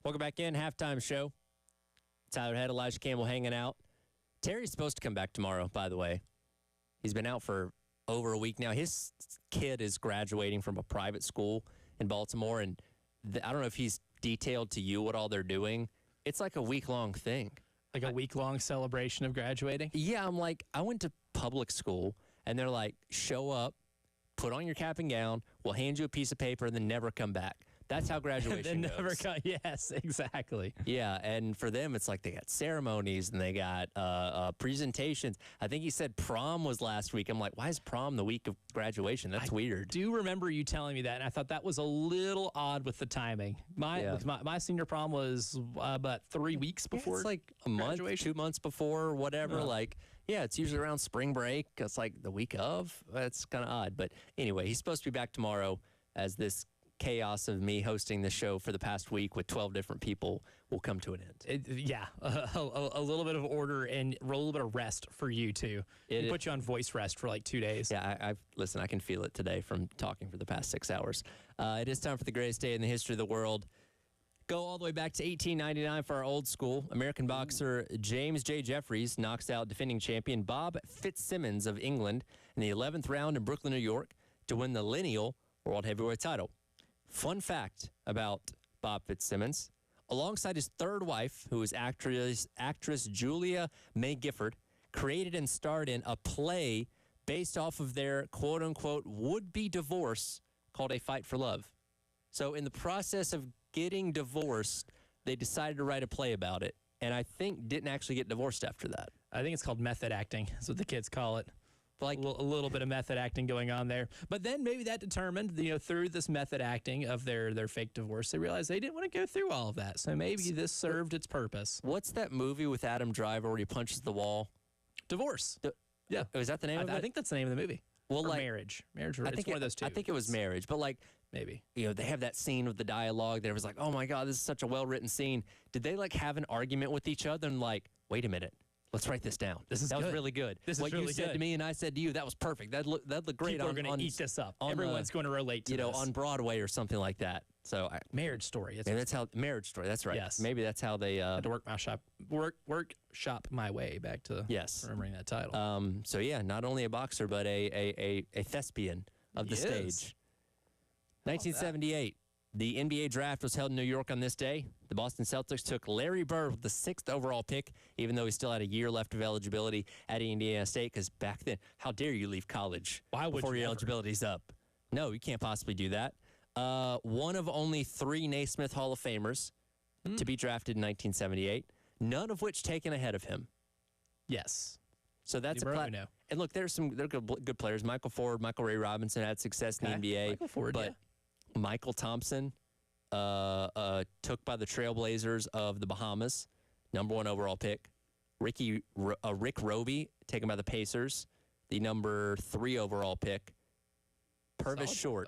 Welcome back in. Halftime show. Tyler Head, Elijah Campbell hanging out. Terry's supposed to come back tomorrow, by the way. He's been out for over a week now. His kid is graduating from a private school in Baltimore, and I don't know if he's detailed to you what all they're doing. It's like a week-long thing. Like a week-long celebration of graduating? Yeah, I'm like, I went to public school, and they're like, show up, put on your cap and gown, we'll hand you a piece of paper, and then never come back. That's how graduation goes. Never come. Yes, exactly. Yeah, and for them, it's like they got ceremonies and they got presentations. I think he said prom was last week. I'm like, why is prom the week of graduation? That's weird. I do remember you telling me that, and I thought that was a little odd with the timing. My senior prom was about 3 weeks before. It's like a month, 2 months before, whatever. Like, yeah, it's usually around spring break. It's like the week of. That's kind of odd. But anyway, he's supposed to be back tomorrow as this chaos of me hosting the show for the past week with 12 different people will come to an end. A little bit of order and a little bit of rest for you, too. We put you on voice rest for like 2 days. Yeah, listen, I can feel it today from talking for the past 6 hours. It is time for the greatest day in the history of the world. Go all the way back to 1899 for our old school. American boxer James J. Jeffries knocks out defending champion Bob Fitzsimmons of England in the 11th round in Brooklyn, New York to win the lineal world heavyweight title. Fun fact about Bob Fitzsimmons, alongside his third wife, who was actress Julia May Gifford, created and starred in a play based off of their quote-unquote would-be divorce called A Fight for Love. So in the process of getting divorced, they decided to write a play about it, and I think didn't actually get divorced after that. I think it's called method acting. That's what the kids call it. Like a little bit of method acting going on there. But then maybe that determined, through this method acting of their fake divorce, they realized they didn't want to go through all of that. So maybe this served its purpose. What's that movie with Adam Driver where he punches the wall? Divorce. Yeah. Is that the name of it? I think that's the name of the movie. Well, or Marriage. Marriage. It's one of those two. I think it was Marriage. But maybe. They have that scene with the dialogue. There was like, oh my God, this is such a well-written scene. Did they have an argument with each other and wait a minute. Let's write this down. That was really good. What you said to me and I said to you, that was perfect. That looked great. People are going to eat this up. Everyone's going to relate to this. on Broadway or something like that. So Marriage Story. That's how Marriage Story. That's right. Yes. Maybe that's how they had to workshop my way back to remembering that title. So yeah, not only a boxer but a thespian of the stage. 1978. The NBA draft was held in New York on this day. The Boston Celtics took Larry Bird with the 6th overall pick, even though he still had a year left of eligibility at Indiana State, because back then, how dare you leave college before your eligibility's up? No, you can't possibly do that. One of only 3 Naismith Hall of Famers to be drafted in 1978, none of which taken ahead of him. Yes. So that's a And look, they're good players. Michael Ford, Michael Ray Robinson had success in the NBA. Michael Ford, but Michael Thompson, took by the Trailblazers of the Bahamas, number 1 overall pick. Rick Roby, taken by the Pacers, the number 3 overall pick. Purvis Short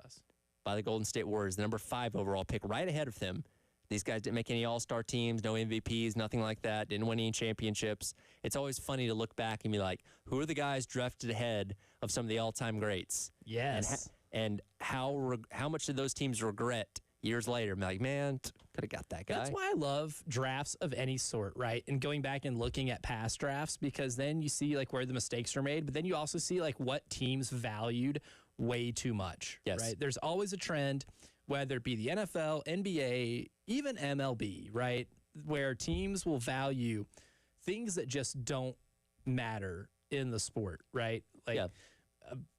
by the Golden State Warriors, the number 5 overall pick, right ahead of them. These guys didn't make any all-star teams, no MVPs, nothing like that, didn't win any championships. It's always funny to look back and be like, who are the guys drafted ahead of some of the all-time greats? Yes. And how much did those teams regret years later? I'm like, man, could have got that guy. That's why I love drafts of any sort, right? And going back and looking at past drafts, because then you see where the mistakes are made, but then you also see what teams valued way too much, right? There's always a trend, whether it be the NFL, NBA, even MLB, right, where teams will value things that just don't matter in the sport, right?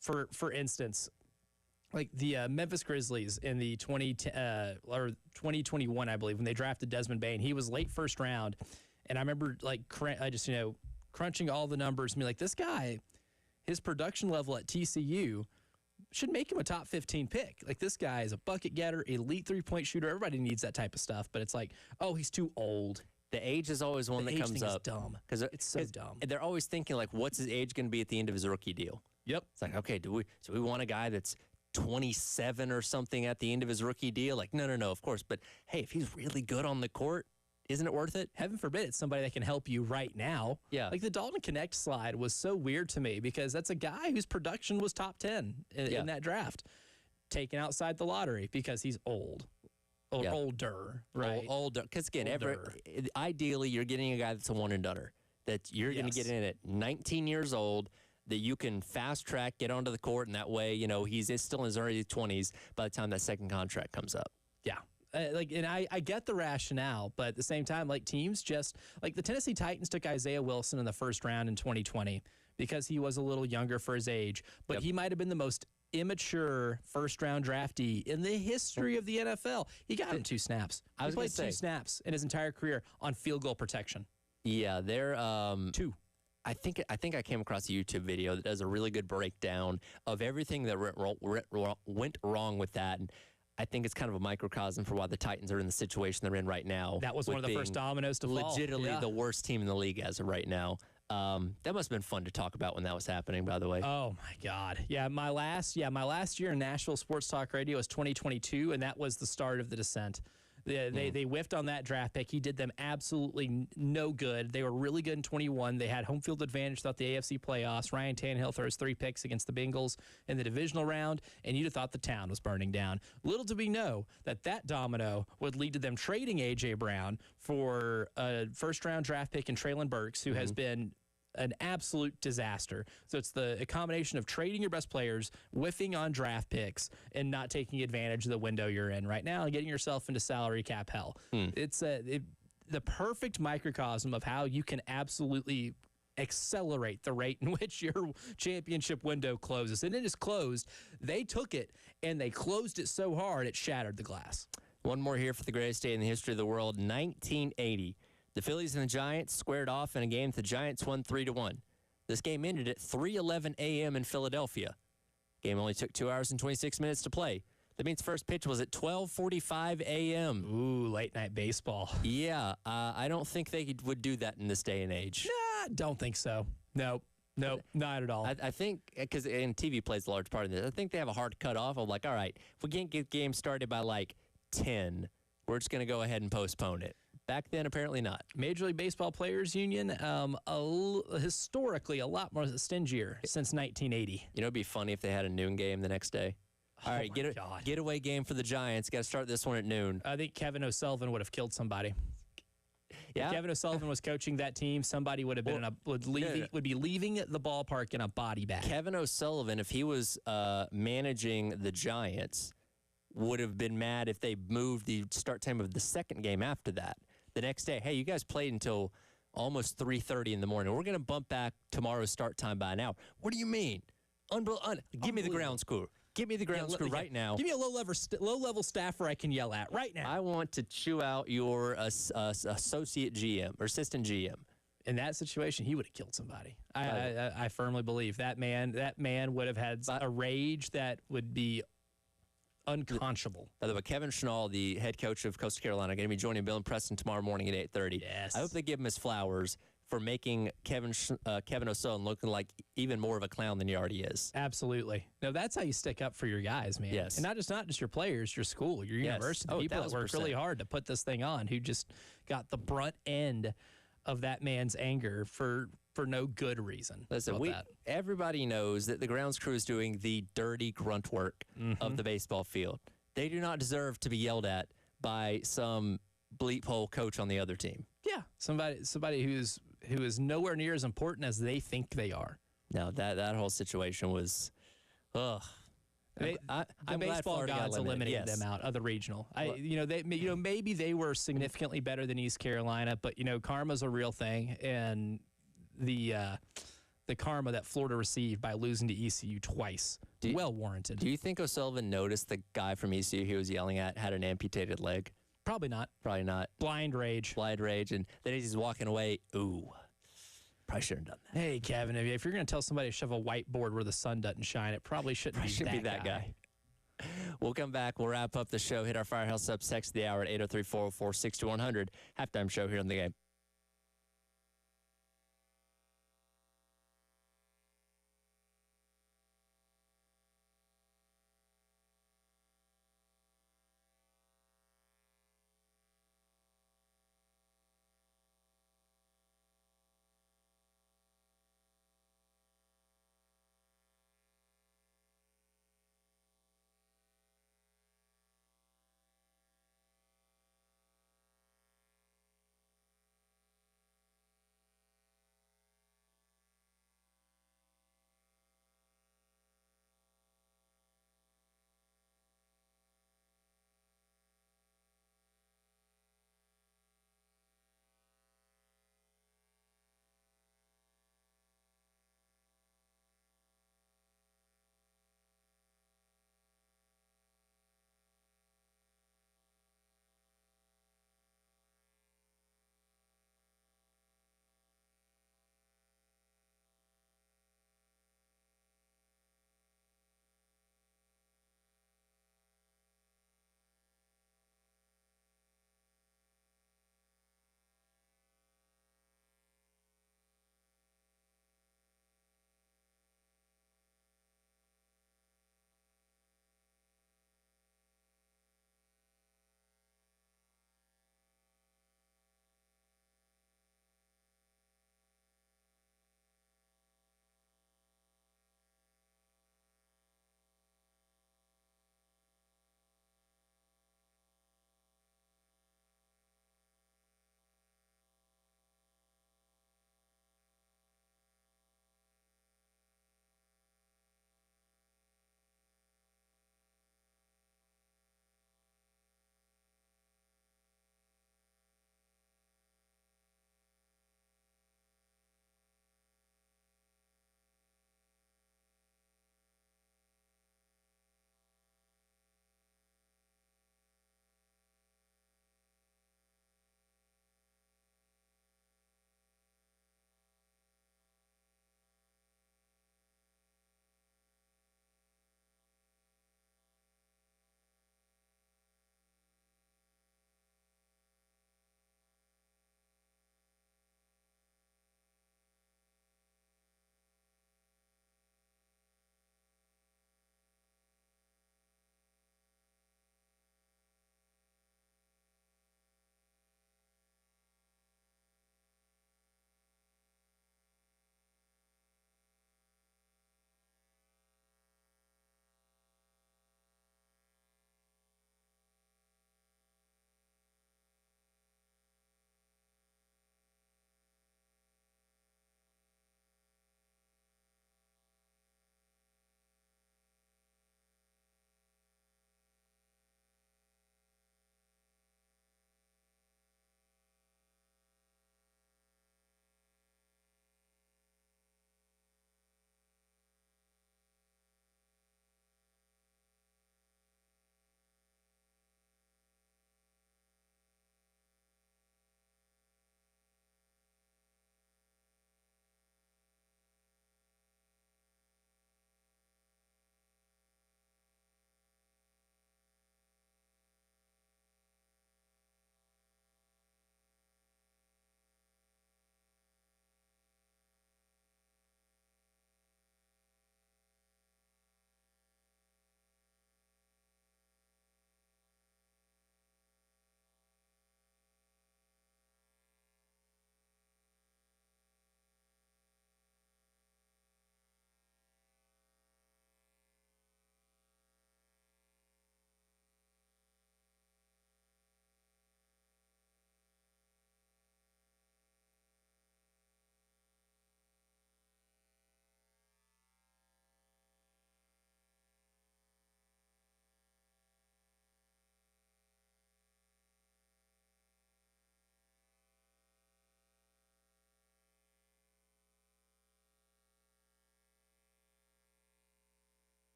For instance, the Memphis Grizzlies in the 2021, I believe, when they drafted Desmond Bane, he was late first round, and I remember crunching all the numbers and be like, this guy, his production level at TCU should make him a top 15 pick. This guy is a bucket getter, elite 3-point shooter. Everybody needs that type of stuff, but it's he's too old. The age is always one that comes up. Is dumb. Because it's so dumb. They're always thinking what's his age going to be at the end of his rookie deal? Yep. It's okay, do we want a guy that's 27 or something at the end of his rookie deal? No, of course. But hey, if he's really good on the court, isn't it worth it? Heaven forbid it's somebody that can help you right now. Yeah. The Dalton Connect slide was so weird to me because that's a guy whose production was top 10 in that draft, taken outside the lottery because he's old. or Yep. older, right? Older, because again, Older. ideally you're getting a guy that's a one and doneer. That you're going to Yes. get in at 19 years old. That you can fast track, get onto the court, and that way, he's still in his early 20s by the time that second contract comes up. Yeah. And I get the rationale, but at the same time, like teams just like the Tennessee Titans took Isaiah Wilson in the first round in 2020 because he was a little younger for his age, but he might have been the most immature first round draftee in the history of the NFL. He got him 2 snaps. I was he played gonna 2 say- snaps in his entire career on field goal protection. Yeah, they're 2. I think I came across a YouTube video that does a really good breakdown of everything that went wrong with that. And I think it's kind of a microcosm for why the Titans are in the situation they're in right now. That was with one of the first being dominoes to fall. legitimately Yeah. the worst team in the league as of right now. That must have been fun to talk about when that was happening, by the way. Oh my God. Yeah, my last year in Nashville Sports Talk Radio was 2022, and that was the start of the descent. They whiffed on that draft pick. He did them absolutely no good. They were really good in 21. They had home field advantage throughout the AFC playoffs. Ryan Tannehill throws 3 picks against the Bengals in the divisional round, and you'd have thought the town was burning down. Little did we know that domino would lead to them trading A.J. Brown for a first-round draft pick in Traylon Burks, who has been an absolute disaster. So it's a combination of trading your best players, whiffing on draft picks, and not taking advantage of the window you're in right now and getting yourself into salary cap hell. It's the perfect microcosm of how you can absolutely accelerate the rate in which your championship window closes. And it is closed. They took it, and they closed it so hard it shattered the glass. One more here for the greatest day in the history of the world, 1980. The Phillies and the Giants squared off in a game that the Giants won 3-1. This game ended at 3:11 a.m. in Philadelphia. Game only took 2 hours and 26 minutes to play. That means first pitch was at 12:45 a.m. Ooh, late night baseball. Yeah, I don't think they would do that in this day and age. Nah, don't think so. Nope, not at all. I think, because TV plays a large part of this, I think they have a hard cutoff of like, all right, if we can't get games started by like 10, we're just going to go ahead and postpone it. Back then, apparently not. Major League Baseball Players Union, historically a lot more stingier since 1980. It'd be funny if they had a noon game the next day. All right, getaway game for the Giants. Got to start this one at noon. I think Kevin O'Sullivan would have killed somebody. Yeah, if Kevin O'Sullivan was coaching that team, somebody would have been would be leaving the ballpark in a body bag. Kevin O'Sullivan, if he was managing the Giants, would have been mad if they moved the start time of the second game after that. The next day, hey, you guys played until almost 3:30 in the morning. We're going to bump back tomorrow's start time by an hour. What do you mean? Give me the ground crew. Give me the ground crew right now. Give me a low-level staffer I can yell at right now. I want to chew out your associate GM or assistant GM. In that situation, he would have killed somebody. I firmly believe that man would have had a rage that would be unconscionable. By the way, Kevin Schnall, the head coach of Coastal Carolina, going to be joining Bill and Preston tomorrow morning at 8:30. Yes. I hope they give him his flowers for making Kevin O'Sullivan looking like even more of a clown than he already is. Absolutely. No, that's how you stick up for your guys, man. Yes. And not just your players, your school, your university, the people that worked really hard to put this thing on, who just got the brunt end of that man's anger for no good reason. Listen, everybody knows that the grounds crew is doing the dirty grunt work of the baseball field. They do not deserve to be yelled at by some bleep hole coach on the other team. Yeah, somebody who is nowhere near as important as they think they are. No, that whole situation was, ugh. The baseball gods eliminated them out of the regional. Maybe they were significantly better than East Carolina, but karma's a real thing, and the karma that Florida received by losing to ECU twice, well warranted. Do you think O'Sullivan noticed the guy from ECU he was yelling at had an amputated leg? Probably not. Probably not. Blind rage, and then he's walking away. Ooh. Probably shouldn't have done that. Hey, Kevin, if you're going to tell somebody to shove a whiteboard where the sun doesn't shine, it probably shouldn't be that guy. We'll come back. We'll wrap up the show. Hit our Firehouse Subs text of the hour at 803-404-6100. Halftime show here on the game.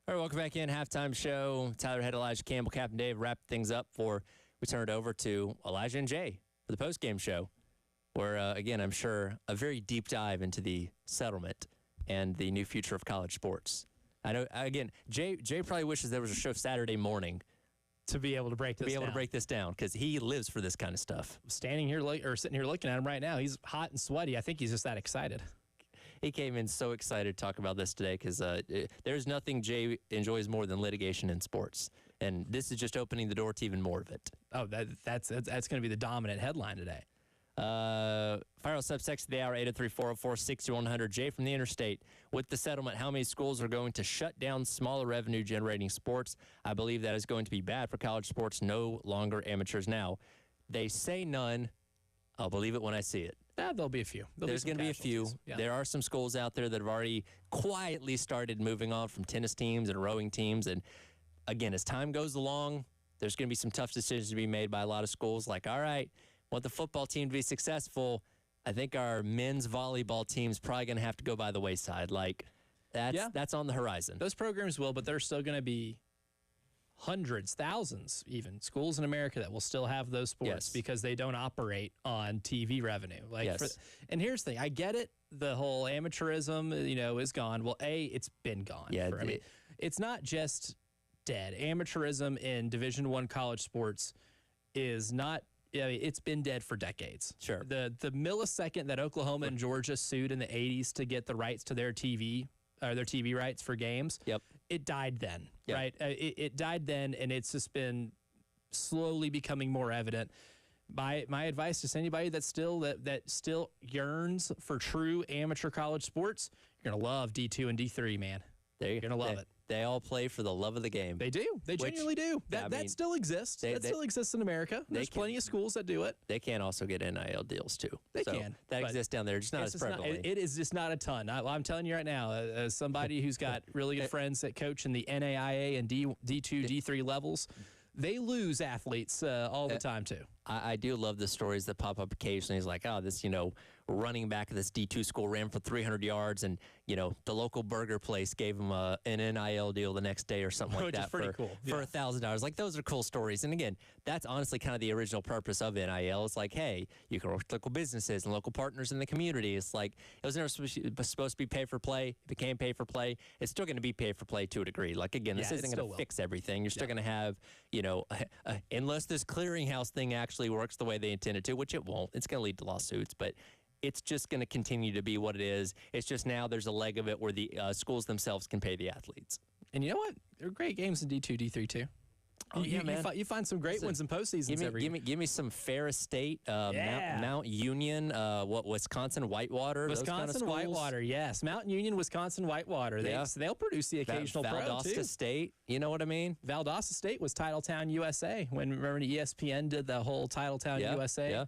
All right, welcome back in. Halftime show. Tyler Head, Elijah Campbell, Captain Dave wrap things up before we turn it over to Elijah and Jay for the post-game show, where, again, I'm sure a very deep dive into the settlement and the new future of college sports. I know, again, Jay probably wishes there was a show Saturday morning to be able to break this down because he lives for this kind of stuff. Sitting here looking at him right now, he's hot and sweaty. I think he's just that excited. He came in so excited to talk about this today because there's nothing Jay enjoys more than litigation in sports. And this is just opening the door to even more of it. Oh, that's going to be the dominant headline today. Fire subtext of the hour, 803-404-6100. Jay from the Interstate. With the settlement, how many schools are going to shut down smaller revenue-generating sports? I believe that is going to be bad for college sports, no longer amateurs now. They say none. I'll believe it when I see it. There'll be a few. There's going to be a few. Yeah. There are some schools out there that have already quietly started moving on from tennis teams and rowing teams. And, again, as time goes along, there's going to be some tough decisions to be made by a lot of schools. Like, all right, want the football team to be successful. I think our men's volleyball team's probably going to have to go by the wayside. Like, that's on the horizon. Those programs will, but there's still going to be hundreds, thousands even, schools in America that will still have those sports because they don't operate on TV revenue. And here's the thing. I get it. The whole amateurism, is gone. Well, it's been gone. Yeah, it's not just dead. Amateurism in Division I college sports is not it's been dead for decades. Sure. The millisecond that Oklahoma and Georgia sued in the 80s to get the rights to their TV rights for games, it died then, right? It died then, and it's just been slowly becoming more evident. My advice to anybody that still yearns for true amateur college sports, you're going to love D2 and D3, man. You're going to love it. They all play for the love of the game. They do. They genuinely do. That still exists. That still exists in America. There's plenty of schools that do it. They can also get NIL deals, too. They can. That exists down there, just not as prevalently. It is just not a ton. I'm telling you right now, as somebody who's got really good friends that coach in the NAIA and D2, D3 levels, they lose athletes all the time, too. I do love the stories that pop up occasionally. It's like, this, running back of this D2 school ran for 300 yards, and, the local burger place gave him an NIL deal the next day or something like that for $1,000. Like, those are cool stories. And, again, that's honestly kind of the original purpose of NIL. It's like, hey, you can work with local businesses and local partners in the community. It's like, it was never supposed to be pay-for-play. It became pay-for-play. It's still going to be pay-for-play to a degree. Like, again, this isn't going to fix everything. You're still going to have, unless this clearinghouse thing actually works the way they intended to, which it won't. It's going to lead to lawsuits, but it's just going to continue to be what it is. It's just now there's a leg of it where the schools themselves can pay the athletes. And you know what? There are great games in D2, D3 too. Man. You find some great ones in postseasons every year. Give me some Ferris State, Mount Union, Wisconsin Whitewater. Wisconsin Whitewater, yes. Mount Union, Wisconsin Whitewater. They'll produce the occasional pro, too. Valdosta State, you know what I mean? Valdosta State was Titletown USA. Remember ESPN did the whole Titletown USA? Yeah.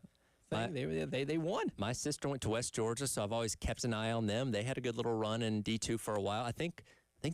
They won. My sister went to West Georgia, so I've always kept an eye on them. They had a good little run in D2 for a while. I think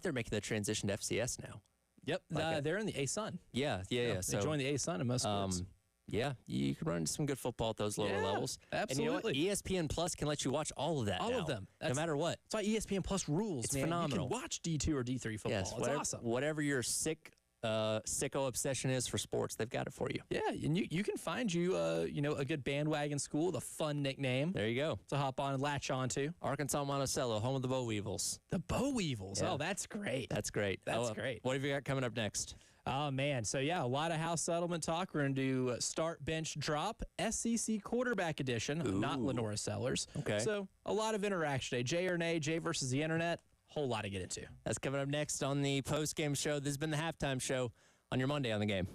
they're making the transition to FCS now. Yep, they're in the A-Sun. Yeah. They joined the A-Sun in most sports. Yeah, you can run some good football at those lower levels. Absolutely. And you know what? ESPN Plus can let you watch all of that All of them. No matter what. That's why ESPN Plus rules, It's man. phenomenal. You can watch D2 or D3 football. Yes, it's awesome. Whatever your sicko obsession is for sports, they've got it for you. Yeah, and you can find a good bandwagon school with a fun nickname. There you go. To hop on and latch on to. Arkansas Monticello, home of the Boll Weevils. The Boll Weevils. Yeah. Oh, that's great. That's great. That's great. What have you got coming up next? Oh, man. So, a lot of house settlement talk. We're going to do start, bench, drop, SEC quarterback edition, not Lenora Sellers. Okay. So, a lot of interaction today. Jay or nay, Jay versus the internet. Whole lot to get into. That's coming up next on the post-game show. This has been the halftime show on your Monday on the Game.